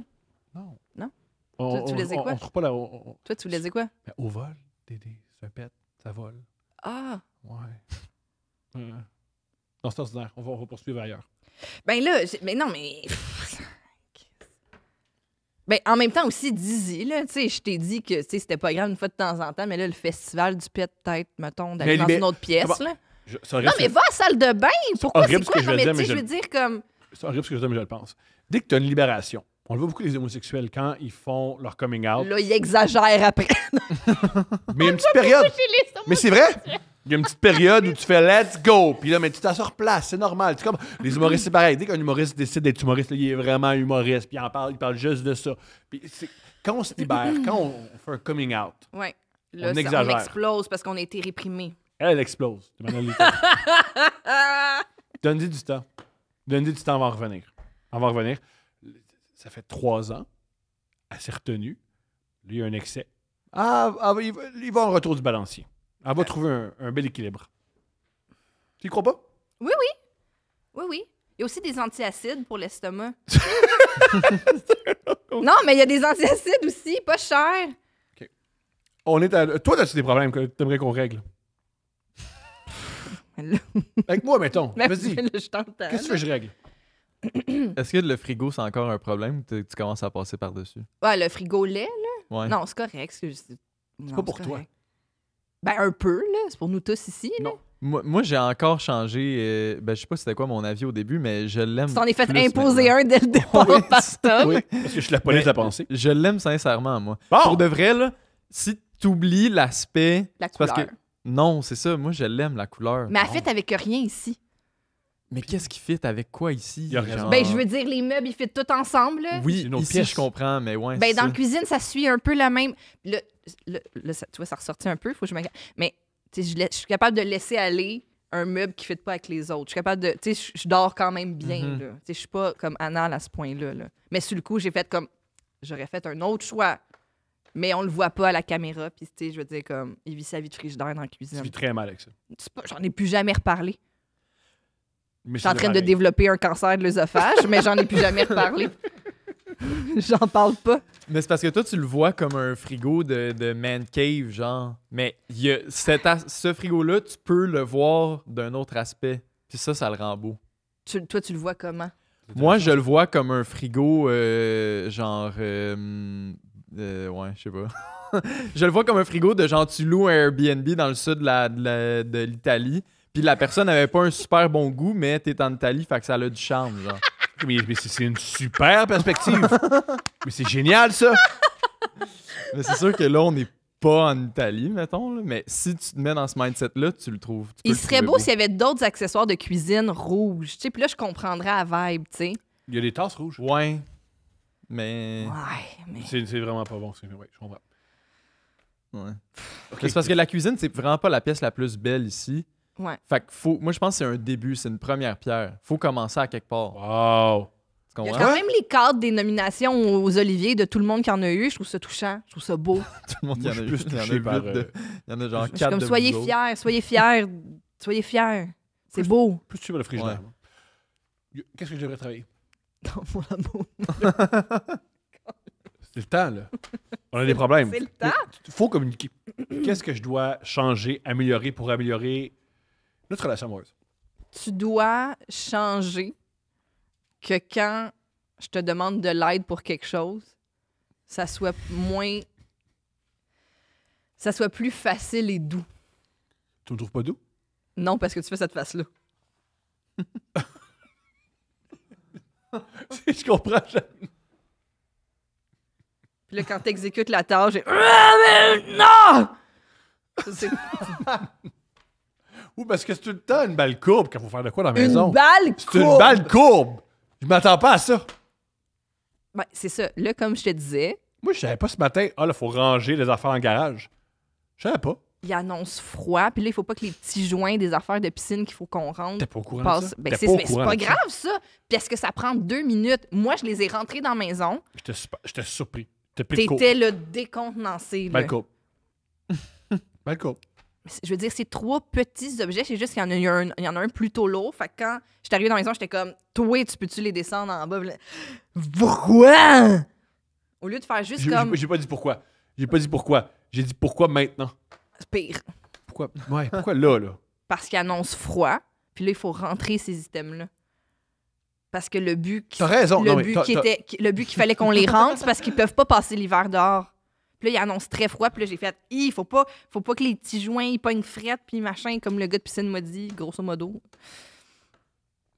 [SPEAKER 2] Non.
[SPEAKER 3] Non?
[SPEAKER 2] On,
[SPEAKER 3] Tu voulais dire quoi?
[SPEAKER 2] On trouve pas la.
[SPEAKER 3] Toi, tu voulais dire quoi?
[SPEAKER 2] Mais au vol, c'est un pet, ça vole.
[SPEAKER 3] Ah,
[SPEAKER 2] Ouais. Non, c'est ordinaire. On va poursuivre ailleurs.
[SPEAKER 3] ben là, mais non, mais... Ben, en même temps aussi, Dizzy, là, tu sais, je t'ai dit que, tu sais, c'était pas grave une fois de temps en temps, mais là, le festival du pet, peut-être, mettons, d'aller dans
[SPEAKER 2] Mais-
[SPEAKER 3] une autre pièce,
[SPEAKER 2] Comment-
[SPEAKER 3] là.
[SPEAKER 2] C'est horrible,
[SPEAKER 3] Non, mais va à la salle de bain! Pourquoi?
[SPEAKER 2] horrible
[SPEAKER 3] C'est
[SPEAKER 2] ce
[SPEAKER 3] quoi?
[SPEAKER 2] que je
[SPEAKER 3] Non,
[SPEAKER 2] vais
[SPEAKER 3] mais
[SPEAKER 2] dire,
[SPEAKER 3] tu sais,
[SPEAKER 2] mais
[SPEAKER 3] je veux dire, comme...
[SPEAKER 2] c'est horrible ce que je dis, mais je le pense. Dès que tu as une libération, on le voit beaucoup les homosexuels quand ils font leur coming out.
[SPEAKER 3] Là, il exagère après.
[SPEAKER 2] Mais il y a une petite période. Mais c'est vrai! Il y a une petite période où tu fais let's go, puis là, mais tu t'assois sur place, c'est normal. C'est comme les humoristes, c'est pareil. Dès qu'un humoriste décide d'être humoriste, là, il est vraiment humoriste, puis il parle juste de ça. Puis quand on se libère, quand on fait un coming out,
[SPEAKER 3] Ouais. Là,
[SPEAKER 2] On
[SPEAKER 3] ça-
[SPEAKER 2] exagère.
[SPEAKER 3] on explose parce qu'on a été réprimés.
[SPEAKER 2] elle explose. De manière littérale. Donne-lui du temps. Donne-lui du temps avant de revenir. Avant de revenir. Ça fait 3 ans. Elle s'est retenue. Lui, il y a un excès. Il va en retour du balancier. Elle va trouver un bel équilibre. Tu y crois pas?
[SPEAKER 3] Oui. Il y a aussi des antiacides pour l'estomac. Non, mais il y a des antiacides aussi, pas cher.
[SPEAKER 2] On est à... Toi, as-tu des problèmes que t'aimerais qu'on règle?
[SPEAKER 3] Là,
[SPEAKER 2] Avec moi, mettons.
[SPEAKER 3] là,
[SPEAKER 2] Vas-y.
[SPEAKER 3] je t'entends.
[SPEAKER 2] Qu'est-ce que tu veux que je règle?
[SPEAKER 4] Est-ce que le frigo, c'est encore un problème ou tu commences à passer par-dessus?
[SPEAKER 3] Ouais, le frigo lait,
[SPEAKER 4] Ouais.
[SPEAKER 3] non, c'est correct. C'est
[SPEAKER 2] pas pour toi.
[SPEAKER 3] Ben, un peu, là. C'est pour nous tous ici. Là.
[SPEAKER 2] Non.
[SPEAKER 4] Moi, j'ai encore changé. Je sais pas c'était quoi mon avis au début, mais je l'aime.
[SPEAKER 3] Tu t'en es fait
[SPEAKER 4] plus
[SPEAKER 3] imposer
[SPEAKER 4] maintenant.
[SPEAKER 3] un dès le départ
[SPEAKER 4] Oui,
[SPEAKER 3] par Tom.
[SPEAKER 2] Oui, parce que je suis la police
[SPEAKER 4] Mais-
[SPEAKER 2] à penser.
[SPEAKER 4] Je l'aime sincèrement, moi.
[SPEAKER 2] Bon!
[SPEAKER 4] Pour de vrai, là, si t'oublies l'aspect.
[SPEAKER 3] La
[SPEAKER 4] c'est parce
[SPEAKER 3] couleur.
[SPEAKER 4] que. Non, c'est ça. Moi, je l'aime, la couleur.
[SPEAKER 3] Mais elle fait avec rien ici.
[SPEAKER 4] Mais qu'est-ce qui fit avec quoi ici?
[SPEAKER 2] Il a raison.
[SPEAKER 3] Ben, je veux dire, les meubles, ils fit tout ensemble. Là.
[SPEAKER 4] Oui,
[SPEAKER 2] C'est une autre
[SPEAKER 4] ici,
[SPEAKER 2] pièce.
[SPEAKER 4] je comprends, mais ouais.
[SPEAKER 3] Ben,
[SPEAKER 4] c'est
[SPEAKER 3] dans
[SPEAKER 4] ça.
[SPEAKER 3] la cuisine, ça suit un peu la même. Là, tu vois, ça ressortit un peu, faut que je me. Mais, tu sais, je suis capable de laisser aller un meuble qui ne fit pas avec les autres. Je suis capable de. Tu sais, je dors quand même bien,
[SPEAKER 4] Mhm.
[SPEAKER 3] là. Tu sais, je suis pas comme anal à ce point-là, là. Mais sur le coup, j'ai fait comme. J'aurais fait un autre choix. Mais on le voit pas à la caméra. Puis, tu sais, je veux dire, comme, il vit sa vie de frigidaire dans la
[SPEAKER 2] Tu
[SPEAKER 3] cuisine.
[SPEAKER 2] vis très mal avec ça.
[SPEAKER 3] J'en ai plus jamais reparlé.
[SPEAKER 2] Mais
[SPEAKER 3] Je suis en
[SPEAKER 2] c'est
[SPEAKER 3] train de
[SPEAKER 2] pareil.
[SPEAKER 3] développer un cancer de l'œsophage, mais j'en ai plus jamais reparlé. J'en parle pas.
[SPEAKER 4] Mais c'est parce que toi, tu le vois comme un frigo de man cave, genre. Mais il y a ce frigo-là, tu peux le voir d'un autre aspect. Puis ça le rend beau.
[SPEAKER 3] Toi, tu le vois comment?
[SPEAKER 4] Moi, je le vois comme un frigo, genre. Ouais, je sais pas. Je le vois comme un frigo de genre, tu loues un Airbnb dans le sud de l'Italie. Puis la personne n'avait pas un super bon goût, mais t'es en Italie, fait que ça a du charme, genre.
[SPEAKER 2] Mais c'est une super perspective. Mais c'est génial, ça.
[SPEAKER 4] Mais c'est sûr que là, on n'est pas en Italie, mettons. Là. Mais si tu te mets dans ce mindset-là, tu le trouves. Tu peux
[SPEAKER 3] Il
[SPEAKER 4] le
[SPEAKER 3] serait
[SPEAKER 4] trouver
[SPEAKER 3] beau s'il y avait d'autres accessoires de cuisine rouges. Tu sais, puis là, je comprendrais la vibe, tu sais.
[SPEAKER 2] Il y a des tasses rouges.
[SPEAKER 4] Ouais. Mais.
[SPEAKER 3] Ouais, mais.
[SPEAKER 2] C'est vraiment pas bon. Ouais, je comprends.
[SPEAKER 4] Ouais.
[SPEAKER 2] Ok.
[SPEAKER 4] Mais c'est parce que la cuisine, c'est vraiment pas la pièce la plus belle ici.
[SPEAKER 3] Ouais.
[SPEAKER 4] Fait que faut. Moi, je pense que c'est un début, c'est une première pierre. Faut commencer à quelque part.
[SPEAKER 2] Wow.
[SPEAKER 4] Tu
[SPEAKER 3] Il y a
[SPEAKER 4] comprends?
[SPEAKER 3] quand même les cadres des nominations aux Oliviers de tout le monde qui en a eu. Je trouve ça touchant. Je trouve ça beau.
[SPEAKER 4] Tout le monde, il y
[SPEAKER 2] Moi,
[SPEAKER 4] en
[SPEAKER 2] je
[SPEAKER 4] a
[SPEAKER 2] suis
[SPEAKER 4] eu.
[SPEAKER 2] plus
[SPEAKER 4] Il y en a
[SPEAKER 2] touché
[SPEAKER 4] huit
[SPEAKER 2] par...
[SPEAKER 4] il y en a genre
[SPEAKER 3] Je suis
[SPEAKER 4] 4
[SPEAKER 3] comme,
[SPEAKER 4] de
[SPEAKER 3] soyez
[SPEAKER 4] vous autres.
[SPEAKER 3] fiers, soyez fiers. Soyez fiers. C'est beau.
[SPEAKER 2] Plus tu sur le frigidaire.
[SPEAKER 4] Ouais.
[SPEAKER 2] moi. Qu'est-ce que je devrais travailler?
[SPEAKER 3] Non, mon amour.
[SPEAKER 2] C'est le temps, là. On a des problèmes.
[SPEAKER 3] C'est le temps.
[SPEAKER 2] Il faut communiquer. Qu'est-ce que je dois changer, améliorer pour améliorer notre relation amoureuse?
[SPEAKER 3] Tu dois changer que quand je te demande de l'aide pour quelque chose, ça soit moins. Ça soit plus facile et doux.
[SPEAKER 2] Tu me trouves pas doux?
[SPEAKER 3] Non, parce que tu fais cette face-là.
[SPEAKER 2] Je comprends.
[SPEAKER 3] Puis là, quand tu exécutes la tâche, j'ai. Ah, mais non! Ça, c'est
[SPEAKER 2] Ou parce que c'est tout le temps une balle courbe quand il faut faire de quoi dans la maison.
[SPEAKER 3] une balle
[SPEAKER 2] C'est une
[SPEAKER 3] courbe.
[SPEAKER 2] balle courbe! Je m'attends pas à ça.
[SPEAKER 3] Ben, c'est ça. Là, comme je te disais,
[SPEAKER 2] Moi, je savais pas ce matin, là, il faut ranger les affaires dans le garage. Je savais pas.
[SPEAKER 3] il annonce froid. Puis là, il faut pas que les petits joints des affaires de piscine qu'il faut qu'on rentre
[SPEAKER 2] T'es pas au courant de
[SPEAKER 3] passent.
[SPEAKER 2] ça?
[SPEAKER 3] Ben,
[SPEAKER 2] T'es
[SPEAKER 3] c'est
[SPEAKER 2] pas au
[SPEAKER 3] mais c'est
[SPEAKER 2] courant
[SPEAKER 3] pas
[SPEAKER 2] de ça?
[SPEAKER 3] grave, ça. Parce que ça prend 2 minutes. Moi, je les ai rentrés dans la maison.
[SPEAKER 2] J'étais surpris. T'es pris de court.
[SPEAKER 3] T'étais là décontenancé. Là.
[SPEAKER 2] Balle courbe. Balle courbe.
[SPEAKER 3] Je veux dire, c'est 3 petits objets. C'est juste qu'il y en a il y en a un plutôt lourd. Fait que quand j'étais arrivée dans la maison, j'étais comme, toi, tu peux-tu les descendre en bas? Puis là, pourquoi? Au lieu de faire juste comme.
[SPEAKER 2] J'ai pas dit pourquoi. J'ai pas dit pourquoi. J'ai dit pourquoi maintenant.
[SPEAKER 3] C'est pire.
[SPEAKER 2] Pourquoi? Ouais, pourquoi là?
[SPEAKER 3] Parce qu'il annonce froid. Puis là, il faut rentrer ces items-là. Parce que le but.
[SPEAKER 2] T'as raison.
[SPEAKER 3] Le
[SPEAKER 2] Non, mais
[SPEAKER 3] but,
[SPEAKER 2] t'as-
[SPEAKER 3] le but qu'il fallait qu'on les rentre, c'est parce qu'ils peuvent pas passer l'hiver dehors. Puis là, il annonce très froid. Puis là, j'ai fait, il faut pas que les petits joints ils pognent frette, puis machin, comme le gars de piscine m'a dit, grosso modo.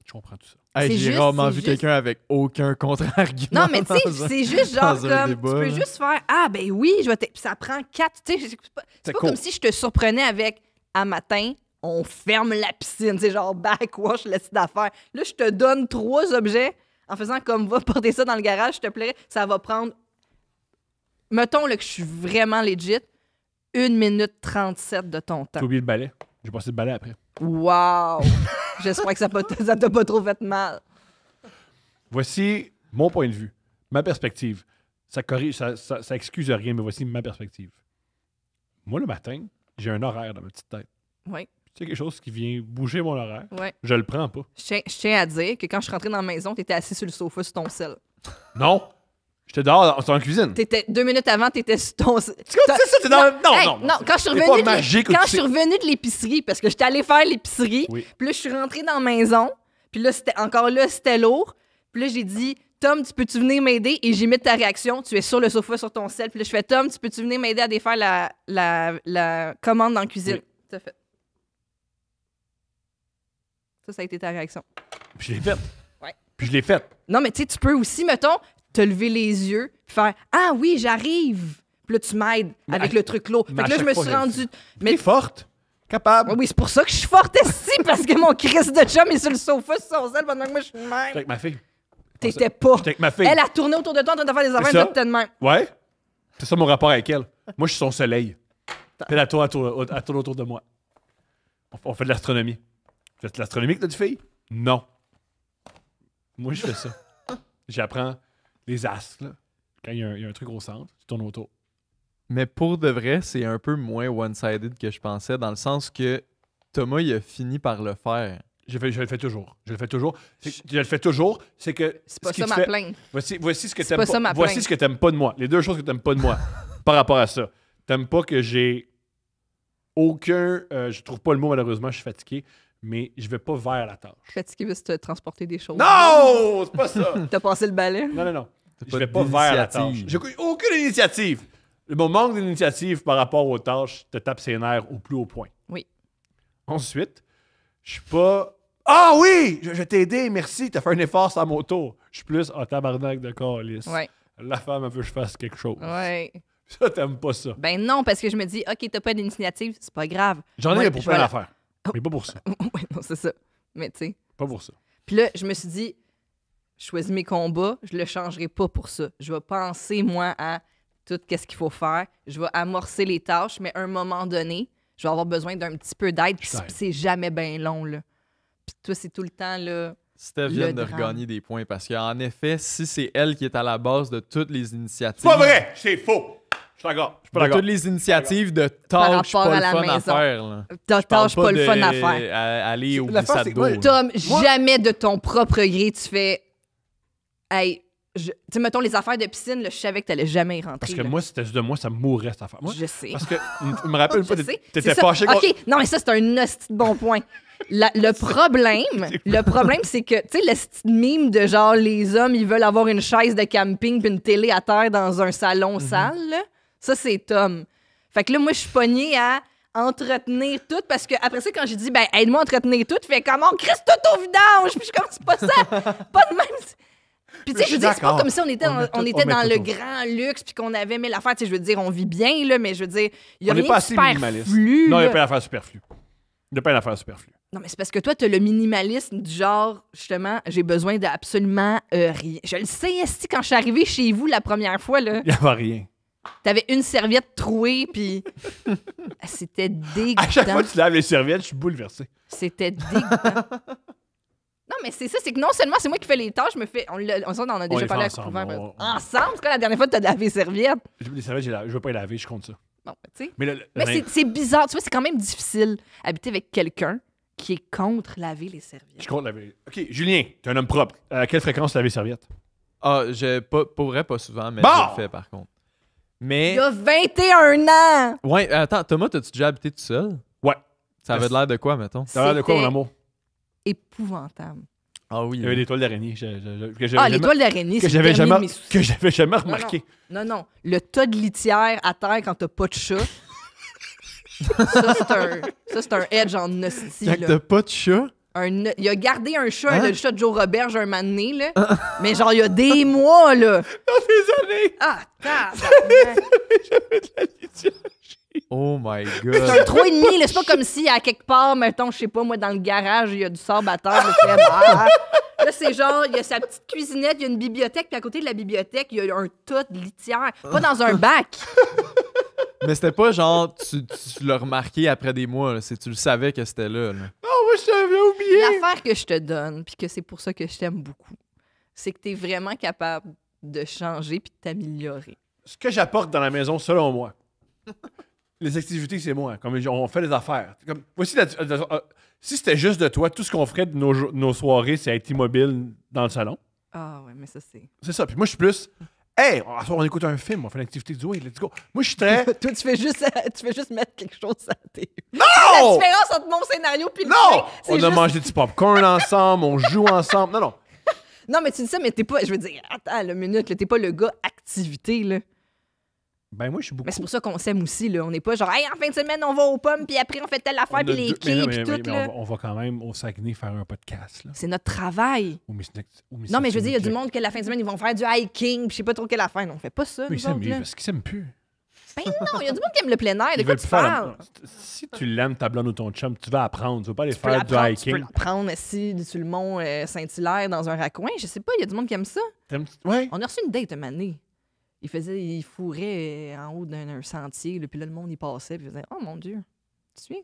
[SPEAKER 2] Je comprends tout ça.
[SPEAKER 4] Hey,
[SPEAKER 3] C'est
[SPEAKER 4] j'ai
[SPEAKER 3] juste-
[SPEAKER 4] rarement
[SPEAKER 3] c'est
[SPEAKER 4] vu
[SPEAKER 3] juste-
[SPEAKER 4] quelqu'un avec aucun contre-argument.
[SPEAKER 3] Non, mais tu sais,
[SPEAKER 4] dans un-
[SPEAKER 3] c'est juste genre
[SPEAKER 4] dans un
[SPEAKER 3] comme,
[SPEAKER 4] débat,
[SPEAKER 3] tu peux
[SPEAKER 4] là.
[SPEAKER 3] juste faire, ah ben oui, je vais Puis ça prend 4, tu sais, c'est pas
[SPEAKER 2] cool.
[SPEAKER 3] comme si je te surprenais avec, à matin, on ferme la piscine, c'est genre backwash, le site d'affaires. Là, je te donne 3 objets en faisant comme, va porter ça dans le garage, s'il te plaît, ça va prendre, mettons là, que je suis vraiment legit, 1 minute 37 de ton temps.
[SPEAKER 2] T'as oublié le balai. J'ai passé le balai après.
[SPEAKER 3] Wow! J'espère que ça t'a pas trop fait mal.
[SPEAKER 2] Voici mon point de vue, ma perspective. Ça corrige, ça excuse rien, mais voici ma perspective. Moi, le matin, j'ai un horaire dans ma petite tête.
[SPEAKER 3] Oui.
[SPEAKER 2] c'est quelque chose qui vient bouger mon horaire.
[SPEAKER 3] Ouais.
[SPEAKER 2] Je le prends pas.
[SPEAKER 3] Je tiens à dire que quand je suis rentrée dans la maison, t'étais assis sur le sofa sur ton sel.
[SPEAKER 2] Non! J'étais dehors dans la cuisine.
[SPEAKER 3] T'étais 2 minutes avant, t'étais sur ton sel.
[SPEAKER 2] C'est quoi, c'est ça? T'es dans... Non,
[SPEAKER 3] Hey,
[SPEAKER 2] non.
[SPEAKER 3] quand je suis
[SPEAKER 2] C'est pas
[SPEAKER 3] revenue de
[SPEAKER 2] magique,
[SPEAKER 3] quand
[SPEAKER 2] tu
[SPEAKER 3] je suis
[SPEAKER 2] sais.
[SPEAKER 3] revenue de l'épicerie, parce que j'étais allée faire l'épicerie,
[SPEAKER 2] Oui.
[SPEAKER 3] puis là, je suis rentrée dans la maison, puis là, c'était lourd. Puis là, j'ai dit, Tom, tu peux-tu venir m'aider? Et j'ai mis ta réaction, tu es sur le sofa sur ton sel. Puis là, je fais, Tom, tu peux-tu venir m'aider à défaire la commande dans la cuisine?
[SPEAKER 2] Oui.
[SPEAKER 3] T'as fait. Ça a été ta réaction.
[SPEAKER 2] Puis je l'ai faite.
[SPEAKER 3] Ouais.
[SPEAKER 2] Puis je l'ai faite.
[SPEAKER 3] Non, mais tu sais, tu peux aussi, mettons, te lever les yeux, puis faire, ah oui, j'arrive. Puis là, tu m'aides
[SPEAKER 2] Mais
[SPEAKER 3] avec
[SPEAKER 2] à-
[SPEAKER 3] le truc lourd.
[SPEAKER 2] mais
[SPEAKER 3] Fait que
[SPEAKER 2] à
[SPEAKER 3] là, je
[SPEAKER 2] chaque
[SPEAKER 3] me
[SPEAKER 2] fois,
[SPEAKER 3] suis
[SPEAKER 2] je le
[SPEAKER 3] rendue.
[SPEAKER 2] Mais
[SPEAKER 3] Mais
[SPEAKER 2] forte. Capable.
[SPEAKER 3] oui, c'est pour ça que je suis forte ici, parce que mon Chris de chum est sur le sofa, sur son sel, pendant que moi, je suis de
[SPEAKER 2] J'étais
[SPEAKER 3] même.
[SPEAKER 2] avec ma fille.
[SPEAKER 3] T'étais pas.
[SPEAKER 2] J'étais avec ma fille.
[SPEAKER 3] Elle a tourné autour de toi en train de faire des affaires,
[SPEAKER 2] ça.
[SPEAKER 3] et toi, de même.
[SPEAKER 2] Ouais. C'est ça mon rapport avec elle. Moi, je suis son soleil. Puis elle tourne autour de moi. On fait de l'astronomie. Tu fais de l'astronomie avec notre fille? Non. Moi, je fais ça. J'apprends les astres, là. Quand il y a un truc au centre, tu tournes autour.
[SPEAKER 4] Mais pour de vrai, c'est un peu moins one-sided que je pensais, dans le sens que Thomas, il a fini par le faire.
[SPEAKER 2] Je le fais toujours. Je le fais toujours. Je le fais toujours. C'est que.
[SPEAKER 3] C'est pas
[SPEAKER 2] ce qui
[SPEAKER 3] ça
[SPEAKER 2] te
[SPEAKER 3] ma
[SPEAKER 2] fait-
[SPEAKER 3] plainte.
[SPEAKER 2] Voici ce que
[SPEAKER 3] C'est
[SPEAKER 2] t'aimes
[SPEAKER 3] pas
[SPEAKER 2] pas.
[SPEAKER 3] ça ma
[SPEAKER 2] Voici
[SPEAKER 3] plainte.
[SPEAKER 2] ce que t'aimes pas de moi. Les deux choses que t'aimes pas de moi par rapport à ça. T'aimes pas que j'ai aucun. Je trouve pas le mot, malheureusement, je suis fatigué, mais je vais pas vers la tâche.
[SPEAKER 3] Je suis fatiguée parce que t'as transporté des choses.
[SPEAKER 2] Non! C'est pas ça!
[SPEAKER 3] T'as passé le balai.
[SPEAKER 2] Non, non, non.
[SPEAKER 4] T'as
[SPEAKER 2] Je
[SPEAKER 4] pas
[SPEAKER 2] vais pas vers la tâche.
[SPEAKER 4] d'initiative.
[SPEAKER 2] J'ai aucune initiative. Mon manque d'initiative par rapport aux tâches te tape ses nerfs au plus haut point.
[SPEAKER 3] Oui.
[SPEAKER 2] Ensuite, je suis pas. Ah oui! Je vais t'aider, merci, t'as fait un effort sans mon tour. Je suis plus en tabarnak de calice.
[SPEAKER 3] Ouais.
[SPEAKER 2] La femme, elle veut que je fasse quelque chose.
[SPEAKER 3] Ouais.
[SPEAKER 2] Ça, t'aimes pas ça.
[SPEAKER 3] Ben non, parce que je me dis, OK, t'as pas d'initiative, c'est pas grave.
[SPEAKER 2] J'en ai
[SPEAKER 3] Ouais,
[SPEAKER 2] pour
[SPEAKER 3] je
[SPEAKER 2] plein
[SPEAKER 3] vais la-
[SPEAKER 2] d'affaires. Mais pas pour ça.
[SPEAKER 3] Ouais, non, c'est ça. Mais tu sais.
[SPEAKER 2] Pas pour ça.
[SPEAKER 3] Puis là, je me suis dit, je choisis mes combats, je le changerai pas pour ça. Je vais penser, moi, à tout qu'est-ce qu'il faut faire. Je vais amorcer les tâches, mais à un moment donné, je vais avoir besoin d'un petit peu d'aide, puis
[SPEAKER 2] Je t'aide.
[SPEAKER 3] c'est jamais bien long, là. Puis toi, c'est tout le temps, là.
[SPEAKER 4] Steph
[SPEAKER 3] Le
[SPEAKER 4] vient de
[SPEAKER 3] drame.
[SPEAKER 4] regagner des points parce qu'en effet, si c'est elle qui est à la base de toutes les initiatives.
[SPEAKER 2] C'est pas vrai! C'est faux! Je suis d'accord. Je suis pas
[SPEAKER 4] De
[SPEAKER 2] d'accord.
[SPEAKER 4] toutes les initiatives de
[SPEAKER 3] Par
[SPEAKER 4] tâches
[SPEAKER 3] rapport
[SPEAKER 4] pas
[SPEAKER 3] à
[SPEAKER 4] le
[SPEAKER 3] la
[SPEAKER 4] fun à
[SPEAKER 3] maison.
[SPEAKER 4] faire. Là.
[SPEAKER 3] T'as
[SPEAKER 4] Je parle
[SPEAKER 3] tâche pas le
[SPEAKER 4] de-
[SPEAKER 3] fun à faire.
[SPEAKER 4] Aller au
[SPEAKER 2] L'affaire,
[SPEAKER 4] glissade
[SPEAKER 2] c'est que
[SPEAKER 4] d'eau.
[SPEAKER 2] moi,
[SPEAKER 4] là.
[SPEAKER 3] Tom,
[SPEAKER 2] Moi-
[SPEAKER 3] jamais de ton propre gré, tu fais. Hey, tu sais, mettons les affaires de piscine, là, je savais que t'allais jamais y rentrer.
[SPEAKER 2] Parce que
[SPEAKER 3] là.
[SPEAKER 2] moi, c'était juste de moi, ça me mourrait cette affaire. Moi,
[SPEAKER 3] Je sais.
[SPEAKER 2] parce que, je me rappelle une fois,
[SPEAKER 3] Je sais.
[SPEAKER 2] t'étais
[SPEAKER 3] C'est ça.
[SPEAKER 2] fâché contre.
[SPEAKER 3] OK, non, mais ça, c'est un hostie de bon point. Le problème, c'est que, tu sais, le style mime de genre, les hommes, ils veulent avoir une chaise de camping puis une télé à terre dans un salon sale, là. Ça, c'est Tom. Fait que là, moi, je suis pognée à entretenir tout parce que après ça, quand j'ai dit, ben, aide-moi à entretenir tout, fait comment, Chris, tout au vidange. Puis je suis comme, c'est pas ça. Pas de même. Puis tu sais,
[SPEAKER 2] Je
[SPEAKER 3] je veux
[SPEAKER 2] suis
[SPEAKER 3] dire, c'est pas
[SPEAKER 2] d'accord.
[SPEAKER 3] comme si on était
[SPEAKER 2] On met tout-
[SPEAKER 3] on était
[SPEAKER 2] on met
[SPEAKER 3] dans
[SPEAKER 2] tout
[SPEAKER 3] le
[SPEAKER 2] au-
[SPEAKER 3] grand luxe puis qu'on avait mis l'affaire. Tu sais, je veux dire, on vit bien, là, mais je veux dire, il y a
[SPEAKER 2] On n'est
[SPEAKER 3] rien
[SPEAKER 2] pas
[SPEAKER 3] de
[SPEAKER 2] assez minimaliste.
[SPEAKER 3] superflu.
[SPEAKER 2] Non, il n'y
[SPEAKER 3] là.
[SPEAKER 2] a pas d'affaire superflue. Il n'y a pas d'affaire superflue.
[SPEAKER 3] Non, mais c'est parce que toi, t'as le minimalisme du genre, justement, j'ai besoin d'absolument rien. Je le sais, esti, quand je suis arrivée chez vous la première fois, là,
[SPEAKER 2] Il n'y avait rien.
[SPEAKER 3] t'avais une serviette trouée, puis c'était
[SPEAKER 2] À chaque
[SPEAKER 3] dégoûtant.
[SPEAKER 2] fois que tu laves les serviettes, je suis bouleversé.
[SPEAKER 3] C'était dégoûtant. Non, mais c'est ça, c'est que non seulement c'est moi qui fais les tâches, je me fais. On en a déjà
[SPEAKER 2] les
[SPEAKER 3] parlé
[SPEAKER 2] fait
[SPEAKER 3] à
[SPEAKER 2] ensemble,
[SPEAKER 3] Couvert.
[SPEAKER 2] on-
[SPEAKER 3] Ensemble? C'est quoi la dernière fois que t'as lavé les serviettes?
[SPEAKER 2] Les serviettes, je ne veux pas les laver, je compte ça.
[SPEAKER 3] Bon, tu sais.
[SPEAKER 2] Mais,
[SPEAKER 3] Mais c'est bizarre. Tu vois, c'est quand même difficile habiter avec quelqu'un qui est contre laver les serviettes.
[SPEAKER 2] je compte laver. OK, Julien, tu es un homme propre. À quelle fréquence tu laves les serviettes?
[SPEAKER 4] Ah, pour vrai, pas souvent, mais
[SPEAKER 2] Bon!
[SPEAKER 4] je le fais par contre.
[SPEAKER 3] Il
[SPEAKER 4] Mais.
[SPEAKER 3] y a 21 ans!
[SPEAKER 4] Ouais, attends, Thomas, t'as-tu déjà habité tout seul?
[SPEAKER 2] Ouais.
[SPEAKER 4] Ça avait l'air de quoi, mettons?
[SPEAKER 2] Ça a l'air de quoi, mon
[SPEAKER 3] C'était
[SPEAKER 2] amour?
[SPEAKER 3] Épouvantable.
[SPEAKER 4] Ah oui.
[SPEAKER 2] Il y avait des toiles d'araignée. Que j'avais
[SPEAKER 3] Ah, les
[SPEAKER 2] jamais-
[SPEAKER 3] toiles d'araignée,
[SPEAKER 2] que
[SPEAKER 3] c'est
[SPEAKER 2] j'avais
[SPEAKER 3] le dernier
[SPEAKER 2] jamais,
[SPEAKER 3] de mes soucis.
[SPEAKER 2] que j'avais jamais
[SPEAKER 3] Non,
[SPEAKER 2] remarqué.
[SPEAKER 3] Non. Le tas de litière à terre quand t'as pas de chat. ça, c'est un edge en hostie,
[SPEAKER 4] Quand
[SPEAKER 3] là.
[SPEAKER 4] t'as pas de chat?
[SPEAKER 3] Il a gardé un chat,
[SPEAKER 4] Hein?
[SPEAKER 3] le chat de Joe Roberge, un moment donné, là. Mais genre, il y a des mois, là.
[SPEAKER 2] Dans des années!
[SPEAKER 3] Ah, tabarnak.
[SPEAKER 2] J'avais de la litière.
[SPEAKER 4] Oh my
[SPEAKER 3] C'est
[SPEAKER 4] god.
[SPEAKER 3] un 3,5, là. C'est pas comme si, à quelque part, mettons, je sais pas, moi, dans le garage, il y a du sable à terre. Là, tu fais, bah. Là, c'est genre, il y a sa petite cuisinette, il y a une bibliothèque, puis à côté de la bibliothèque, il y a un tas de litière. Pas dans un bac.
[SPEAKER 4] Mais c'était pas genre, tu l'as remarqué après des mois, là, tu le savais que c'était là.
[SPEAKER 2] Oh, moi, je t'avais oublié!
[SPEAKER 3] L'affaire que je te donne, puis que c'est pour ça que je t'aime beaucoup, c'est que t'es vraiment capable de changer puis de t'améliorer.
[SPEAKER 2] Ce que j'apporte dans la maison, selon moi, Les activités, c'est moi. Comme on fait des affaires. Comme, voici si c'était juste de toi, tout ce qu'on ferait de nos soirées, c'est être immobile dans le salon.
[SPEAKER 3] Ah ouais, mais ça, c'est...
[SPEAKER 2] C'est ça. Puis moi, je suis plus. Hey, on écoute un film, on fait l'activité du way, let's go. Moi, je suis très.
[SPEAKER 3] Toi, tu fais juste mettre quelque chose à la télé.
[SPEAKER 2] Non!
[SPEAKER 3] La différence entre mon scénario puis le
[SPEAKER 2] Non!
[SPEAKER 3] tien, c'est
[SPEAKER 2] On a
[SPEAKER 3] juste-
[SPEAKER 2] mangé du popcorn ensemble, on joue ensemble. Non, non.
[SPEAKER 3] Non, mais tu dis ça, mais t'es pas... Je veux dire, attends, la minute, là, t'es pas le gars activité, là.
[SPEAKER 2] Ben, moi, je suis beaucoup.
[SPEAKER 3] Mais c'est pour ça qu'on s'aime aussi, là. On n'est pas genre, hey, en fin de semaine, on va aux pommes, puis après, on fait telle affaire,
[SPEAKER 2] On a
[SPEAKER 3] puis les
[SPEAKER 2] deux-
[SPEAKER 3] quilles,
[SPEAKER 2] mais
[SPEAKER 3] puis tout,
[SPEAKER 2] mais
[SPEAKER 3] là.
[SPEAKER 2] on va quand même au Saguenay faire un podcast, là.
[SPEAKER 3] C'est notre travail. Non, mais je veux dire, il y a du monde que la fin de semaine, ils vont faire du hiking, puis je sais pas trop quelle affaire. Non, on fait pas ça,
[SPEAKER 2] Mais
[SPEAKER 3] nous autres, là.
[SPEAKER 2] parce qu'ils s'aiment plus.
[SPEAKER 3] Ben non, il y a du monde qui aime le plein air. De
[SPEAKER 2] Ils
[SPEAKER 3] quoi
[SPEAKER 2] veulent
[SPEAKER 3] tu
[SPEAKER 2] plus faire
[SPEAKER 3] parles?
[SPEAKER 2] Si tu l'aimes, ta blonde ou ton chum, tu vas apprendre. Tu vas pas aller
[SPEAKER 3] Tu peux
[SPEAKER 2] faire du
[SPEAKER 3] l'apprendre, tu peux
[SPEAKER 2] hiking.
[SPEAKER 3] l'apprendre assis sur le mont Saint-Hilaire dans un raccoin. Je sais pas, il y a du monde qui aime ça.
[SPEAKER 2] Ouais.
[SPEAKER 3] On a reçu une date un moment donné. Il fourrait en haut d'un sentier, là, puis là, le monde y passait, puis il faisait « Oh mon Dieu, tu suis?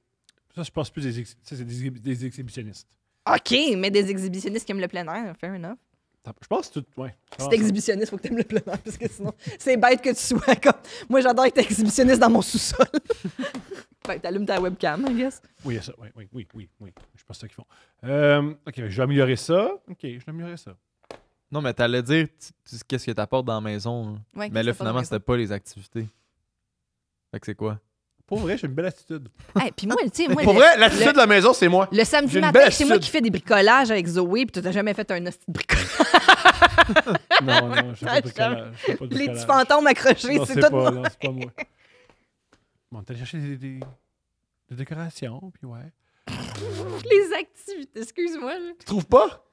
[SPEAKER 2] Ça, je pense plus ça, c'est des exhibitionnistes. »
[SPEAKER 3] OK, mais des exhibitionnistes qui aiment le plein air, fair enough.
[SPEAKER 2] Je pense que tout. Ouais.
[SPEAKER 3] Si t'es exhibitionniste, faut que t'aimes le plein air, parce que sinon, c'est bête que tu sois comme... Moi, j'adore être exhibitionniste dans mon sous-sol. Fait que t'allumes ta webcam, I guess.
[SPEAKER 2] Oui, il y a ça. Oui. Je pense que c'est ça qu'ils font. OK, je vais améliorer ça. OK, je vais améliorer ça.
[SPEAKER 4] Non, mais t'allais dire qu'est-ce que t'apportes dans la maison. Hein.
[SPEAKER 3] Ouais,
[SPEAKER 4] Mais là,
[SPEAKER 3] qu'est-ce que
[SPEAKER 4] finalement,
[SPEAKER 3] t'apportes dans
[SPEAKER 4] c'était pas les activités. Fait que c'est quoi?
[SPEAKER 2] Pour vrai, j'ai une belle attitude.
[SPEAKER 3] Hey, puis moi, tu sais, moi,
[SPEAKER 2] Pour vrai, l'attitude de la maison, c'est moi.
[SPEAKER 3] le samedi
[SPEAKER 2] j'ai une
[SPEAKER 3] matin,
[SPEAKER 2] belle
[SPEAKER 3] c'est moi
[SPEAKER 2] attitude.
[SPEAKER 3] qui fais des bricolages avec Zoé, puis tu t'as jamais fait un hostie de bricolage.
[SPEAKER 2] Non, je fais pas de bricolage. Je fais pas de
[SPEAKER 3] Les
[SPEAKER 2] bricolage.
[SPEAKER 3] petits fantômes accrochés,
[SPEAKER 2] Non,
[SPEAKER 3] c'est
[SPEAKER 2] c'est
[SPEAKER 3] tout
[SPEAKER 2] pas,
[SPEAKER 3] moi.
[SPEAKER 2] non, c'est pas moi. Bon, t'allais chercher des décorations, puis ouais.
[SPEAKER 3] Les activités, excuse-moi. Là.
[SPEAKER 2] Tu trouves pas?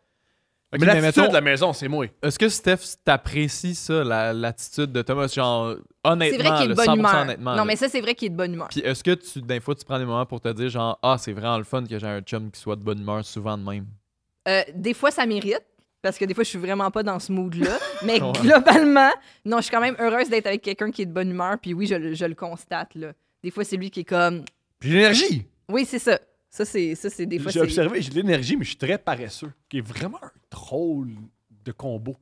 [SPEAKER 4] Ok,
[SPEAKER 2] mais
[SPEAKER 4] mais
[SPEAKER 2] l'attitude
[SPEAKER 4] mettons-
[SPEAKER 2] de la maison, c'est moi.
[SPEAKER 4] Est-ce que Steph, t'apprécies ça, l'attitude de Thomas? Genre, honnêtement,
[SPEAKER 3] C'est vrai qu'il est de
[SPEAKER 4] là,
[SPEAKER 3] bonne
[SPEAKER 4] 100%
[SPEAKER 3] humeur.
[SPEAKER 4] honnêtement.
[SPEAKER 3] Non,
[SPEAKER 4] là.
[SPEAKER 3] mais ça, c'est vrai qu'il est de bonne humeur.
[SPEAKER 4] Puis est-ce que des fois, tu prends des moments pour te dire, genre, ah, c'est vraiment le fun que j'ai un chum qui soit de bonne humeur souvent de même?
[SPEAKER 3] Des fois, ça mérite, parce que des fois, je suis vraiment pas dans ce mood-là. Mais
[SPEAKER 4] Ouais.
[SPEAKER 3] globalement, non, je suis quand même heureuse d'être avec quelqu'un qui est de bonne humeur, puis oui, je le constate, là. Des fois, c'est lui qui est comme...
[SPEAKER 2] Puis j'ai l'énergie.
[SPEAKER 3] Oui, c'est ça. Ça, c'est des fois,
[SPEAKER 2] J'ai
[SPEAKER 3] c'est...
[SPEAKER 2] observé, j'ai de l'énergie, mais je suis très paresseux. Qui est vraiment un drôle de combo.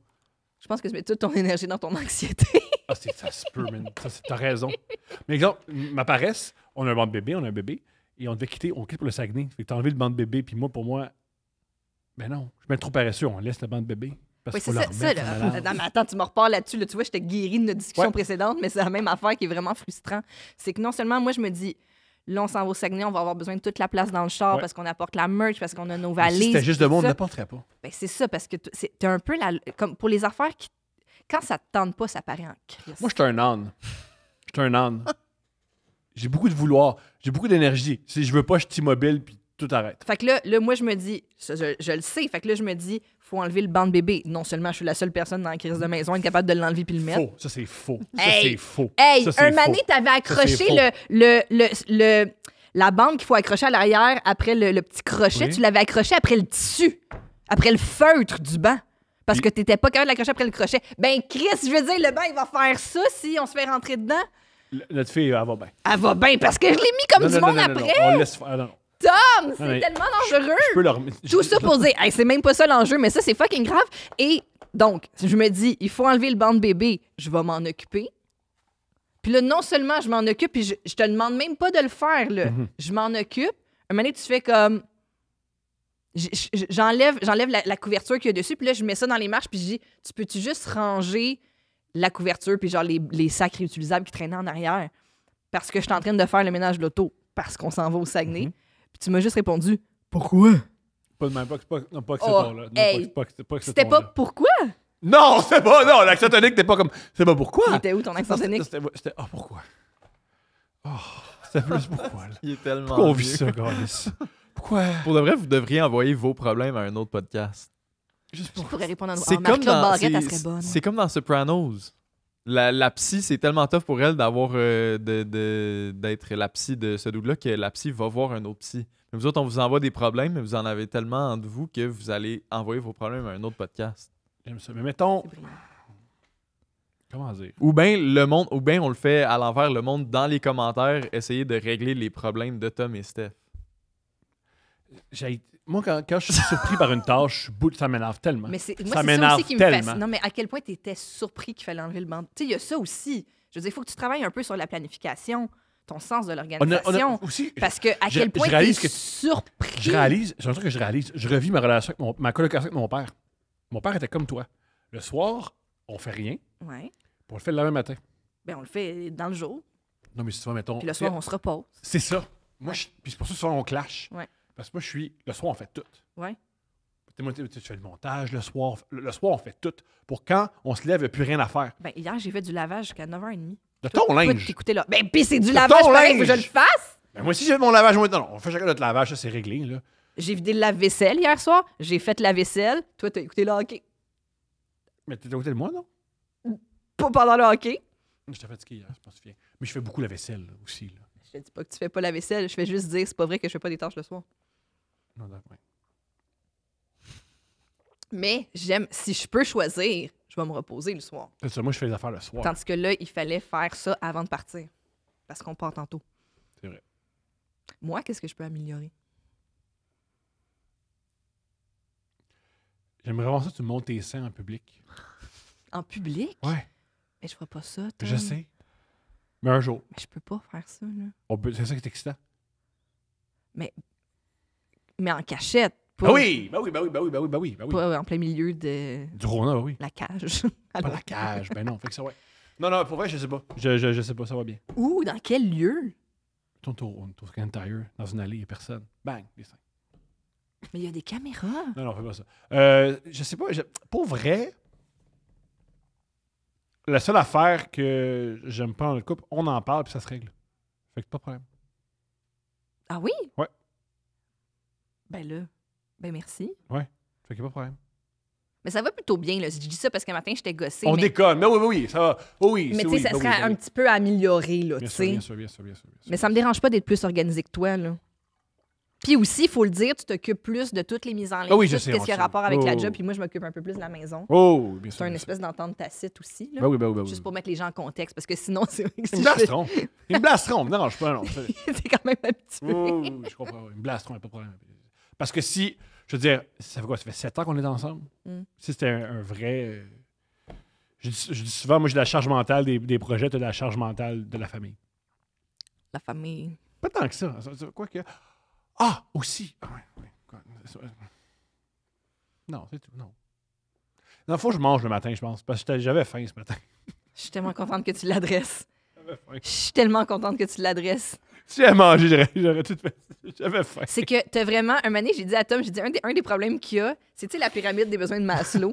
[SPEAKER 3] Je pense que tu mets toute ton énergie dans ton anxiété.
[SPEAKER 2] Ah, ça se peut, man. T'as raison. Mais exemple, ma paresse, on a un banc de bébé, et on devait quitter, on quitte pour le Saguenay. Fait que t'as enlevé le banc de bébé, puis moi, pour moi, ben non, je suis bien trop paresseux, on laisse le banc de bébé. Parce
[SPEAKER 3] Oui,
[SPEAKER 2] qu'il
[SPEAKER 3] c'est
[SPEAKER 2] faut
[SPEAKER 3] ça,
[SPEAKER 2] le remettre en
[SPEAKER 3] là.
[SPEAKER 2] malade.
[SPEAKER 3] Non, mais attends, tu me repars là-dessus. Là. Tu vois, j'étais guérie de notre discussion
[SPEAKER 2] Ouais.
[SPEAKER 3] précédente, mais c'est la même affaire qui est vraiment frustrant. C'est que non seulement, moi, je me dis, là, on s'en va au Saguenay, on va avoir besoin de toute la place dans le char
[SPEAKER 2] Ouais.
[SPEAKER 3] parce qu'on apporte la merch, parce qu'on a nos
[SPEAKER 2] Mais
[SPEAKER 3] valises.
[SPEAKER 2] si c'était juste de
[SPEAKER 3] tout
[SPEAKER 2] monde, on
[SPEAKER 3] ça.
[SPEAKER 2] n'apporterait pas.
[SPEAKER 3] Ben, c'est ça, parce que t'es un peu comme pour les affaires qui. Quand ça te tente pas, ça paraît en crise.
[SPEAKER 2] Moi, je suis un âne. Je suis un âne. J'ai beaucoup de vouloir, j'ai beaucoup d'énergie. Si je veux pas, je suis immobile, puis tout arrête.
[SPEAKER 3] Fait que là, moi, je me dis, ça, je le sais, fait que là, je me dis, faut enlever le banc de bébé. Non seulement je suis la seule personne dans la crise de maison capable de l'enlever puis le mettre.
[SPEAKER 2] Faux. Ça, c'est faux. Ça,
[SPEAKER 3] Hey!
[SPEAKER 2] c'est faux.
[SPEAKER 3] Hey,
[SPEAKER 2] Ça, c'est
[SPEAKER 3] un
[SPEAKER 2] faux.
[SPEAKER 3] mané, t'avais accroché
[SPEAKER 2] faux.
[SPEAKER 3] la bande qu'il faut accrocher à l'arrière après le petit crochet.
[SPEAKER 2] Oui.
[SPEAKER 3] Tu l'avais accroché après le tissu, après le feutre du banc. Parce que t'étais pas capable de l'accrocher après le crochet. Ben, Chris, je veux dire, le banc, il va faire ça si on se fait rentrer dedans.
[SPEAKER 2] Notre fille, elle va bien.
[SPEAKER 3] Elle va bien, parce que je l'ai mis comme du monde après.
[SPEAKER 2] On le laisse faire. Ah, non.
[SPEAKER 3] Tom, c'est
[SPEAKER 2] Non, mais
[SPEAKER 3] tellement dangereux.
[SPEAKER 2] Je peux le remettre.
[SPEAKER 3] Tout ça pour dire, hey, c'est même pas ça l'enjeu, mais ça, c'est fucking grave. Et donc, je me dis, il faut enlever le banc de bébé, je vais m'en occuper. Puis là, non seulement je m'en occupe, puis je te demande même pas de le faire, là.
[SPEAKER 2] Mhm.
[SPEAKER 3] Je m'en occupe. Un moment donné, tu fais comme... J'enlève la couverture qu'il y a dessus, puis là, je mets ça dans les marches, puis je dis, tu peux-tu juste ranger la couverture, puis genre les sacs réutilisables qui traînaient en arrière? Parce que je suis en train de faire le ménage de l'auto, parce qu'on s'en va au Saguenay.
[SPEAKER 2] Mhm.
[SPEAKER 3] Puis tu m'as juste répondu, pourquoi?
[SPEAKER 2] Pas de même, pas que ce
[SPEAKER 3] Oh,
[SPEAKER 2] ton-là. Non,
[SPEAKER 3] hey,
[SPEAKER 2] pas que ce
[SPEAKER 3] C'était pas
[SPEAKER 2] ton-là.
[SPEAKER 3] pourquoi?
[SPEAKER 2] Non, c'est pas. Non, l'accent tonique, t'es pas comme. C'est pas pourquoi.
[SPEAKER 3] Il était où ton accent tonique?
[SPEAKER 2] C'était. Ah, pourquoi? Oh, c'était plus pourquoi, là.
[SPEAKER 4] Il est tellement.
[SPEAKER 2] Pourquoi on vit
[SPEAKER 4] vieux.
[SPEAKER 2] ça, Gaulis? Pourquoi?
[SPEAKER 4] Pour de vrai, vous devriez envoyer vos problèmes à un autre podcast.
[SPEAKER 2] Juste
[SPEAKER 3] Je
[SPEAKER 2] pour.
[SPEAKER 3] pourrais répondre à une
[SPEAKER 4] C'est comme
[SPEAKER 3] Marc-Claude
[SPEAKER 4] dans,
[SPEAKER 3] Barrette, elle
[SPEAKER 4] c'est-
[SPEAKER 3] serait bonne.
[SPEAKER 4] c'est comme dans Sopranos. La psy, c'est tellement tough pour elle d'avoir d'être la psy de ce dude-là que la psy va voir un autre psy. Mais vous autres, on vous envoie des problèmes, mais vous en avez tellement entre vous que vous allez envoyer vos problèmes à un autre podcast.
[SPEAKER 2] J'aime ça. Mais mettons.
[SPEAKER 3] C'est brillant.
[SPEAKER 2] Comment dire?
[SPEAKER 4] Ou bien on le fait à l'envers, le monde dans les commentaires, essayer de régler les problèmes de Tom et Steph.
[SPEAKER 2] Moi, quand je suis surpris par une tâche, ça m'énerve tellement.
[SPEAKER 3] Mais c'est, moi,
[SPEAKER 2] Ça
[SPEAKER 3] c'est ça
[SPEAKER 2] m'énerve
[SPEAKER 3] aussi qui me
[SPEAKER 2] tellement.
[SPEAKER 3] fascine. Non, mais à quel point tu étais surpris qu'il fallait enlever le banc? Tu sais, il y a ça aussi. Je veux dire, il faut que tu travailles un peu sur la planification. ton sens de
[SPEAKER 2] On a
[SPEAKER 3] l'organisation.
[SPEAKER 2] aussi...
[SPEAKER 3] Parce que à
[SPEAKER 2] je-
[SPEAKER 3] quel point
[SPEAKER 2] je réalise
[SPEAKER 3] t'es
[SPEAKER 2] que-
[SPEAKER 3] surpris.
[SPEAKER 2] j'ai un truc que je réalise. Je revis ma relation avec ma colocation avec mon père. Mon père était comme toi. Le soir, on fait rien,
[SPEAKER 3] Ouais.
[SPEAKER 2] puis on le fait le lendemain matin.
[SPEAKER 3] Ben, on le fait dans le jour.
[SPEAKER 2] Non, mais si tu vois, mettons...
[SPEAKER 3] Puis le soir, on se repose.
[SPEAKER 2] C'est ça. Moi, puis c'est pour ça que souvent, on clash.
[SPEAKER 3] Ouais.
[SPEAKER 2] Parce que moi, le soir, on fait tout.
[SPEAKER 3] Ouais.
[SPEAKER 2] Tu fais le montage le soir. Le soir, on fait tout. Pour quand on se lève, il n'y a plus rien à faire.
[SPEAKER 3] Ben, hier, j'ai fait du lavage jusqu'à 9h30.
[SPEAKER 2] De ton linge.
[SPEAKER 3] T'écouter là. Ben, pis c'est du
[SPEAKER 2] De
[SPEAKER 3] lavage,
[SPEAKER 2] ton
[SPEAKER 3] pareil, faut que je
[SPEAKER 2] linge.
[SPEAKER 3] le fasse.
[SPEAKER 2] Ben, moi aussi, j'ai fait mon lavage. Non, on fait chacun notre lavage. Ça, c'est réglé. Là.
[SPEAKER 3] J'ai vidé le lave-vaisselle hier soir. J'ai fait la vaisselle. Toi, t'as écouté le hockey.
[SPEAKER 2] Mais t'es à côté de moi, non?
[SPEAKER 3] Pas pendant le hockey.
[SPEAKER 2] J'étais fatigué hier, c'est pas suffisant. Mais je fais beaucoup la vaisselle là, aussi. Là.
[SPEAKER 3] Je te dis pas que tu fais pas la vaisselle. Je fais juste dire, c'est pas vrai que je fais pas des tâches le soir.
[SPEAKER 2] Non, ouais.
[SPEAKER 3] Mais si je peux choisir, je vais me reposer le soir.
[SPEAKER 2] C'est ça, moi, je fais les affaires le soir.
[SPEAKER 3] Tandis que là, il fallait faire ça avant de partir. Parce qu'on part tantôt.
[SPEAKER 2] C'est vrai.
[SPEAKER 3] Moi, qu'est-ce que je peux améliorer?
[SPEAKER 2] J'aimerais vraiment ça que tu montes tes seins en public.
[SPEAKER 3] En public?
[SPEAKER 2] Ouais,
[SPEAKER 3] Mais je ferai pas ça, Tom.
[SPEAKER 2] je sais. Mais un jour,
[SPEAKER 3] Mais je peux pas faire ça, là.
[SPEAKER 2] c'est ça qui est excitant.
[SPEAKER 3] Mais en cachette. Pas,
[SPEAKER 2] Ah oui! Ben oui, ben oui, ben oui, ben oui, ben oui, ben oui.
[SPEAKER 3] Pas en plein milieu de
[SPEAKER 2] Du Rona, ben oui.
[SPEAKER 3] la cage.
[SPEAKER 2] Pas la cage, ben non, fait que ça, ouais. Non, pour vrai, je sais pas. Je sais pas, ça va bien.
[SPEAKER 3] Où? Dans quel lieu?
[SPEAKER 2] On est au Scan Tire, dans une allée, il n'y a personne. Bang, les seins.
[SPEAKER 3] Mais il y a des caméras.
[SPEAKER 2] Non, fais pas ça. Je sais pas, pour vrai, la seule affaire que j'aime pas dans le couple, on en parle puis ça se règle. Fait que pas de problème.
[SPEAKER 3] Ah oui?
[SPEAKER 2] Ouais.
[SPEAKER 3] Ben là, ben merci.
[SPEAKER 2] Fait qu'il y a pas de problème.
[SPEAKER 3] Mais ça va plutôt bien, là. Je dis ça parce qu'un matin, j'étais gossée.
[SPEAKER 2] On
[SPEAKER 3] mais
[SPEAKER 2] déconne, mais oui, ça va. Oui,
[SPEAKER 3] mais
[SPEAKER 2] c'est
[SPEAKER 3] tu sais,
[SPEAKER 2] oui,
[SPEAKER 3] ça
[SPEAKER 2] ben oui,
[SPEAKER 3] serait
[SPEAKER 2] ben
[SPEAKER 3] un
[SPEAKER 2] oui.
[SPEAKER 3] petit peu amélioré, là, tu
[SPEAKER 2] Bien sûr,
[SPEAKER 3] sais.
[SPEAKER 2] bien sûr, bien sûr, bien sûr.
[SPEAKER 3] Mais ça me dérange pas d'être plus organisé que toi, là. Puis aussi, il faut le dire, tu t'occupes plus de toutes les mises en ligne,
[SPEAKER 2] Ah oui, je
[SPEAKER 3] tout
[SPEAKER 2] sais,
[SPEAKER 3] ce
[SPEAKER 2] on
[SPEAKER 3] qui a
[SPEAKER 2] sait.
[SPEAKER 3] rapport avec la
[SPEAKER 2] Oh.
[SPEAKER 3] job, puis moi, je m'occupe un peu plus de la maison.
[SPEAKER 2] Oh, bien sûr.
[SPEAKER 3] C'est une
[SPEAKER 2] bien
[SPEAKER 3] espèce d'entente tacite aussi, là.
[SPEAKER 2] sûr. Ben oui, ben oui, ben oui.
[SPEAKER 3] Juste pour mettre les gens en contexte, parce que sinon, c'est vrai que si
[SPEAKER 2] Ils me
[SPEAKER 3] je fais-
[SPEAKER 2] blasteront. Ils me blasteront, me dérange pas, non.
[SPEAKER 3] c'est quand même un petit peu.
[SPEAKER 2] Oh, je comprends. Ils me blasteront, il n'y a pas de problème. Parce que si, je veux dire, ça fait quoi? Ça fait 7 ans qu'on est ensemble?
[SPEAKER 3] Mm.
[SPEAKER 2] Si c'était un vrai. Je dis souvent, moi, j'ai de la charge mentale des projets, tu as de la charge mentale de la famille.
[SPEAKER 3] La famille.
[SPEAKER 2] Pas tant que ça. Quoi que. Ah, aussi. Ah, ouais. Quoi? Non, c'est tout. Non. Non, faut que je mange le matin, je pense. Parce que j'avais faim ce matin.
[SPEAKER 3] Je suis tellement contente que tu l'adresses.
[SPEAKER 2] J'avais faim.
[SPEAKER 3] Je suis tellement contente que tu l'adresses.
[SPEAKER 2] Si j'avais mangé, j'aurais tout fait. J'avais faim.
[SPEAKER 3] C'est que t'as vraiment... Un moment donné, j'ai dit à Tom, j'ai dit, un des problèmes qu'il y a, c'est, tu sais, la pyramide des besoins de Maslow.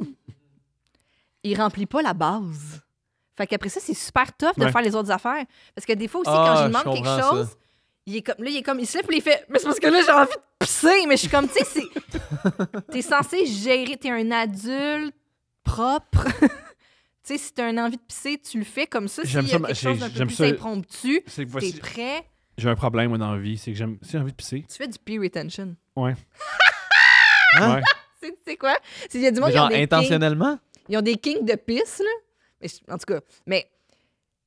[SPEAKER 3] Il remplit pas la base. Fait qu'après ça, c'est super tough de
[SPEAKER 2] Ouais.
[SPEAKER 3] faire les autres affaires. Parce que des fois aussi,
[SPEAKER 4] Ah,
[SPEAKER 3] quand je lui
[SPEAKER 4] je
[SPEAKER 3] demande quelque
[SPEAKER 4] comprends
[SPEAKER 3] chose,
[SPEAKER 4] ça.
[SPEAKER 3] il se lève et il fait, mais c'est parce que là, j'ai envie de pisser. Mais je suis comme, tu sais, t'es censé gérer, t'es un adulte propre. Tu sais, si t'as une envie de pisser, tu le fais comme ça. S'il
[SPEAKER 2] J'aime
[SPEAKER 3] y
[SPEAKER 2] ça,
[SPEAKER 3] a quelque chose d'un peu
[SPEAKER 2] j'aime
[SPEAKER 3] plus
[SPEAKER 2] ça.
[SPEAKER 3] impromptu,
[SPEAKER 2] C'est que
[SPEAKER 3] t'es
[SPEAKER 2] voici.
[SPEAKER 3] prêt,
[SPEAKER 2] J'ai un problème, moi, dans la vie. C'est que si j'ai envie de pisser.
[SPEAKER 3] tu fais du peer retention.
[SPEAKER 2] Ouais.
[SPEAKER 4] Hein?
[SPEAKER 2] Ouais.
[SPEAKER 3] Tu sais quoi? Il y a du monde
[SPEAKER 4] Mais
[SPEAKER 3] qui ont
[SPEAKER 4] genre
[SPEAKER 3] des kinks.
[SPEAKER 4] intentionnellement?
[SPEAKER 3] Ils ont des kinks de pisse, là. Mais en tout cas, mais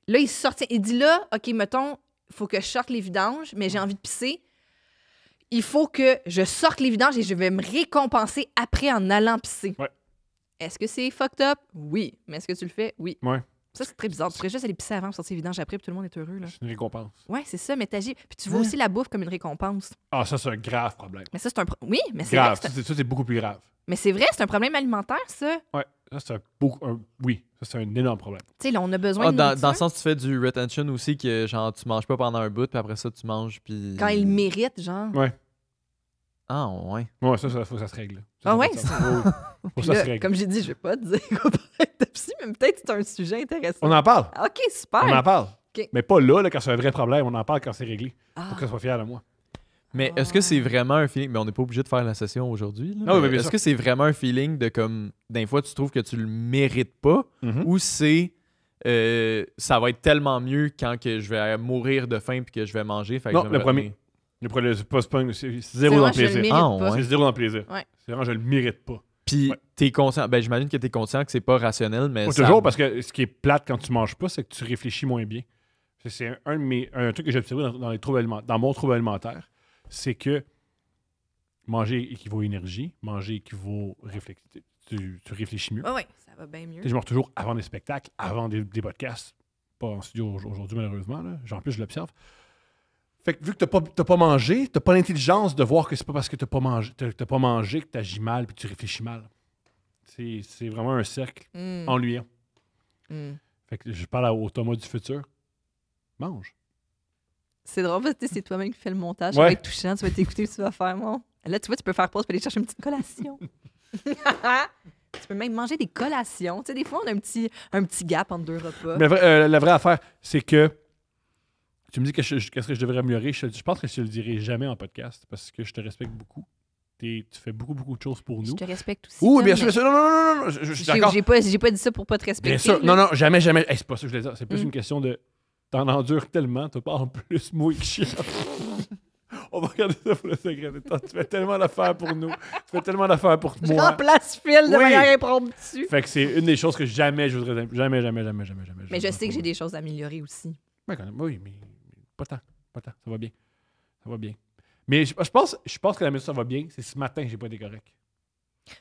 [SPEAKER 3] là, il sort. Il dit là, OK, mettons, il faut que je sorte les vidanges, mais j'ai envie de pisser. Il faut que je sorte les vidanges et je vais me récompenser après en allant pisser.
[SPEAKER 2] Ouais.
[SPEAKER 3] Est-ce que c'est fucked up? Oui. Mais est-ce que tu le fais? Oui.
[SPEAKER 2] Ouais.
[SPEAKER 3] Ça, c'est très bizarre. Tu pourrais juste aller pisser avant, sortir les vidanges après, puis tout le monde est heureux, là.
[SPEAKER 2] C'est une récompense.
[SPEAKER 3] Ouais, c'est ça, mais t'agis. Puis tu vois aussi la bouffe comme une récompense.
[SPEAKER 2] Ah, ça, c'est un grave problème.
[SPEAKER 3] Mais ça, c'est un... Oui, mais c'est vrai,
[SPEAKER 2] Grave. Ça, c'est beaucoup plus grave.
[SPEAKER 3] mais c'est vrai, c'est un problème alimentaire, ça.
[SPEAKER 2] Ouais. Ça, c'est oui. Ça, c'est un énorme problème.
[SPEAKER 3] Tu sais, là, on a besoin
[SPEAKER 4] Ah,
[SPEAKER 3] de
[SPEAKER 4] dans
[SPEAKER 3] nourriture.
[SPEAKER 4] le sens, tu fais du retention aussi, que genre, tu manges pas pendant un bout, puis après ça, tu manges, puis.
[SPEAKER 3] Quand il mérite, genre.
[SPEAKER 2] Ouais.
[SPEAKER 4] Ah, ouais.
[SPEAKER 2] Ouais, ça, faut que ça se règle. Ça,
[SPEAKER 3] Ah
[SPEAKER 2] ça
[SPEAKER 3] ouais,
[SPEAKER 2] fait ça. Oui, oui. Faut que
[SPEAKER 3] Puis
[SPEAKER 2] ça
[SPEAKER 3] là,
[SPEAKER 2] se règle.
[SPEAKER 3] comme j'ai dit, je vais pas te dire qu'on parle de psy, mais peut-être que c'est un sujet intéressant.
[SPEAKER 2] On en parle.
[SPEAKER 3] OK, super.
[SPEAKER 2] On en parle.
[SPEAKER 3] OK.
[SPEAKER 2] Mais pas là, quand c'est un vrai problème. On en parle quand c'est réglé.
[SPEAKER 3] Ah.
[SPEAKER 2] Faut qu'elle soit fière de moi.
[SPEAKER 4] Mais est-ce que c'est vraiment un feeling. Mais on n'est pas obligé de faire la session aujourd'hui. là,
[SPEAKER 2] Ah oui,
[SPEAKER 4] mais
[SPEAKER 2] bien
[SPEAKER 4] est-ce
[SPEAKER 2] sûr.
[SPEAKER 4] que c'est vraiment un feeling de comme. D'un fois, tu trouves que tu le mérites pas, ou c'est. Ça va être tellement mieux quand que je vais mourir de faim puis que je vais manger. Fait que
[SPEAKER 2] Non,
[SPEAKER 4] j'aimerais
[SPEAKER 2] le premier.
[SPEAKER 4] bien.
[SPEAKER 2] Le problème, c'est pas c'est
[SPEAKER 3] C'est
[SPEAKER 2] zéro dans
[SPEAKER 3] moi,
[SPEAKER 2] le
[SPEAKER 3] je le
[SPEAKER 2] plaisir.
[SPEAKER 3] mérite
[SPEAKER 4] Ah,
[SPEAKER 3] pas.
[SPEAKER 4] ouais.
[SPEAKER 2] C'est zéro dans le plaisir.
[SPEAKER 3] Ouais.
[SPEAKER 2] C'est vraiment, je le mérite pas.
[SPEAKER 4] Puis
[SPEAKER 2] Ouais.
[SPEAKER 4] t'es conscient. Ben, j'imagine que t'es conscient que c'est pas rationnel, mais.
[SPEAKER 2] Pas
[SPEAKER 4] ça-
[SPEAKER 2] toujours, parce que ce qui est plate quand tu manges pas, c'est que tu réfléchis moins bien. C'est un truc que j'ai observé dans les troubles dans mon trouble alimentaire, c'est que manger équivaut à énergie, manger équivaut tu réfléchis mieux.
[SPEAKER 3] Ouais, ouais, ça va bien mieux.
[SPEAKER 2] Tu sais, je mange toujours avant des spectacles, avant des podcasts. Pas en studio aujourd'hui, malheureusement. Là. En plus, je l'observe. Fait que vu que t'as pas mangé, t'as pas l'intelligence de voir que c'est pas parce que t'as pas mangé que t'agis mal puis tu réfléchis mal. C'est vraiment un cercle ennuyant. Fait que je parle au Thomas du futur. Mange.
[SPEAKER 3] C'est drôle parce que c'est toi-même qui fais le montage.
[SPEAKER 2] Ouais.
[SPEAKER 3] Ça va être touchant. Tu vas t'écouter, tu vas faire bon. Là, tu vois, tu peux faire pause pour aller chercher une petite collation. Tu peux même manger des collations. Tu sais, des fois, on a un petit gap entre deux repas.
[SPEAKER 2] Mais la vraie affaire, c'est que tu me dis qu'est-ce que je devrais améliorer. Je pense que je te le dirai jamais en podcast parce que je te respecte beaucoup. Tu fais beaucoup de choses pour
[SPEAKER 3] Je
[SPEAKER 2] nous.
[SPEAKER 3] te respecte aussi.
[SPEAKER 2] Oui,
[SPEAKER 3] Tom,
[SPEAKER 2] bien sûr,
[SPEAKER 3] mais
[SPEAKER 2] bien sûr. Non, je suis d'accord.
[SPEAKER 3] J'ai pas dit ça pour pas te respecter.
[SPEAKER 2] Bien sûr.
[SPEAKER 3] là.
[SPEAKER 2] Non, jamais. Hey, c'est pas ça que je voulais dire. C'est plus une question de. T'en endures tellement, t'as pas en plus moi qui chie. On va regarder ça pour le secret. Tu fais tellement d'affaires pour nous. Tu fais tellement d'affaires pour
[SPEAKER 3] Je
[SPEAKER 2] moi.
[SPEAKER 3] remplace Phil de
[SPEAKER 2] Oui.
[SPEAKER 3] manière impromptue.
[SPEAKER 2] Fait que c'est une des choses que jamais je voudrais. Jamais.
[SPEAKER 3] Mais je sais que j'ai des choses à améliorer aussi.
[SPEAKER 2] Ouais, quand même. Oui, mais pas tant. Ça va bien. Ça va bien. Mais je pense que la maison, ça va bien. C'est ce matin que j'ai pas été correct.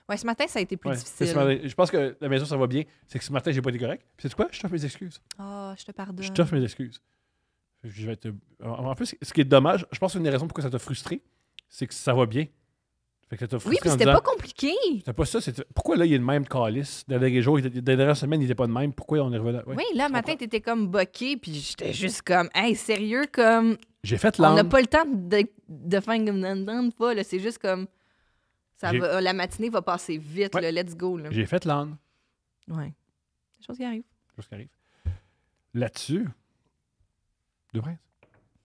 [SPEAKER 3] Ouais, ce matin, ça a été plus
[SPEAKER 2] Ouais, c'est
[SPEAKER 3] difficile.
[SPEAKER 2] ce matin. Je pense que la maison, ça va bien. C'est que ce matin, j'ai pas été correct. Puis c'est quoi? Je t'offre mes excuses.
[SPEAKER 3] Oh, je te pardonne.
[SPEAKER 2] Je t'offre mes excuses. Je vais te... En plus, ce qui est dommage, je pense qu'une des raisons pourquoi ça t'a frustré, c'est que ça va bien. Fait que ça t'a
[SPEAKER 3] Oui,
[SPEAKER 2] frustré
[SPEAKER 3] puis
[SPEAKER 2] en
[SPEAKER 3] c'était
[SPEAKER 2] disant,
[SPEAKER 3] pas compliqué.
[SPEAKER 2] c'était pas ça. Pourquoi là, il y a le même calice? Dans les derniers jours, dans les dernières semaines, il était pas de même. Pourquoi on est revenu? Ouais,
[SPEAKER 3] Oui, là,
[SPEAKER 2] je
[SPEAKER 3] matin,
[SPEAKER 2] comprends.
[SPEAKER 3] t'étais comme boqué, puis j'étais juste comme, hey, sérieux, comme,
[SPEAKER 2] J'ai fait
[SPEAKER 3] on n'a
[SPEAKER 2] l'âme.
[SPEAKER 3] pas le temps de faire comme n'entendre pas, là. C'est juste comme,
[SPEAKER 2] J'ai-
[SPEAKER 3] la matinée va passer vite,
[SPEAKER 2] Ouais.
[SPEAKER 3] là, let's go, là.
[SPEAKER 2] J'ai fait l'âne.
[SPEAKER 3] Ouais. Des choses qui arrivent.
[SPEAKER 2] C'est ce qui arrive. Là-dessus, deux princes.